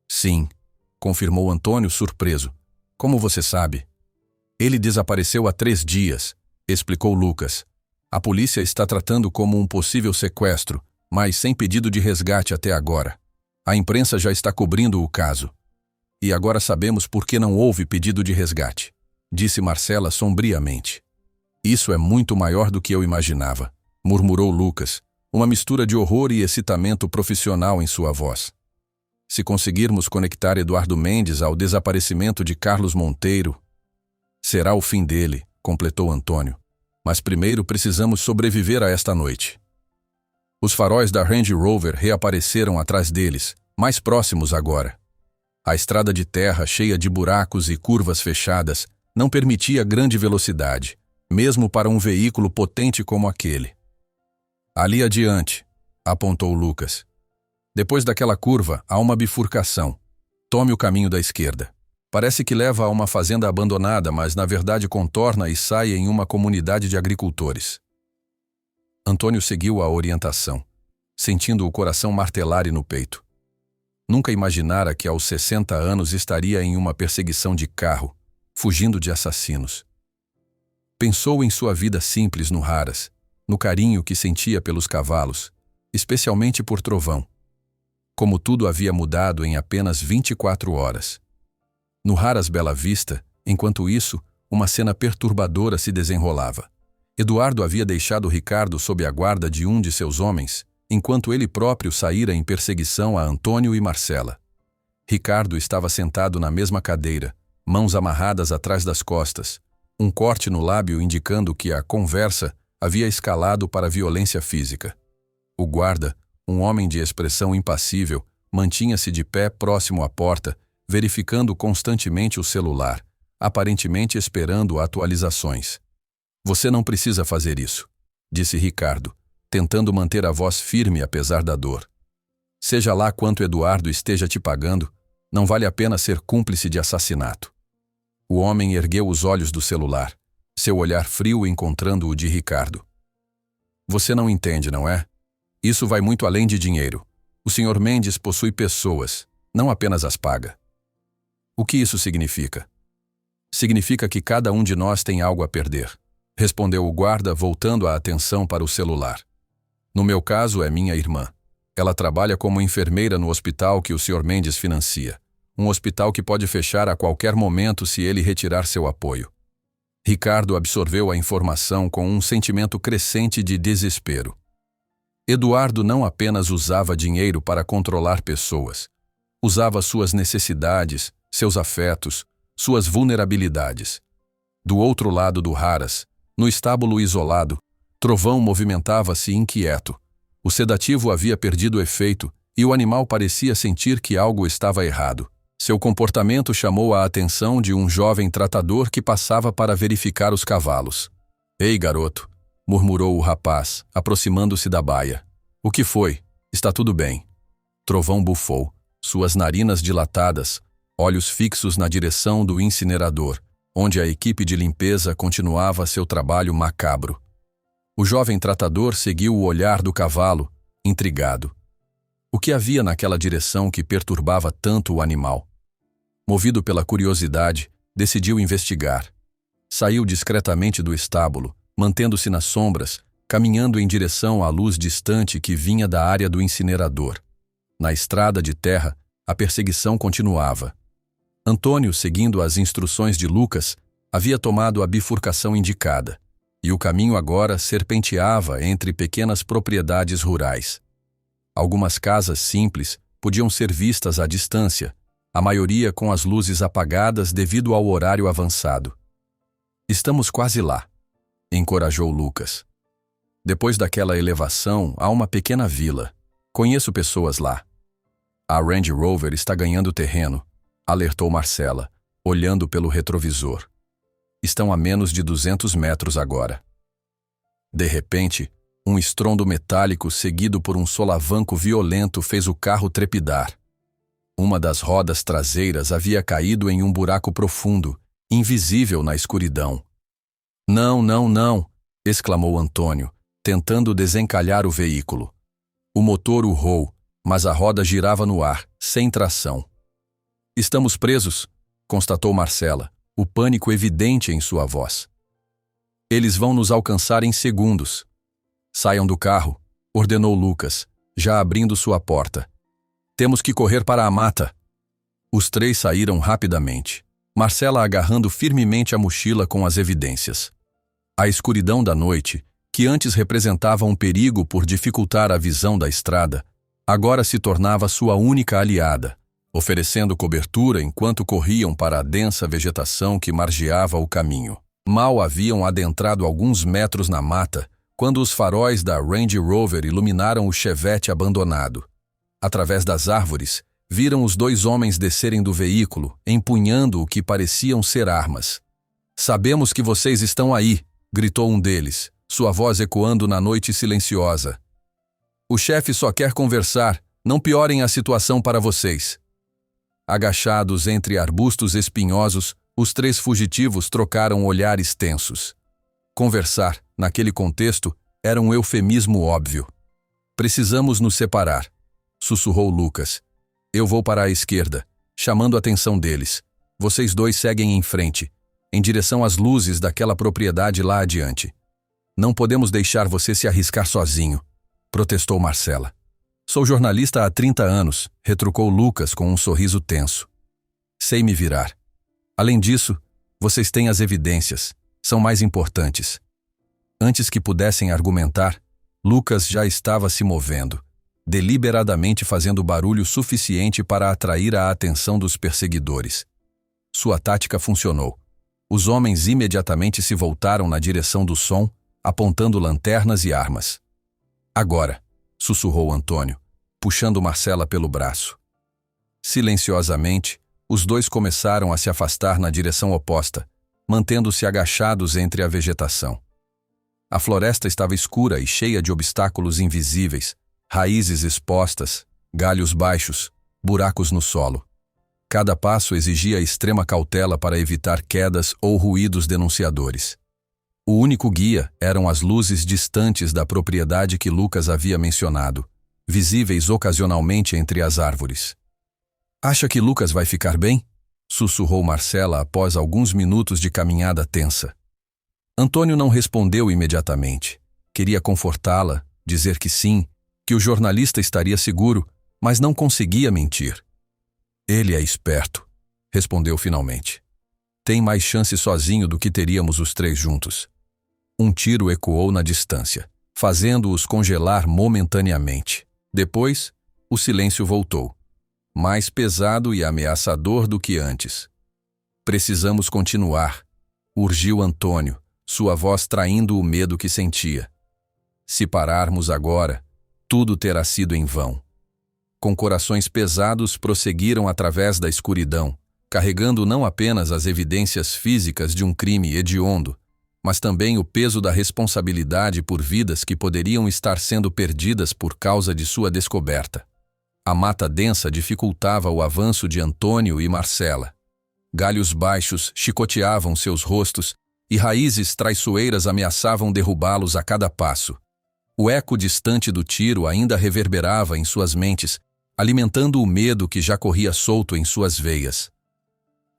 Sim, confirmou Antônio surpreso. Como você sabe? Ele desapareceu há 3 dias, explicou Lucas. A polícia está tratando como um possível sequestro, mas sem pedido de resgate até agora. A imprensa já está cobrindo o caso. E agora sabemos por que não houve pedido de resgate, disse Marcela sombriamente. Isso é muito maior do que eu imaginava, murmurou Lucas, uma mistura de horror e excitamento profissional em sua voz. Se conseguirmos conectar Eduardo Mendes ao desaparecimento de Carlos Monteiro, será o fim dele, completou Antônio. Mas primeiro precisamos sobreviver a esta noite. Os faróis da Range Rover reapareceram atrás deles, mais próximos agora. A estrada de terra, cheia de buracos e curvas fechadas, não permitia grande velocidade, mesmo para um veículo potente como aquele. Ali adiante, apontou Lucas. Depois daquela curva, há uma bifurcação. Tome o caminho da esquerda. Parece que leva a uma fazenda abandonada, mas na verdade contorna e sai em uma comunidade de agricultores. Antônio seguiu a orientação, sentindo o coração martelar no peito. Nunca imaginara que aos 60 anos estaria em uma perseguição de carro, fugindo de assassinos. Pensou em sua vida simples no Haras, no carinho que sentia pelos cavalos, especialmente por Trovão. Como tudo havia mudado em apenas 24 horas. No Haras Bela Vista, enquanto isso, uma cena perturbadora se desenrolava. Eduardo havia deixado Ricardo sob a guarda de um de seus homens, enquanto ele próprio saíra em perseguição a Antônio e Marcela. Ricardo estava sentado na mesma cadeira, mãos amarradas atrás das costas, um corte no lábio indicando que a conversa havia escalado para violência física. O guarda, um homem de expressão impassível, mantinha-se de pé próximo à porta, verificando constantemente o celular, aparentemente esperando atualizações. Você não precisa fazer isso, disse Ricardo, tentando manter a voz firme apesar da dor. Seja lá quanto Eduardo esteja te pagando, não vale a pena ser cúmplice de assassinato. O homem ergueu os olhos do celular, seu olhar frio encontrando o de Ricardo. Você não entende, não é? Isso vai muito além de dinheiro. O Sr. Mendes possui pessoas, não apenas as paga. O que isso significa? Significa que cada um de nós tem algo a perder, respondeu o guarda, voltando a atenção para o celular. No meu caso, é minha irmã. Ela trabalha como enfermeira no hospital que o Sr. Mendes financia. Um hospital que pode fechar a qualquer momento se ele retirar seu apoio. Ricardo absorveu a informação com um sentimento crescente de desespero. Eduardo não apenas usava dinheiro para controlar pessoas. Usava suas necessidades, seus afetos, suas vulnerabilidades. Do outro lado do Haras, no estábulo isolado, Trovão movimentava-se inquieto. O sedativo havia perdido efeito e o animal parecia sentir que algo estava errado. Seu comportamento chamou a atenção de um jovem tratador que passava para verificar os cavalos. Ei, garoto, murmurou o rapaz, aproximando-se da baia. O que foi? Está tudo bem. Trovão bufou, suas narinas dilatadas, olhos fixos na direção do incinerador, onde a equipe de limpeza continuava seu trabalho macabro. O jovem tratador seguiu o olhar do cavalo, intrigado. O que havia naquela direção que perturbava tanto o animal? Movido pela curiosidade, decidiu investigar. Saiu discretamente do estábulo, mantendo-se nas sombras, caminhando em direção à luz distante que vinha da área do incinerador. Na estrada de terra, a perseguição continuava. Antônio, seguindo as instruções de Lucas, havia tomado a bifurcação indicada, e o caminho agora serpenteava entre pequenas propriedades rurais. Algumas casas simples podiam ser vistas à distância, a maioria com as luzes apagadas devido ao horário avançado. Estamos quase lá, encorajou Lucas. Depois daquela elevação, há uma pequena vila. Conheço pessoas lá. A Range Rover está ganhando terreno, alertou Marcela, olhando pelo retrovisor. Estão a menos de 200 metros agora. De repente, um estrondo metálico seguido por um solavanco violento fez o carro trepidar. Uma das rodas traseiras havia caído em um buraco profundo, invisível na escuridão. Não, não, não! Exclamou Antônio, tentando desencalhar o veículo. O motor urrou, mas a roda girava no ar, sem tração. Estamos presos, constatou Marcela, o pânico evidente em sua voz. Eles vão nos alcançar em segundos. Saiam do carro, ordenou Lucas, já abrindo sua porta. Temos que correr para a mata. Os três saíram rapidamente, Marcela agarrando firmemente a mochila com as evidências. A escuridão da noite, que antes representava um perigo por dificultar a visão da estrada, agora se tornava sua única aliada, oferecendo cobertura enquanto corriam para a densa vegetação que margeava o caminho. Mal haviam adentrado alguns metros na mata, quando os faróis da Range Rover iluminaram o Chevette abandonado. Através das árvores, viram os dois homens descerem do veículo, empunhando o que pareciam ser armas. "Sabemos que vocês estão aí", gritou um deles, sua voz ecoando na noite silenciosa. "O chefe só quer conversar, não piorem a situação para vocês." Agachados entre arbustos espinhosos, os três fugitivos trocaram olhares tensos. Conversar, naquele contexto, era um eufemismo óbvio. "Precisamos nos separar", sussurrou Lucas. "Eu vou para a esquerda", chamando a atenção deles. "Vocês dois seguem em frente, em direção às luzes daquela propriedade lá adiante." "Não podemos deixar você se arriscar sozinho", protestou Marcela. "Sou jornalista há 30 anos", retrucou Lucas com um sorriso tenso. "Sei me virar. Além disso, vocês têm as evidências, são mais importantes." Antes que pudessem argumentar, Lucas já estava se movendo, deliberadamente fazendo barulho suficiente para atrair a atenção dos perseguidores. Sua tática funcionou. Os homens imediatamente se voltaram na direção do som, apontando lanternas e armas. "Agora", sussurrou Antônio, puxando Marcela pelo braço. Silenciosamente, os dois começaram a se afastar na direção oposta, mantendo-se agachados entre a vegetação. A floresta estava escura e cheia de obstáculos invisíveis, raízes expostas, galhos baixos, buracos no solo. Cada passo exigia extrema cautela para evitar quedas ou ruídos denunciadores. O único guia eram as luzes distantes da propriedade que Lucas havia mencionado, visíveis ocasionalmente entre as árvores. "Acha que Lucas vai ficar bem?", sussurrou Marcela após alguns minutos de caminhada tensa. Antônio não respondeu imediatamente. Queria confortá-la, dizer que sim, que o jornalista estaria seguro, mas não conseguia mentir. "Ele é esperto", respondeu finalmente. "Tem mais chance sozinho do que teríamos os três juntos." Um tiro ecoou na distância, fazendo-os congelar momentaneamente. Depois, o silêncio voltou, mais pesado e ameaçador do que antes. "Precisamos continuar", urgiu Antônio, sua voz traindo o medo que sentia. "Se pararmos agora, tudo terá sido em vão." Com corações pesados, prosseguiram através da escuridão, carregando não apenas as evidências físicas de um crime hediondo, mas também o peso da responsabilidade por vidas que poderiam estar sendo perdidas por causa de sua descoberta. A mata densa dificultava o avanço de Antônio e Marcela. Galhos baixos chicoteavam seus rostos e raízes traiçoeiras ameaçavam derrubá-los a cada passo. O eco distante do tiro ainda reverberava em suas mentes, alimentando o medo que já corria solto em suas veias.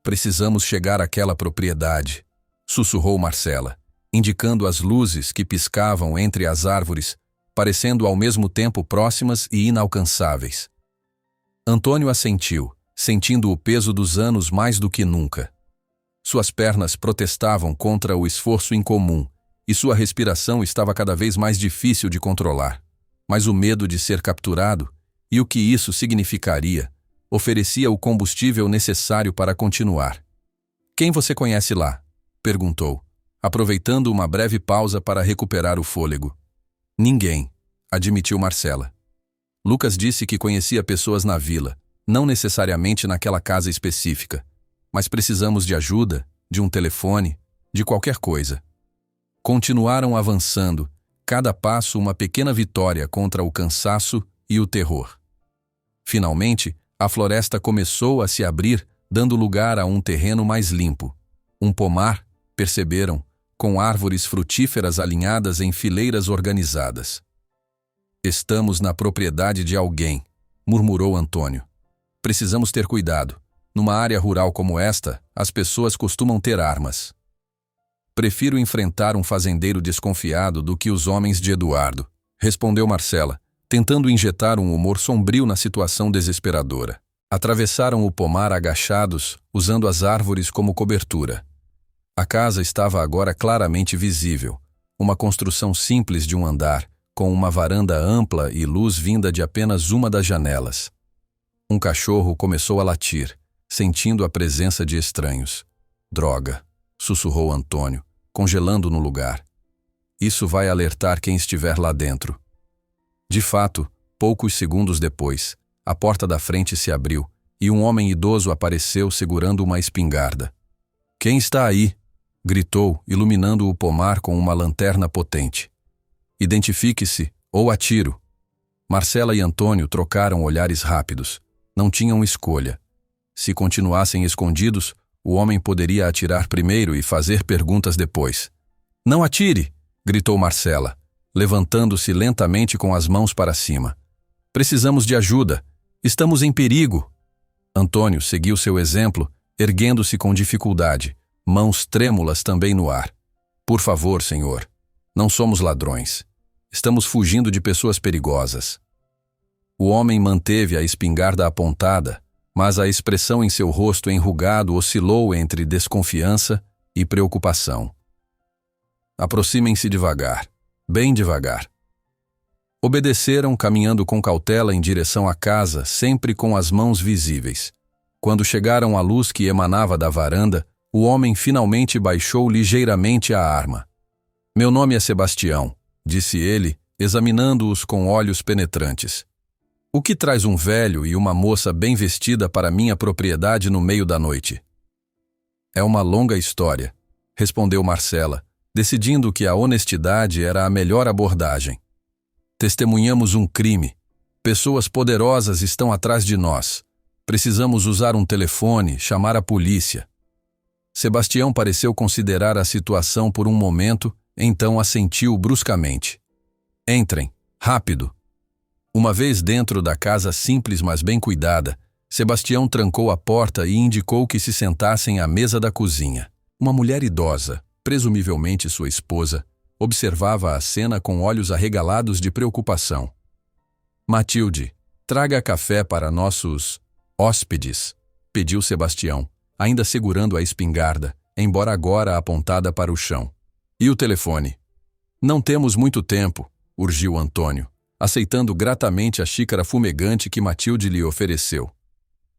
Precisamos chegar àquela propriedade, sussurrou Marcela, indicando as luzes que piscavam entre as árvores, parecendo ao mesmo tempo próximas e inalcançáveis. Antônio assentiu, sentindo o peso dos anos mais do que nunca. Suas pernas protestavam contra o esforço incomum, e sua respiração estava cada vez mais difícil de controlar. Mas o medo de ser capturado, e o que isso significaria, oferecia o combustível necessário para continuar. "Quem você conhece lá?" perguntou, aproveitando uma breve pausa para recuperar o fôlego. "Ninguém", admitiu Marcela. Lucas disse que conhecia pessoas na vila, não necessariamente naquela casa específica, mas precisamos de ajuda, de um telefone, de qualquer coisa. Continuaram avançando, cada passo uma pequena vitória contra o cansaço e o terror. Finalmente, a floresta começou a se abrir, dando lugar a um terreno mais limpo. Um pomar, perceberam, com árvores frutíferas alinhadas em fileiras organizadas. "Estamos na propriedade de alguém", murmurou Antônio. "Precisamos ter cuidado. Numa área rural como esta, as pessoas costumam ter armas." "Prefiro enfrentar um fazendeiro desconfiado do que os homens de Eduardo", respondeu Marcela, tentando injetar um humor sombrio na situação desesperadora. Atravessaram o pomar agachados, usando as árvores como cobertura. A casa estava agora claramente visível, uma construção simples de um andar, com uma varanda ampla e luz vinda de apenas uma das janelas. Um cachorro começou a latir, sentindo a presença de estranhos. "Droga", sussurrou Antônio, congelando no lugar. "Isso vai alertar quem estiver lá dentro." De fato, poucos segundos depois, a porta da frente se abriu e um homem idoso apareceu segurando uma espingarda. "Quem está aí?" gritou, iluminando o pomar com uma lanterna potente. "Identifique-se, ou atiro." Marcela e Antônio trocaram olhares rápidos. Não tinham escolha. Se continuassem escondidos, o homem poderia atirar primeiro e fazer perguntas depois. "Não atire!" gritou Marcela, levantando-se lentamente com as mãos para cima. "Precisamos de ajuda. Estamos em perigo." Antônio seguiu seu exemplo, erguendo-se com dificuldade, mãos trêmulas também no ar. "Por favor, senhor. Não somos ladrões. Estamos fugindo de pessoas perigosas." O homem manteve a espingarda apontada, mas a expressão em seu rosto enrugado oscilou entre desconfiança e preocupação. "Aproximem-se devagar, bem devagar." Obedeceram, caminhando com cautela em direção à casa, sempre com as mãos visíveis. Quando chegaram à luz que emanava da varanda, o homem finalmente baixou ligeiramente a arma. "Meu nome é Sebastião", disse ele, examinando-os com olhos penetrantes. "O que traz um velho e uma moça bem vestida para minha propriedade no meio da noite?" "É uma longa história", respondeu Marcela, decidindo que a honestidade era a melhor abordagem. "Testemunhamos um crime. Pessoas poderosas estão atrás de nós. Precisamos usar um telefone, chamar a polícia." Sebastião pareceu considerar a situação por um momento, então assentiu bruscamente. "Entrem, rápido." Uma vez dentro da casa simples mas bem cuidada, Sebastião trancou a porta e indicou que se sentassem à mesa da cozinha. Uma mulher idosa, presumivelmente sua esposa, observava a cena com olhos arregalados de preocupação. "Matilde, traga café para nossos hóspedes", pediu Sebastião, ainda segurando a espingarda, embora agora apontada para o chão. "E o telefone?" "Não temos muito tempo", urgiu Antônio, aceitando gratamente a xícara fumegante que Matilde lhe ofereceu.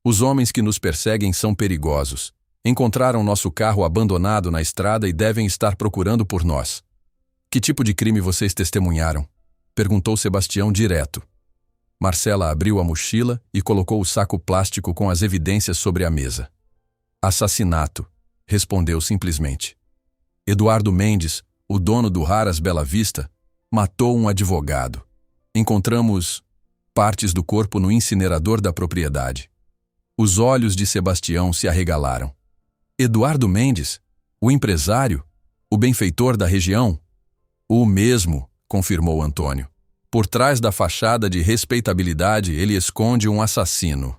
"Os homens que nos perseguem são perigosos. Encontraram nosso carro abandonado na estrada e devem estar procurando por nós." "Que tipo de crime vocês testemunharam?" perguntou Sebastião direto. Marcela abriu a mochila e colocou o saco plástico com as evidências sobre a mesa. "Assassinato", respondeu simplesmente. Eduardo Mendes, o dono do Raras Bela Vista, matou um advogado. Encontramos partes do corpo no incinerador da propriedade. Os olhos de Sebastião se arregalaram. Eduardo Mendes, o empresário, o benfeitor da região? O mesmo, confirmou Antônio. Por trás da fachada de respeitabilidade, ele esconde um assassino.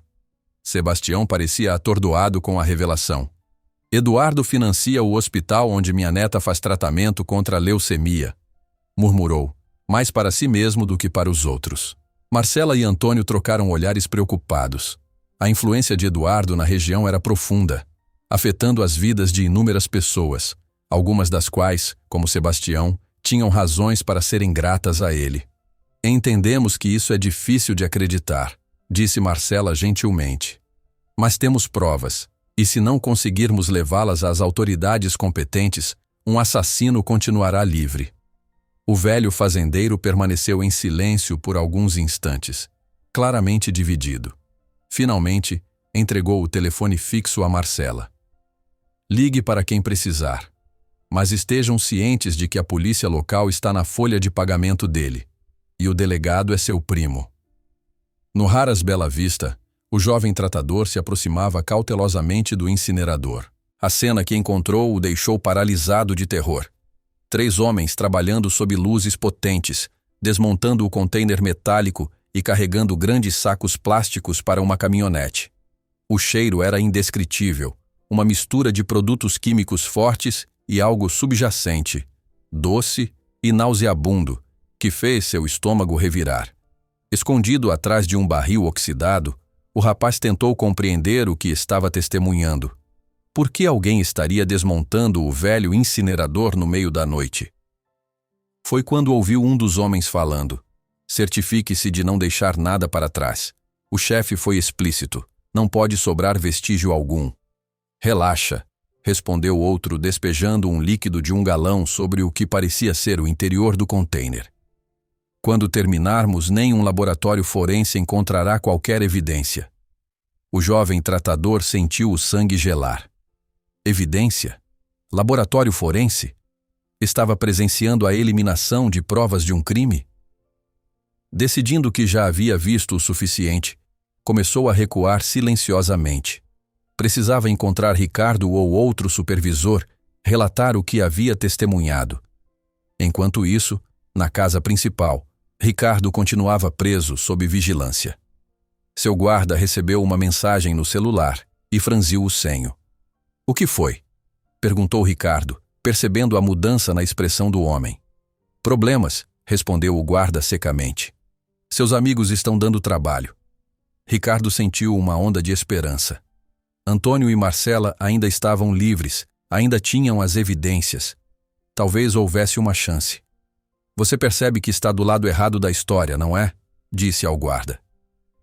Sebastião parecia atordoado com a revelação. Eduardo financia o hospital onde minha neta faz tratamento contra a leucemia, murmurou, mais para si mesmo do que para os outros. Marcela e Antônio trocaram olhares preocupados. A influência de Eduardo na região era profunda, afetando as vidas de inúmeras pessoas, algumas das quais, como Sebastião, tinham razões para serem gratas a ele. Entendemos que isso é difícil de acreditar, disse Marcela gentilmente. Mas temos provas, e se não conseguirmos levá-las às autoridades competentes, um assassino continuará livre. O velho fazendeiro permaneceu em silêncio por alguns instantes, claramente dividido. Finalmente, entregou o telefone fixo a Marcela. Ligue para quem precisar, mas estejam cientes de que a polícia local está na folha de pagamento dele, e o delegado é seu primo. No Raras Bela Vista, o jovem tratador se aproximava cautelosamente do incinerador. A cena que encontrou o deixou paralisado de terror. 3 homens trabalhando sob luzes potentes, desmontando o container metálico e carregando grandes sacos plásticos para uma caminhonete. O cheiro era indescritível, uma mistura de produtos químicos fortes e algo subjacente, doce e nauseabundo, que fez seu estômago revirar. Escondido atrás de um barril oxidado, o rapaz tentou compreender o que estava testemunhando. Por que alguém estaria desmontando o velho incinerador no meio da noite? Foi quando ouviu um dos homens falando. Certifique-se de não deixar nada para trás. O chefe foi explícito. Não pode sobrar vestígio algum. Relaxa, respondeu outro, despejando um líquido de 1 galão sobre o que parecia ser o interior do container. Quando terminarmos, nenhum laboratório forense encontrará qualquer evidência. O jovem tratador sentiu o sangue gelar. Evidência? Laboratório forense? Estava presenciando a eliminação de provas de um crime? Decidindo que já havia visto o suficiente, começou a recuar silenciosamente. Precisava encontrar Ricardo ou outro supervisor, relatar o que havia testemunhado. Enquanto isso, na casa principal, Ricardo continuava preso sob vigilância. Seu guarda recebeu uma mensagem no celular e franziu o senho. O que foi? Perguntou Ricardo, percebendo a mudança na expressão do homem. Problemas, respondeu o guarda secamente. Seus amigos estão dando trabalho. Ricardo sentiu uma onda de esperança. Antônio e Marcela ainda estavam livres, ainda tinham as evidências. Talvez houvesse uma chance. Você percebe que está do lado errado da história, não é? Disse ao guarda.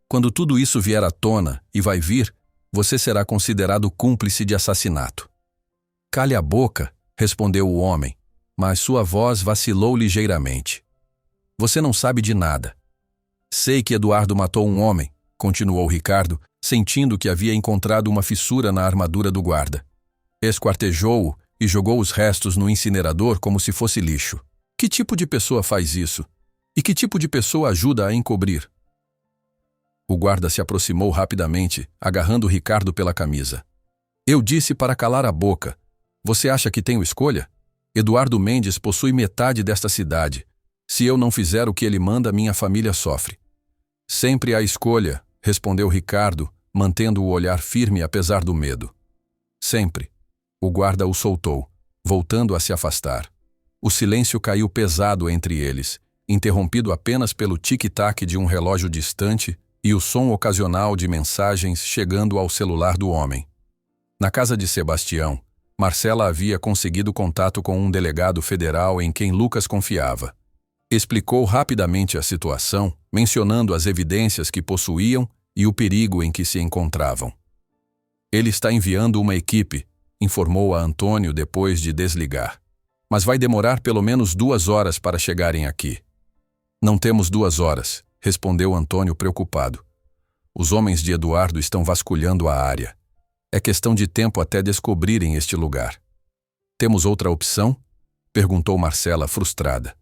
Quando tudo isso vier à tona, e vai vir, você será considerado cúmplice de assassinato. Cale a boca, respondeu o homem, mas sua voz vacilou ligeiramente. Você não sabe de nada. Sei que Eduardo matou um homem, continuou Ricardo, sentindo que havia encontrado uma fissura na armadura do guarda. Esquartejou-o e jogou os restos no incinerador como se fosse lixo. Que tipo de pessoa faz isso? E que tipo de pessoa ajuda a encobrir? O guarda se aproximou rapidamente, agarrando Ricardo pela camisa. Eu disse para calar a boca. Você acha que tenho escolha? Eduardo Mendes possui metade desta cidade. Se eu não fizer o que ele manda, minha família sofre. Sempre há escolha, respondeu Ricardo, mantendo o olhar firme apesar do medo. Sempre. O guarda o soltou, voltando a se afastar. O silêncio caiu pesado entre eles, interrompido apenas pelo tic-tac de um relógio distante e o som ocasional de mensagens chegando ao celular do homem. Na casa de Sebastião, Marcela havia conseguido contato com um delegado federal em quem Lucas confiava. Explicou rapidamente a situação, mencionando as evidências que possuíam e o perigo em que se encontravam. Ele está enviando uma equipe, informou a Antônio depois de desligar. Mas vai demorar pelo menos 2 horas para chegarem aqui. Não temos 2 horas, respondeu Antônio preocupado. Os homens de Eduardo estão vasculhando a área. É questão de tempo até descobrirem este lugar. Temos outra opção? Perguntou Marcela, frustrada.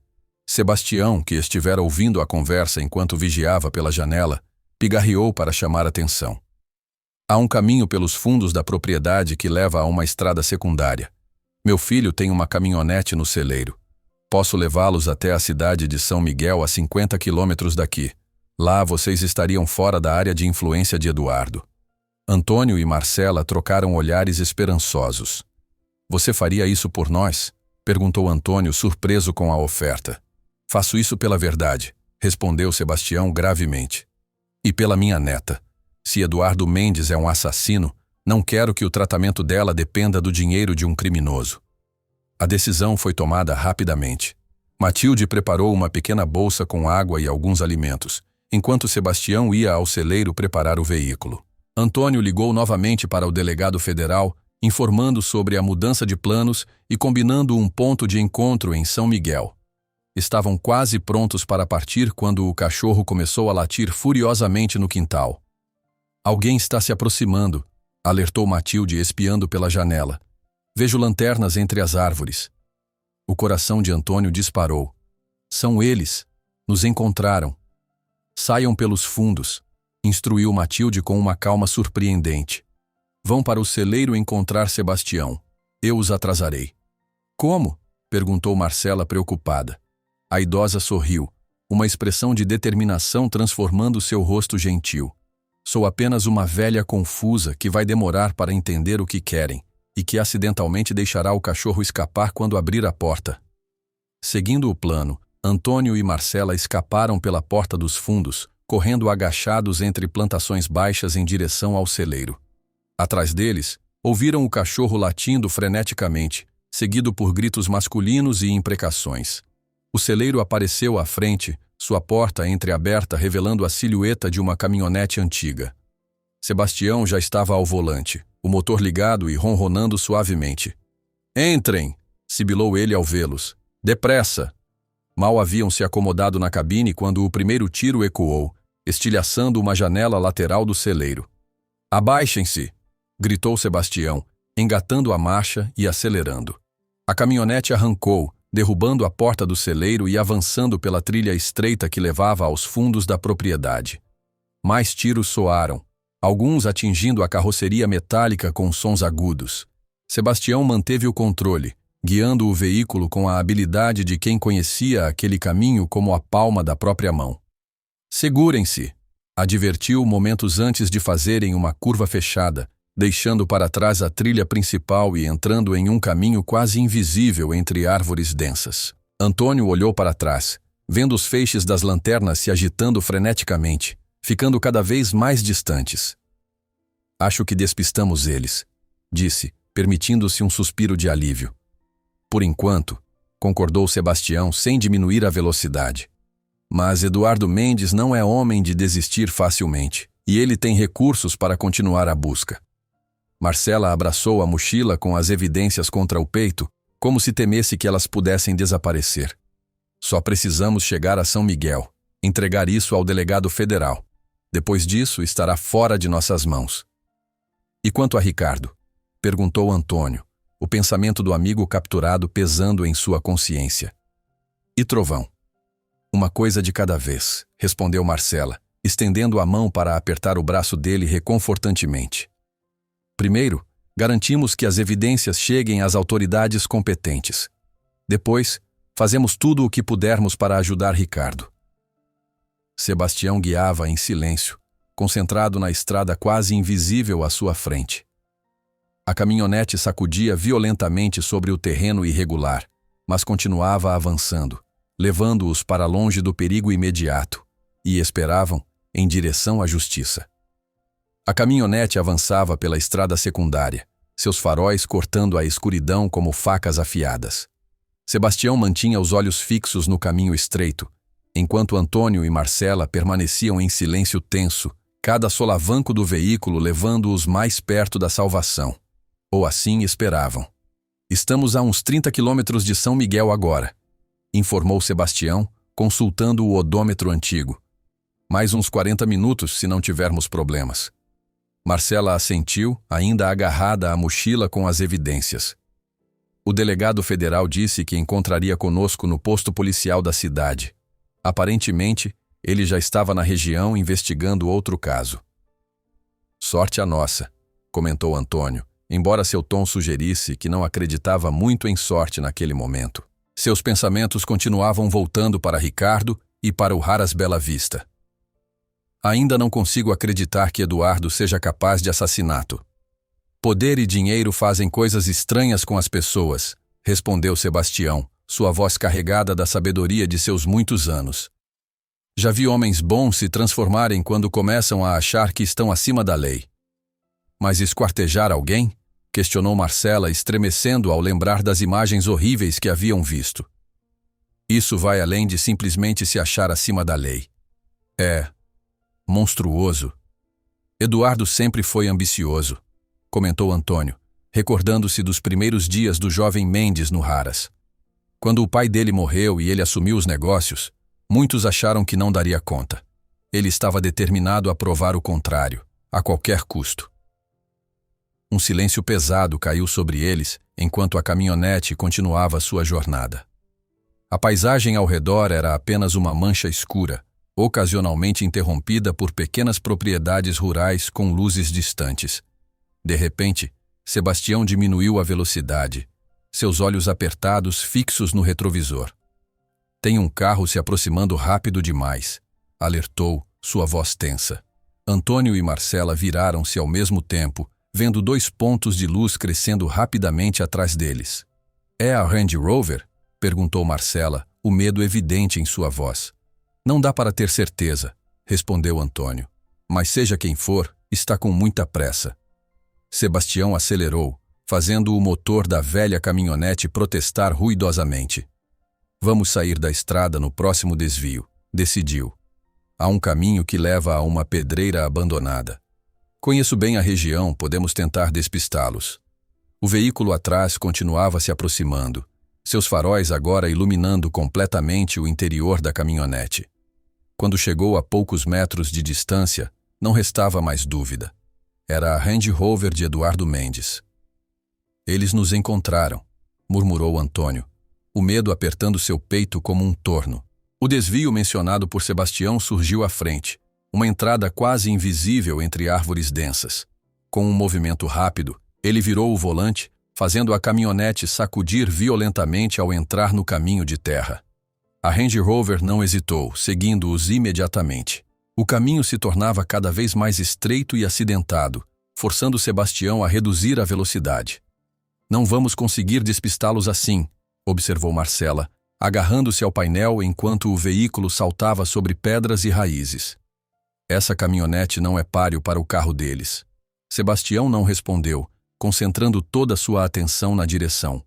Sebastião, que estivera ouvindo a conversa enquanto vigiava pela janela, pigarreou para chamar atenção. Há um caminho pelos fundos da propriedade que leva a uma estrada secundária. Meu filho tem uma caminhonete no celeiro. Posso levá-los até a cidade de São Miguel, a 50 quilômetros daqui. Lá vocês estariam fora da área de influência de Eduardo. Antônio e Marcela trocaram olhares esperançosos. Você faria isso por nós? Perguntou Antônio, surpreso com a oferta. Faço isso pela verdade, respondeu Sebastião gravemente. E pela minha neta. Se Eduardo Mendes é um assassino, não quero que o tratamento dela dependa do dinheiro de um criminoso. A decisão foi tomada rapidamente. Matilde preparou uma pequena bolsa com água e alguns alimentos, enquanto Sebastião ia ao celeiro preparar o veículo. Antônio ligou novamente para o delegado federal, informando sobre a mudança de planos e combinando um ponto de encontro em São Miguel. Estavam quase prontos para partir quando o cachorro começou a latir furiosamente no quintal. Alguém está se aproximando, alertou Matilde espiando pela janela. Vejo lanternas entre as árvores. O coração de Antônio disparou. São eles. Nos encontraram. Saiam pelos fundos, instruiu Matilde com uma calma surpreendente. Vão para o celeiro encontrar Sebastião. Eu os atrasarei. Como? Perguntou Marcela preocupada. A idosa sorriu, uma expressão de determinação transformando seu rosto gentil. Sou apenas uma velha confusa que vai demorar para entender o que querem e que acidentalmente deixará o cachorro escapar quando abrir a porta. Seguindo o plano, Antônio e Marcela escaparam pela porta dos fundos, correndo agachados entre plantações baixas em direção ao celeiro. Atrás deles, ouviram o cachorro latindo freneticamente, seguido por gritos masculinos e imprecações. O celeiro apareceu à frente, sua porta entreaberta revelando a silhueta de uma caminhonete antiga. Sebastião já estava ao volante, o motor ligado e ronronando suavemente. "Entrem!" sibilou ele ao vê-los. "Depressa!" Mal haviam se acomodado na cabine quando o primeiro tiro ecoou, estilhaçando uma janela lateral do celeiro. "Abaixem-se!" gritou Sebastião, engatando a marcha e acelerando. A caminhonete arrancou, derrubando a porta do celeiro e avançando pela trilha estreita que levava aos fundos da propriedade. Mais tiros soaram, alguns atingindo a carroceria metálica com sons agudos. Sebastião manteve o controle, guiando o veículo com a habilidade de quem conhecia aquele caminho como a palma da própria mão. "Segurem-se", advertiu momentos antes de fazerem uma curva fechada, deixando para trás a trilha principal e entrando em um caminho quase invisível entre árvores densas. Antônio olhou para trás, vendo os feixes das lanternas se agitando freneticamente, ficando cada vez mais distantes. "Acho que despistamos eles", disse, permitindo-se um suspiro de alívio. "Por enquanto", concordou Sebastião sem diminuir a velocidade. "Mas Eduardo Mendes não é homem de desistir facilmente, e ele tem recursos para continuar a busca." Marcela abraçou a mochila com as evidências contra o peito, como se temesse que elas pudessem desaparecer. "Só precisamos chegar a São Miguel, entregar isso ao delegado federal. Depois disso, estará fora de nossas mãos." "E quanto a Ricardo?" perguntou Antônio, o pensamento do amigo capturado pesando em sua consciência. "E Trovão?" "Uma coisa de cada vez", respondeu Marcela, estendendo a mão para apertar o braço dele reconfortantemente. "Primeiro, garantimos que as evidências cheguem às autoridades competentes. Depois, fazemos tudo o que pudermos para ajudar Ricardo." Sebastião guiava em silêncio, concentrado na estrada quase invisível à sua frente. A caminhonete sacudia violentamente sobre o terreno irregular, mas continuava avançando, levando-os para longe do perigo imediato, e esperavam em direção à justiça. A caminhonete avançava pela estrada secundária, seus faróis cortando a escuridão como facas afiadas. Sebastião mantinha os olhos fixos no caminho estreito, enquanto Antônio e Marcela permaneciam em silêncio tenso, cada solavanco do veículo levando-os mais perto da salvação. Ou assim esperavam. "Estamos a uns 30 quilômetros de São Miguel agora", informou Sebastião, consultando o odômetro antigo. "Mais uns 40 minutos se não tivermos problemas." Marcela assentiu, ainda agarrada à mochila com as evidências. O delegado federal disse que encontraria conosco no posto policial da cidade. Aparentemente, ele já estava na região investigando outro caso. Sorte a nossa, comentou Antônio, embora seu tom sugerisse que não acreditava muito em sorte naquele momento. Seus pensamentos continuavam voltando para Ricardo e para o Haras Bela Vista. Ainda não consigo acreditar que Eduardo seja capaz de assassinato. Poder e dinheiro fazem coisas estranhas com as pessoas, respondeu Sebastião, sua voz carregada da sabedoria de seus muitos anos. Já vi homens bons se transformarem quando começam a achar que estão acima da lei. Mas esquartejar alguém? Questionou Marcela, estremecendo ao lembrar das imagens horríveis que haviam visto. Isso vai além de simplesmente se achar acima da lei. É monstruoso. Eduardo sempre foi ambicioso, comentou Antônio, recordando-se dos primeiros dias do jovem Mendes no Haras. Quando o pai dele morreu e ele assumiu os negócios, muitos acharam que não daria conta. Ele estava determinado a provar o contrário, a qualquer custo. Um silêncio pesado caiu sobre eles enquanto a caminhonete continuava sua jornada. A paisagem ao redor era apenas uma mancha escura, ocasionalmente interrompida por pequenas propriedades rurais com luzes distantes. De repente, Sebastião diminuiu a velocidade, seus olhos apertados fixos no retrovisor. Tem um carro se aproximando rápido demais, alertou, sua voz tensa. Antônio e Marcela viraram-se ao mesmo tempo, vendo 2 pontos de luz crescendo rapidamente atrás deles. É a Range Rover? Perguntou Marcela, o medo evidente em sua voz. Não dá para ter certeza, respondeu Antônio. Mas seja quem for, está com muita pressa. Sebastião acelerou, fazendo o motor da velha caminhonete protestar ruidosamente. Vamos sair da estrada no próximo desvio, decidiu. Há um caminho que leva a uma pedreira abandonada. Conheço bem a região, podemos tentar despistá-los. O veículo atrás continuava se aproximando, seus faróis agora iluminando completamente o interior da caminhonete. Quando chegou a poucos metros de distância, não restava mais dúvida. Era a Range Rover de Eduardo Mendes. Eles nos encontraram, murmurou Antônio, o medo apertando seu peito como um torno. O desvio mencionado por Sebastião surgiu à frente, uma entrada quase invisível entre árvores densas. Com um movimento rápido, ele virou o volante, fazendo a caminhonete sacudir violentamente ao entrar no caminho de terra. A Range Rover não hesitou, seguindo-os imediatamente. O caminho se tornava cada vez mais estreito e acidentado, forçando Sebastião a reduzir a velocidade. Não vamos conseguir despistá-los assim, observou Marcela, agarrando-se ao painel enquanto o veículo saltava sobre pedras e raízes. Essa caminhonete não é páreo para o carro deles. Sebastião não respondeu, concentrando toda sua atenção na direção.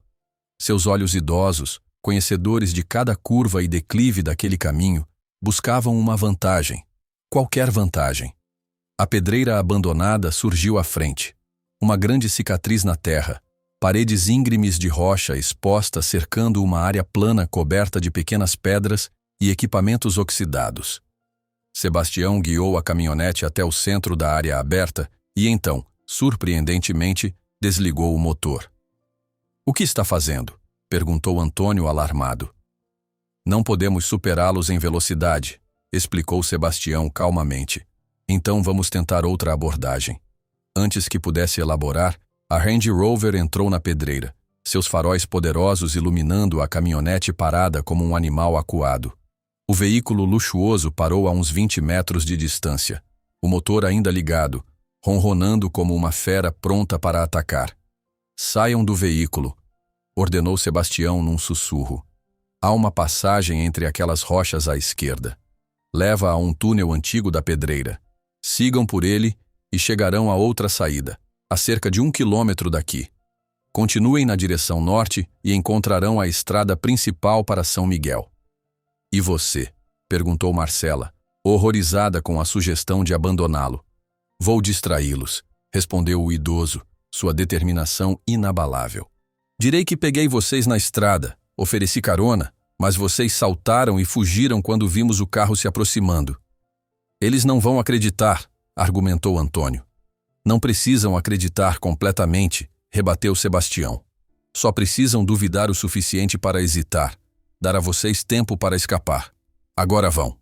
Seus olhos idosos, conhecedores de cada curva e declive daquele caminho, buscavam uma vantagem, qualquer vantagem. A pedreira abandonada surgiu à frente, uma grande cicatriz na terra, paredes íngremes de rocha expostas cercando uma área plana coberta de pequenas pedras e equipamentos oxidados. Sebastião guiou a caminhonete até o centro da área aberta e então, surpreendentemente, desligou o motor. O que está fazendo? Perguntou Antônio alarmado. Não podemos superá-los em velocidade, explicou Sebastião calmamente. Então vamos tentar outra abordagem. Antes que pudesse elaborar, a Range Rover entrou na pedreira, seus faróis poderosos iluminando a caminhonete parada como um animal acuado. O veículo luxuoso parou a uns 20 metros de distância, o motor ainda ligado, ronronando como uma fera pronta para atacar. Saiam do veículo, ordenou Sebastião num sussurro. Há uma passagem entre aquelas rochas à esquerda. Leva a um túnel antigo da pedreira. Sigam por ele e chegarão a outra saída, a cerca de 1 quilômetro daqui. Continuem na direção norte e encontrarão a estrada principal para São Miguel. E você? Perguntou Marcela, horrorizada com a sugestão de abandoná-lo. Vou distraí-los, respondeu o idoso, sua determinação inabalável. Direi que peguei vocês na estrada, ofereci carona, mas vocês saltaram e fugiram quando vimos o carro se aproximando. Eles não vão acreditar, argumentou Antônio. Não precisam acreditar completamente, rebateu Sebastião. Só precisam duvidar o suficiente para hesitar. Dar a vocês tempo para escapar. Agora vão.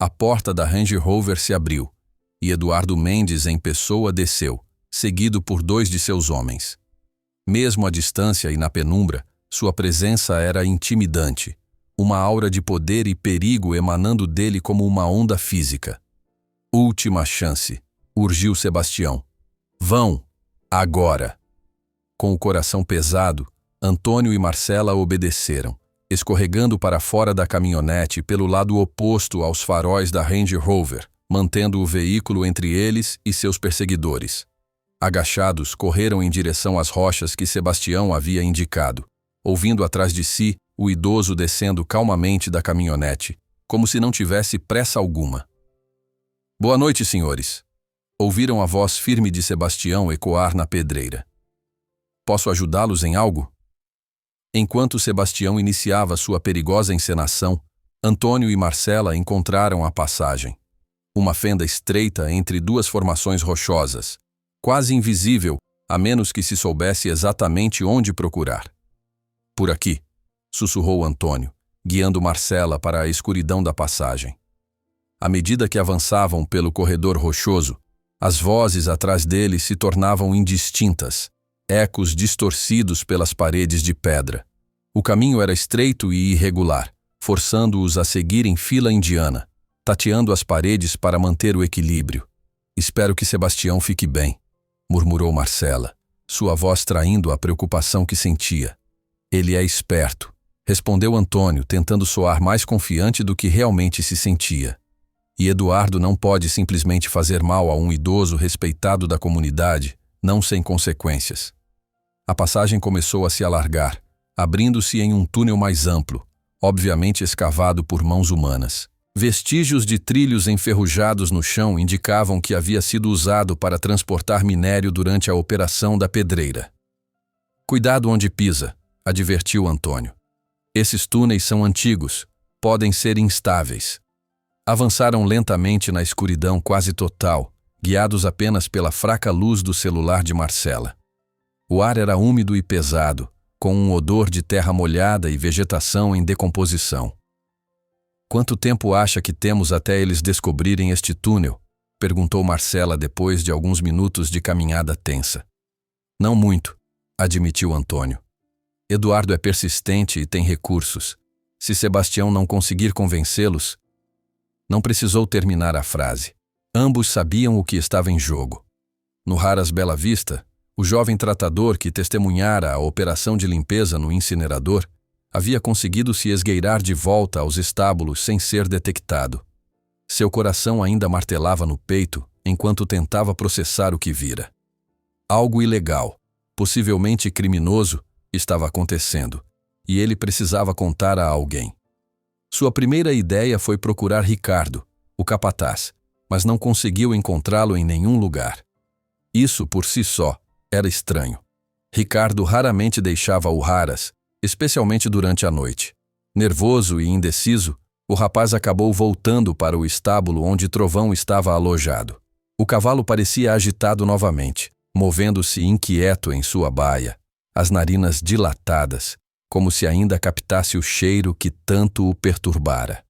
A porta da Range Rover se abriu, e Eduardo Mendes em pessoa desceu, seguido por 2 de seus homens. Mesmo à distância e na penumbra, sua presença era intimidante, uma aura de poder e perigo emanando dele como uma onda física. Última chance, urgiu Sebastião. Vão, agora! Com o coração pesado, Antônio e Marcela obedeceram, escorregando para fora da caminhonete pelo lado oposto aos faróis da Range Rover, mantendo o veículo entre eles e seus perseguidores. Agachados, correram em direção às rochas que Sebastião havia indicado, ouvindo atrás de si o idoso descendo calmamente da caminhonete, como se não tivesse pressa alguma. Boa noite, senhores. Ouviram a voz firme de Sebastião ecoar na pedreira. Posso ajudá-los em algo? Enquanto Sebastião iniciava sua perigosa encenação, Antônio e Marcela encontraram a passagem. Uma fenda estreita entre 2 formações rochosas, quase invisível, a menos que se soubesse exatamente onde procurar. Por aqui, sussurrou Antônio, guiando Marcela para a escuridão da passagem. À medida que avançavam pelo corredor rochoso, as vozes atrás deles se tornavam indistintas, ecos distorcidos pelas paredes de pedra. O caminho era estreito e irregular, forçando-os a seguir em fila indiana, tateando as paredes para manter o equilíbrio. Espero que Sebastião fique bem, murmurou Marcela, sua voz traindo a preocupação que sentia. Ele é esperto, respondeu Antônio, tentando soar mais confiante do que realmente se sentia. E Eduardo não pode simplesmente fazer mal a um idoso respeitado da comunidade, não sem consequências. A passagem começou a se alargar, abrindo-se em um túnel mais amplo, obviamente escavado por mãos humanas. Vestígios de trilhos enferrujados no chão indicavam que havia sido usado para transportar minério durante a operação da pedreira. Cuidado onde pisa, advertiu Antônio. Esses túneis são antigos, podem ser instáveis. Avançaram lentamente na escuridão quase total, guiados apenas pela fraca luz do celular de Marcela. O ar era úmido e pesado, com um odor de terra molhada e vegetação em decomposição. Quanto tempo acha que temos até eles descobrirem este túnel? Perguntou Marcela depois de alguns minutos de caminhada tensa. Não muito, admitiu Antônio. Eduardo é persistente e tem recursos. Se Sebastião não conseguir convencê-los... Não precisou terminar a frase. Ambos sabiam o que estava em jogo. No Haras Bela Vista, o jovem tratador que testemunhara a operação de limpeza no incinerador havia conseguido se esgueirar de volta aos estábulos sem ser detectado. Seu coração ainda martelava no peito enquanto tentava processar o que vira. Algo ilegal, possivelmente criminoso, estava acontecendo, e ele precisava contar a alguém. Sua primeira ideia foi procurar Ricardo, o capataz, mas não conseguiu encontrá-lo em nenhum lugar. Isso, por si só, era estranho. Ricardo raramente deixava o Haras, especialmente durante a noite. Nervoso e indeciso, o rapaz acabou voltando para o estábulo onde Trovão estava alojado. O cavalo parecia agitado novamente, movendo-se inquieto em sua baia, as narinas dilatadas, como se ainda captasse o cheiro que tanto o perturbara.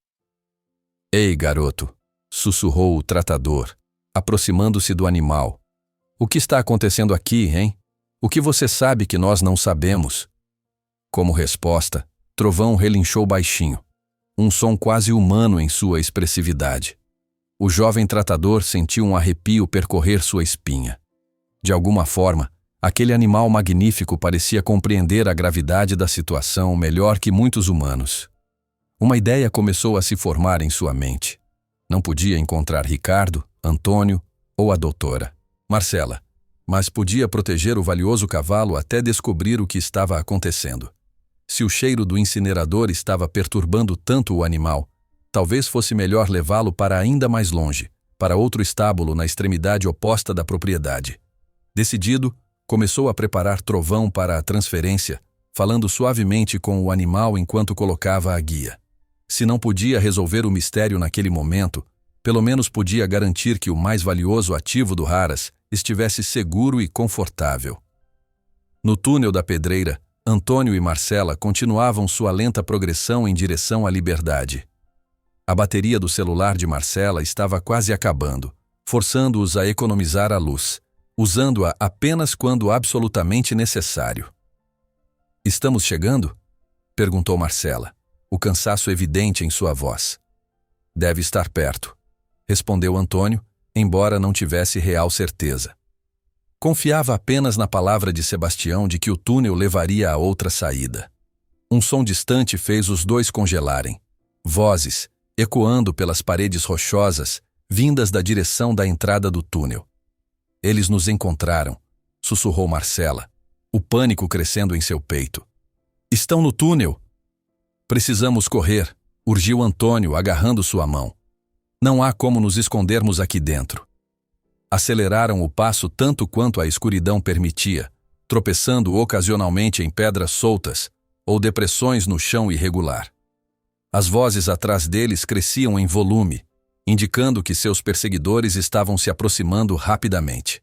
Ei, garoto, sussurrou o tratador, aproximando-se do animal. O que está acontecendo aqui, hein? O que você sabe que nós não sabemos? Como resposta, Trovão relinchou baixinho, um som quase humano em sua expressividade. O jovem tratador sentiu um arrepio percorrer sua espinha. De alguma forma, aquele animal magnífico parecia compreender a gravidade da situação melhor que muitos humanos. Uma ideia começou a se formar em sua mente. Não podia encontrar Ricardo, Antônio ou a doutora Marcela, mas podia proteger o valioso cavalo até descobrir o que estava acontecendo. Se o cheiro do incinerador estava perturbando tanto o animal, talvez fosse melhor levá-lo para ainda mais longe, para outro estábulo na extremidade oposta da propriedade. Decidido, começou a preparar Trovão para a transferência, falando suavemente com o animal enquanto colocava a guia. Se não podia resolver o mistério naquele momento, pelo menos podia garantir que o mais valioso ativo do Haras estivesse seguro e confortável. No túnel da pedreira, Antônio e Marcela continuavam sua lenta progressão em direção à liberdade. A bateria do celular de Marcela estava quase acabando, forçando-os a economizar a luz, usando-a apenas quando absolutamente necessário. "Estamos chegando?" perguntou Marcela, o cansaço evidente em sua voz. "Deve estar perto", respondeu Antônio, embora não tivesse real certeza. Confiava apenas na palavra de Sebastião de que o túnel levaria a outra saída. Um som distante fez os dois congelarem. Vozes, ecoando pelas paredes rochosas, vindas da direção da entrada do túnel. "Eles nos encontraram", sussurrou Marcela, o pânico crescendo em seu peito. "Estão no túnel!" "Precisamos correr", urgiu Antônio, agarrando sua mão. "Não há como nos escondermos aqui dentro." Aceleraram o passo tanto quanto a escuridão permitia, tropeçando ocasionalmente em pedras soltas ou depressões no chão irregular. As vozes atrás deles cresciam em volume, indicando que seus perseguidores estavam se aproximando rapidamente.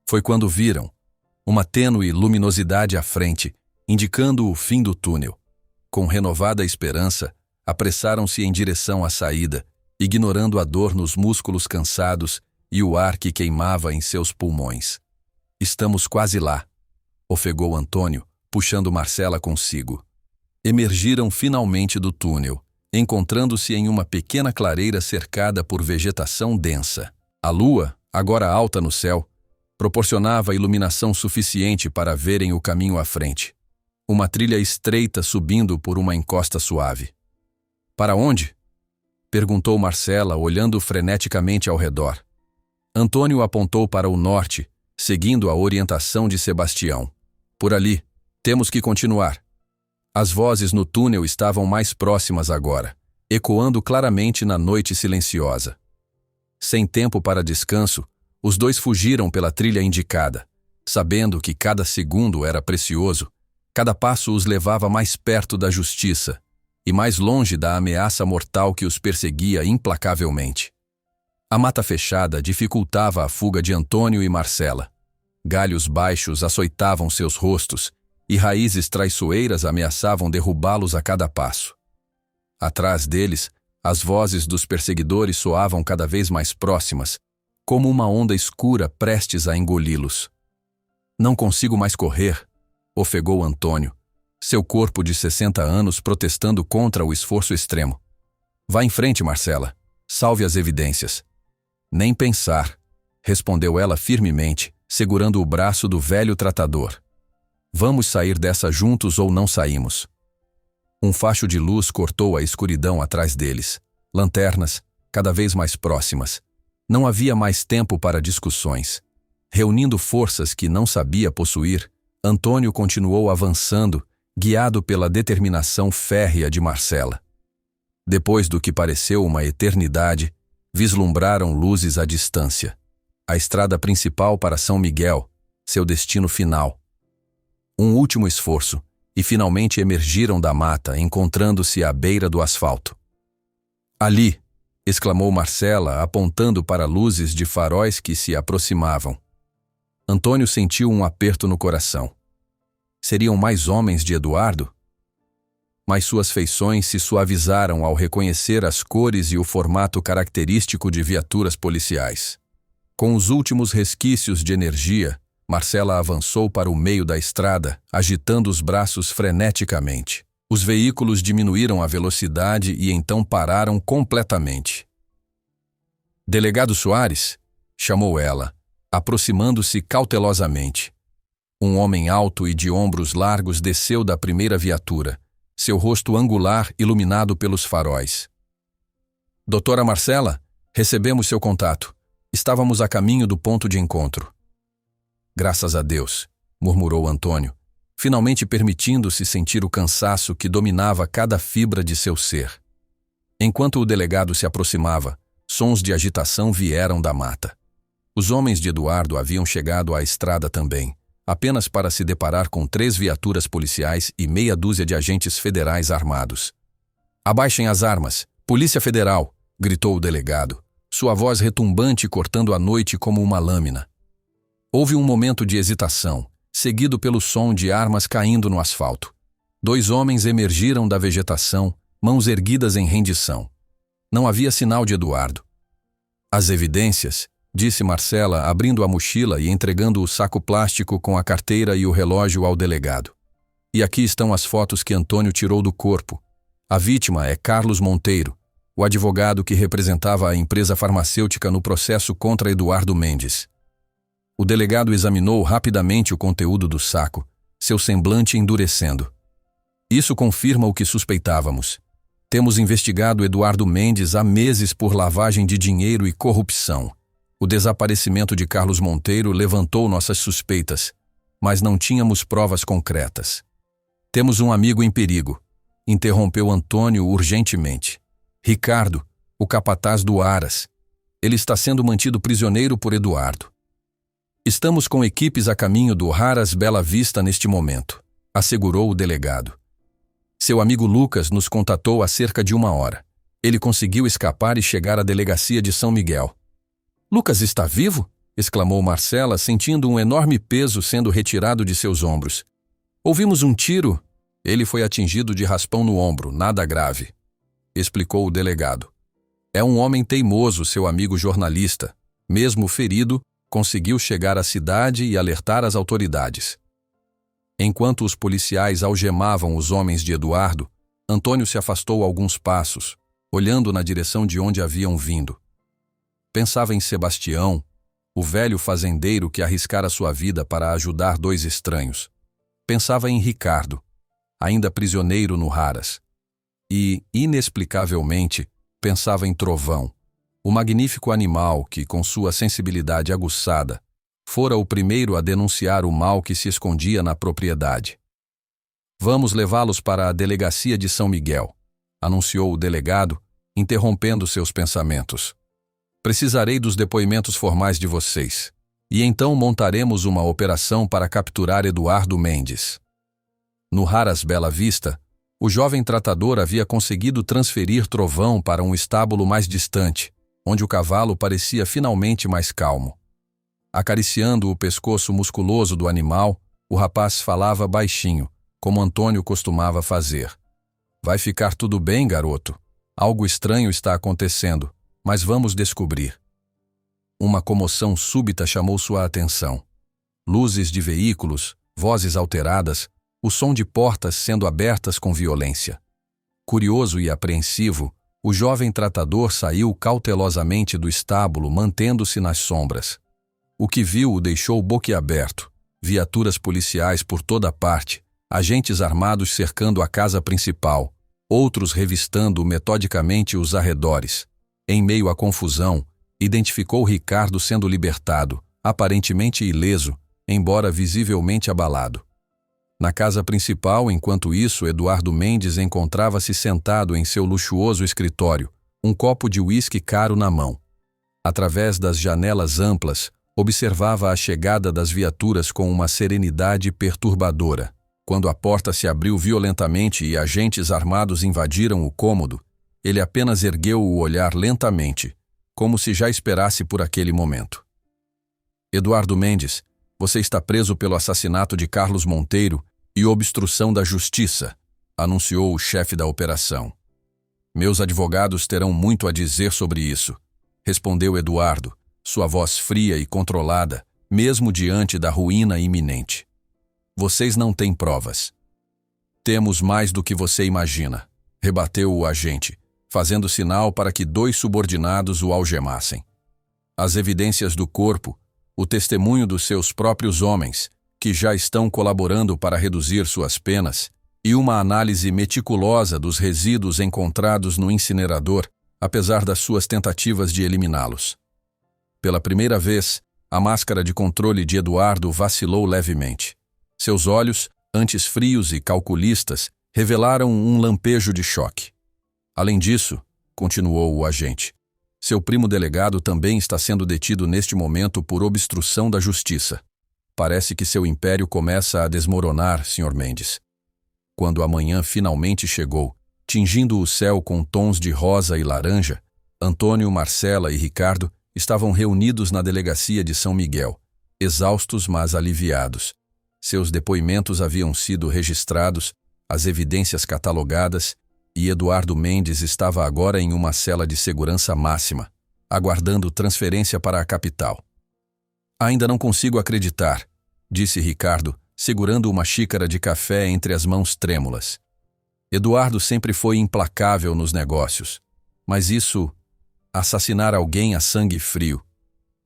Foi quando viram uma tênue luminosidade à frente, indicando o fim do túnel. Com renovada esperança, apressaram-se em direção à saída, ignorando a dor nos músculos cansados e o ar que queimava em seus pulmões. "Estamos quase lá", ofegou Antônio, puxando Marcela consigo. Emergiram finalmente do túnel, encontrando-se em uma pequena clareira cercada por vegetação densa. A lua, agora alta no céu, proporcionava iluminação suficiente para verem o caminho à frente. Uma trilha estreita subindo por uma encosta suave. "Para onde?" perguntou Marcela, olhando freneticamente ao redor. Antônio apontou para o norte, seguindo a orientação de Sebastião. "Por ali, temos que continuar." As vozes no túnel estavam mais próximas agora, ecoando claramente na noite silenciosa. Sem tempo para descanso, os dois fugiram pela trilha indicada, sabendo que cada segundo era precioso. Cada passo os levava mais perto da justiça e mais longe da ameaça mortal que os perseguia implacavelmente. A mata fechada dificultava a fuga de Antônio e Marcela. Galhos baixos açoitavam seus rostos e raízes traiçoeiras ameaçavam derrubá-los a cada passo. Atrás deles, as vozes dos perseguidores soavam cada vez mais próximas, como uma onda escura prestes a engoli-los. "Não consigo mais correr", ofegou Antônio, seu corpo de 60 anos protestando contra o esforço extremo. "Vá em frente, Marcela. Salve as evidências." "Nem pensar", respondeu ela firmemente, segurando o braço do velho tratador. "Vamos sair dessa juntos ou não saímos." Um facho de luz cortou a escuridão atrás deles. Lanternas, cada vez mais próximas. Não havia mais tempo para discussões. Reunindo forças que não sabia possuir, Antônio continuou avançando, guiado pela determinação férrea de Marcela. Depois do que pareceu uma eternidade, vislumbraram luzes à distância. A estrada principal para São Miguel, seu destino final. Um último esforço, e finalmente emergiram da mata, encontrando-se à beira do asfalto. "Ali!" exclamou Marcela, apontando para luzes de faróis que se aproximavam. Antônio sentiu um aperto no coração. Seriam mais homens de Eduardo? Mas suas feições se suavizaram ao reconhecer as cores e o formato característico de viaturas policiais. Com os últimos resquícios de energia, Marcela avançou para o meio da estrada, agitando os braços freneticamente. Os veículos diminuíram a velocidade e então pararam completamente. "Delegado Soares?" chamou ela, aproximando-se cautelosamente. Um homem alto e de ombros largos desceu da primeira viatura, seu rosto angular iluminado pelos faróis. "Doutora Marcela, recebemos seu contato. Estávamos a caminho do ponto de encontro." "Graças a Deus", murmurou Antônio, finalmente permitindo-se sentir o cansaço que dominava cada fibra de seu ser. Enquanto o delegado se aproximava, sons de agitação vieram da mata. Os homens de Eduardo haviam chegado à estrada também, apenas para se deparar com 3 viaturas policiais e meia dúzia de agentes federais armados. "Abaixem as armas! Polícia Federal!" gritou o delegado, sua voz retumbante cortando a noite como uma lâmina. Houve um momento de hesitação, seguido pelo som de armas caindo no asfalto. 2 homens emergiram da vegetação, mãos erguidas em rendição. Não havia sinal de Eduardo. As evidências, disse Marcela, abrindo a mochila e entregando o saco plástico com a carteira e o relógio ao delegado. E aqui estão as fotos que Antônio tirou do corpo. A vítima é Carlos Monteiro, o advogado que representava a empresa farmacêutica no processo contra Eduardo Mendes. O delegado examinou rapidamente o conteúdo do saco, seu semblante endurecendo. Isso confirma o que suspeitávamos. Temos investigado Eduardo Mendes há meses por lavagem de dinheiro e corrupção. O desaparecimento de Carlos Monteiro levantou nossas suspeitas, mas não tínhamos provas concretas. Temos um amigo em perigo, interrompeu Antônio urgentemente. Ricardo, o capataz do Aras. Ele está sendo mantido prisioneiro por Eduardo. Estamos com equipes a caminho do Haras Bela Vista neste momento, assegurou o delegado. Seu amigo Lucas nos contatou há cerca de 1 hora. Ele conseguiu escapar e chegar à delegacia de São Miguel. Lucas está vivo? Exclamou Marcela, sentindo um enorme peso sendo retirado de seus ombros. Ouvimos um tiro. Ele foi atingido de raspão no ombro, nada grave, explicou o delegado. É um homem teimoso, seu amigo jornalista. Mesmo ferido, conseguiu chegar à cidade e alertar as autoridades. Enquanto os policiais algemavam os homens de Eduardo, Antônio se afastou alguns passos, olhando na direção de onde haviam vindo. Pensava em Sebastião, o velho fazendeiro que arriscara sua vida para ajudar 2 estranhos. Pensava em Ricardo, ainda prisioneiro no Haras. E, inexplicavelmente, pensava em Trovão, o magnífico animal que, com sua sensibilidade aguçada, fora o primeiro a denunciar o mal que se escondia na propriedade. Vamos levá-los para a delegacia de São Miguel, anunciou o delegado, interrompendo seus pensamentos. Precisarei dos depoimentos formais de vocês, e então montaremos uma operação para capturar Eduardo Mendes. No Haras Bela Vista, o jovem tratador havia conseguido transferir Trovão para um estábulo mais distante, onde o cavalo parecia finalmente mais calmo. Acariciando o pescoço musculoso do animal, o rapaz falava baixinho, como Antônio costumava fazer. Vai ficar tudo bem, garoto. Algo estranho está acontecendo, mas vamos descobrir. Uma comoção súbita chamou sua atenção. Luzes de veículos, vozes alteradas, o som de portas sendo abertas com violência. Curioso e apreensivo, o jovem tratador saiu cautelosamente do estábulo, mantendo-se nas sombras. O que viu o deixou boquiaberto. Viaturas policiais por toda parte, agentes armados cercando a casa principal, outros revistando metodicamente os arredores. Em meio à confusão, identificou Ricardo sendo libertado, aparentemente ileso, embora visivelmente abalado. Na casa principal, enquanto isso, Eduardo Mendes encontrava-se sentado em seu luxuoso escritório, um copo de uísque caro na mão. Através das janelas amplas, observava a chegada das viaturas com uma serenidade perturbadora. Quando a porta se abriu violentamente e agentes armados invadiram o cômodo, ele apenas ergueu o olhar lentamente, como se já esperasse por aquele momento. Eduardo Mendes, você está preso pelo assassinato de Carlos Monteiro e obstrução da justiça, anunciou o chefe da operação. Meus advogados terão muito a dizer sobre isso, respondeu Eduardo, sua voz fria e controlada, mesmo diante da ruína iminente. Vocês não têm provas. Temos mais do que você imagina, rebateu o agente, fazendo sinal para que 2 subordinados o algemassem. As evidências do corpo, o testemunho dos seus próprios homens, que já estão colaborando para reduzir suas penas, e uma análise meticulosa dos resíduos encontrados no incinerador, apesar das suas tentativas de eliminá-los. Pela primeira vez, a máscara de controle de Eduardo vacilou levemente. Seus olhos, antes frios e calculistas, revelaram um lampejo de choque. Além disso, continuou o agente, seu primo delegado também está sendo detido neste momento por obstrução da justiça. Parece que seu império começa a desmoronar, Sr. Mendes. Quando a manhã finalmente chegou, tingindo o céu com tons de rosa e laranja, Antônio, Marcela e Ricardo estavam reunidos na delegacia de São Miguel, exaustos mas aliviados. Seus depoimentos haviam sido registrados, as evidências catalogadas, e Eduardo Mendes estava agora em uma cela de segurança máxima, aguardando transferência para a capital. Ainda não consigo acreditar, disse Ricardo, segurando uma xícara de café entre as mãos trêmulas. Eduardo sempre foi implacável nos negócios, mas isso, assassinar alguém a sangue frio.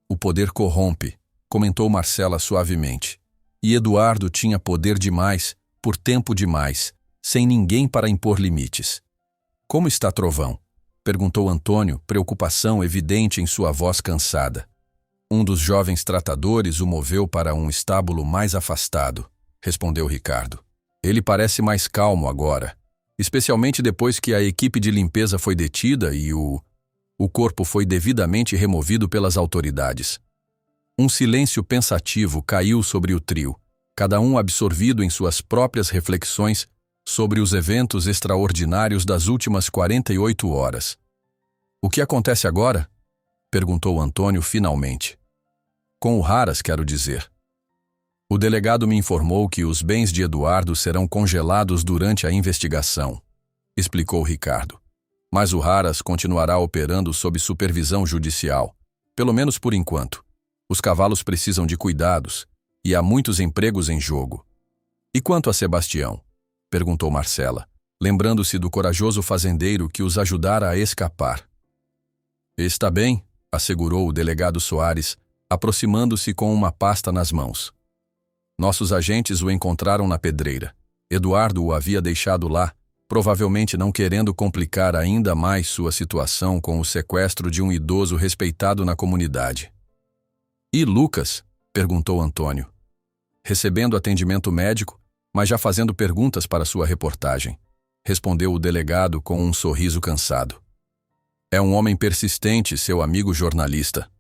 O poder corrompe, comentou Marcela suavemente. E Eduardo tinha poder demais, por tempo demais, sem ninguém para impor limites. Como está Trovão? Perguntou Antônio, preocupação evidente em sua voz cansada. Um dos jovens tratadores o moveu para um estábulo mais afastado, respondeu Ricardo. Ele parece mais calmo agora, especialmente depois que a equipe de limpeza foi detida e o corpo foi devidamente removido pelas autoridades. Um silêncio pensativo caiu sobre o trio, cada um absorvido em suas próprias reflexões sobre os eventos extraordinários das últimas 48 horas. O que acontece agora? Perguntou Antônio finalmente. Com o Haras, quero dizer. O delegado me informou que os bens de Eduardo serão congelados durante a investigação, explicou Ricardo. Mas o Haras continuará operando sob supervisão judicial, pelo menos por enquanto. Os cavalos precisam de cuidados, e há muitos empregos em jogo. E quanto a Sebastião? Perguntou Marcela, lembrando-se do corajoso fazendeiro que os ajudara a escapar. Está bem, assegurou o delegado Soares, aproximando-se com uma pasta nas mãos. Nossos agentes o encontraram na pedreira. Eduardo o havia deixado lá, provavelmente não querendo complicar ainda mais sua situação com o sequestro de um idoso respeitado na comunidade. E Lucas? Perguntou Antônio. Recebendo atendimento médico, mas já fazendo perguntas para sua reportagem, respondeu o delegado com um sorriso cansado. É um homem persistente, seu amigo jornalista.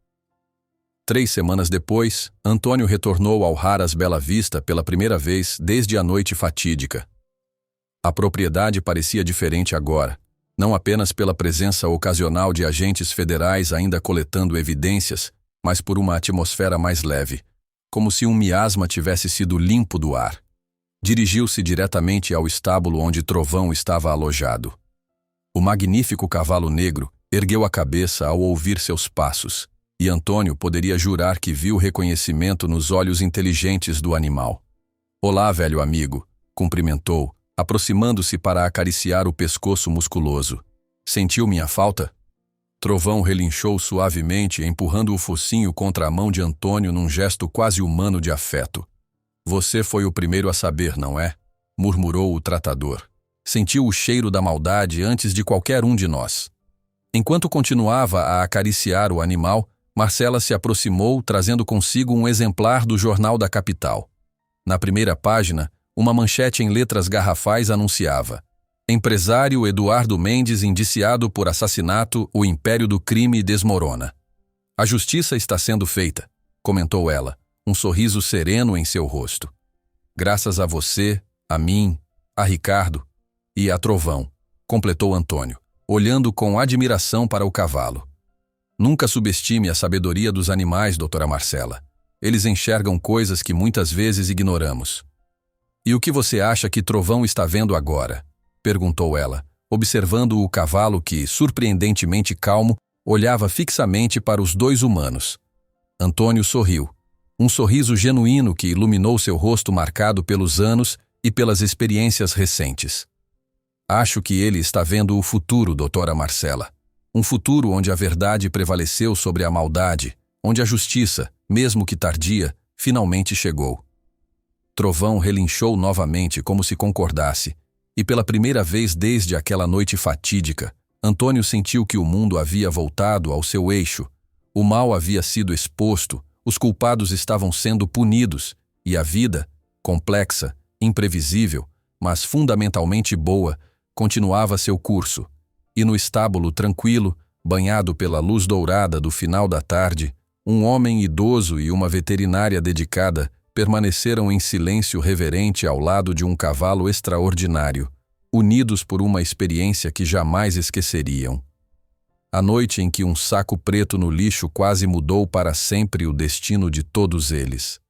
3 semanas depois, Antônio retornou ao Haras Bela Vista pela primeira vez desde a noite fatídica. A propriedade parecia diferente agora, não apenas pela presença ocasional de agentes federais ainda coletando evidências, mas por uma atmosfera mais leve, como se um miasma tivesse sido limpo do ar. Dirigiu-se diretamente ao estábulo onde Trovão estava alojado. O magnífico cavalo negro ergueu a cabeça ao ouvir seus passos, e Antônio poderia jurar que viu reconhecimento nos olhos inteligentes do animal. Olá, velho amigo, cumprimentou, aproximando-se para acariciar o pescoço musculoso. Sentiu minha falta? Trovão relinchou suavemente, empurrando o focinho contra a mão de Antônio num gesto quase humano de afeto. Você foi o primeiro a saber, não é? Murmurou o tratador. Sentiu o cheiro da maldade antes de qualquer um de nós. Enquanto continuava a acariciar o animal, Marcela se aproximou, trazendo consigo um exemplar do Jornal da Capital. Na primeira página, uma manchete em letras garrafais anunciava: Empresário Eduardo Mendes indiciado por assassinato, o império do crime desmorona. A justiça está sendo feita, comentou ela, um sorriso sereno em seu rosto. Graças a você, a mim, a Ricardo e a Trovão, completou Antônio, olhando com admiração para o cavalo. Nunca subestime a sabedoria dos animais, doutora Marcela. Eles enxergam coisas que muitas vezes ignoramos. E o que você acha que Trovão está vendo agora? Perguntou ela, observando o cavalo que, surpreendentemente calmo, olhava fixamente para os 2 humanos. Antônio sorriu, um sorriso genuíno que iluminou seu rosto marcado pelos anos e pelas experiências recentes. Acho que ele está vendo o futuro, doutora Marcela. Um futuro onde a verdade prevaleceu sobre a maldade, onde a justiça, mesmo que tardia, finalmente chegou. Trovão relinchou novamente como se concordasse, e pela primeira vez desde aquela noite fatídica, Antônio sentiu que o mundo havia voltado ao seu eixo, o mal havia sido exposto, os culpados estavam sendo punidos, e a vida, complexa, imprevisível, mas fundamentalmente boa, continuava seu curso. E no estábulo tranquilo, banhado pela luz dourada do final da tarde, um homem idoso e uma veterinária dedicada permaneceram em silêncio reverente ao lado de um cavalo extraordinário, unidos por uma experiência que jamais esqueceriam. A noite em que um saco preto no lixo quase mudou para sempre o destino de todos eles.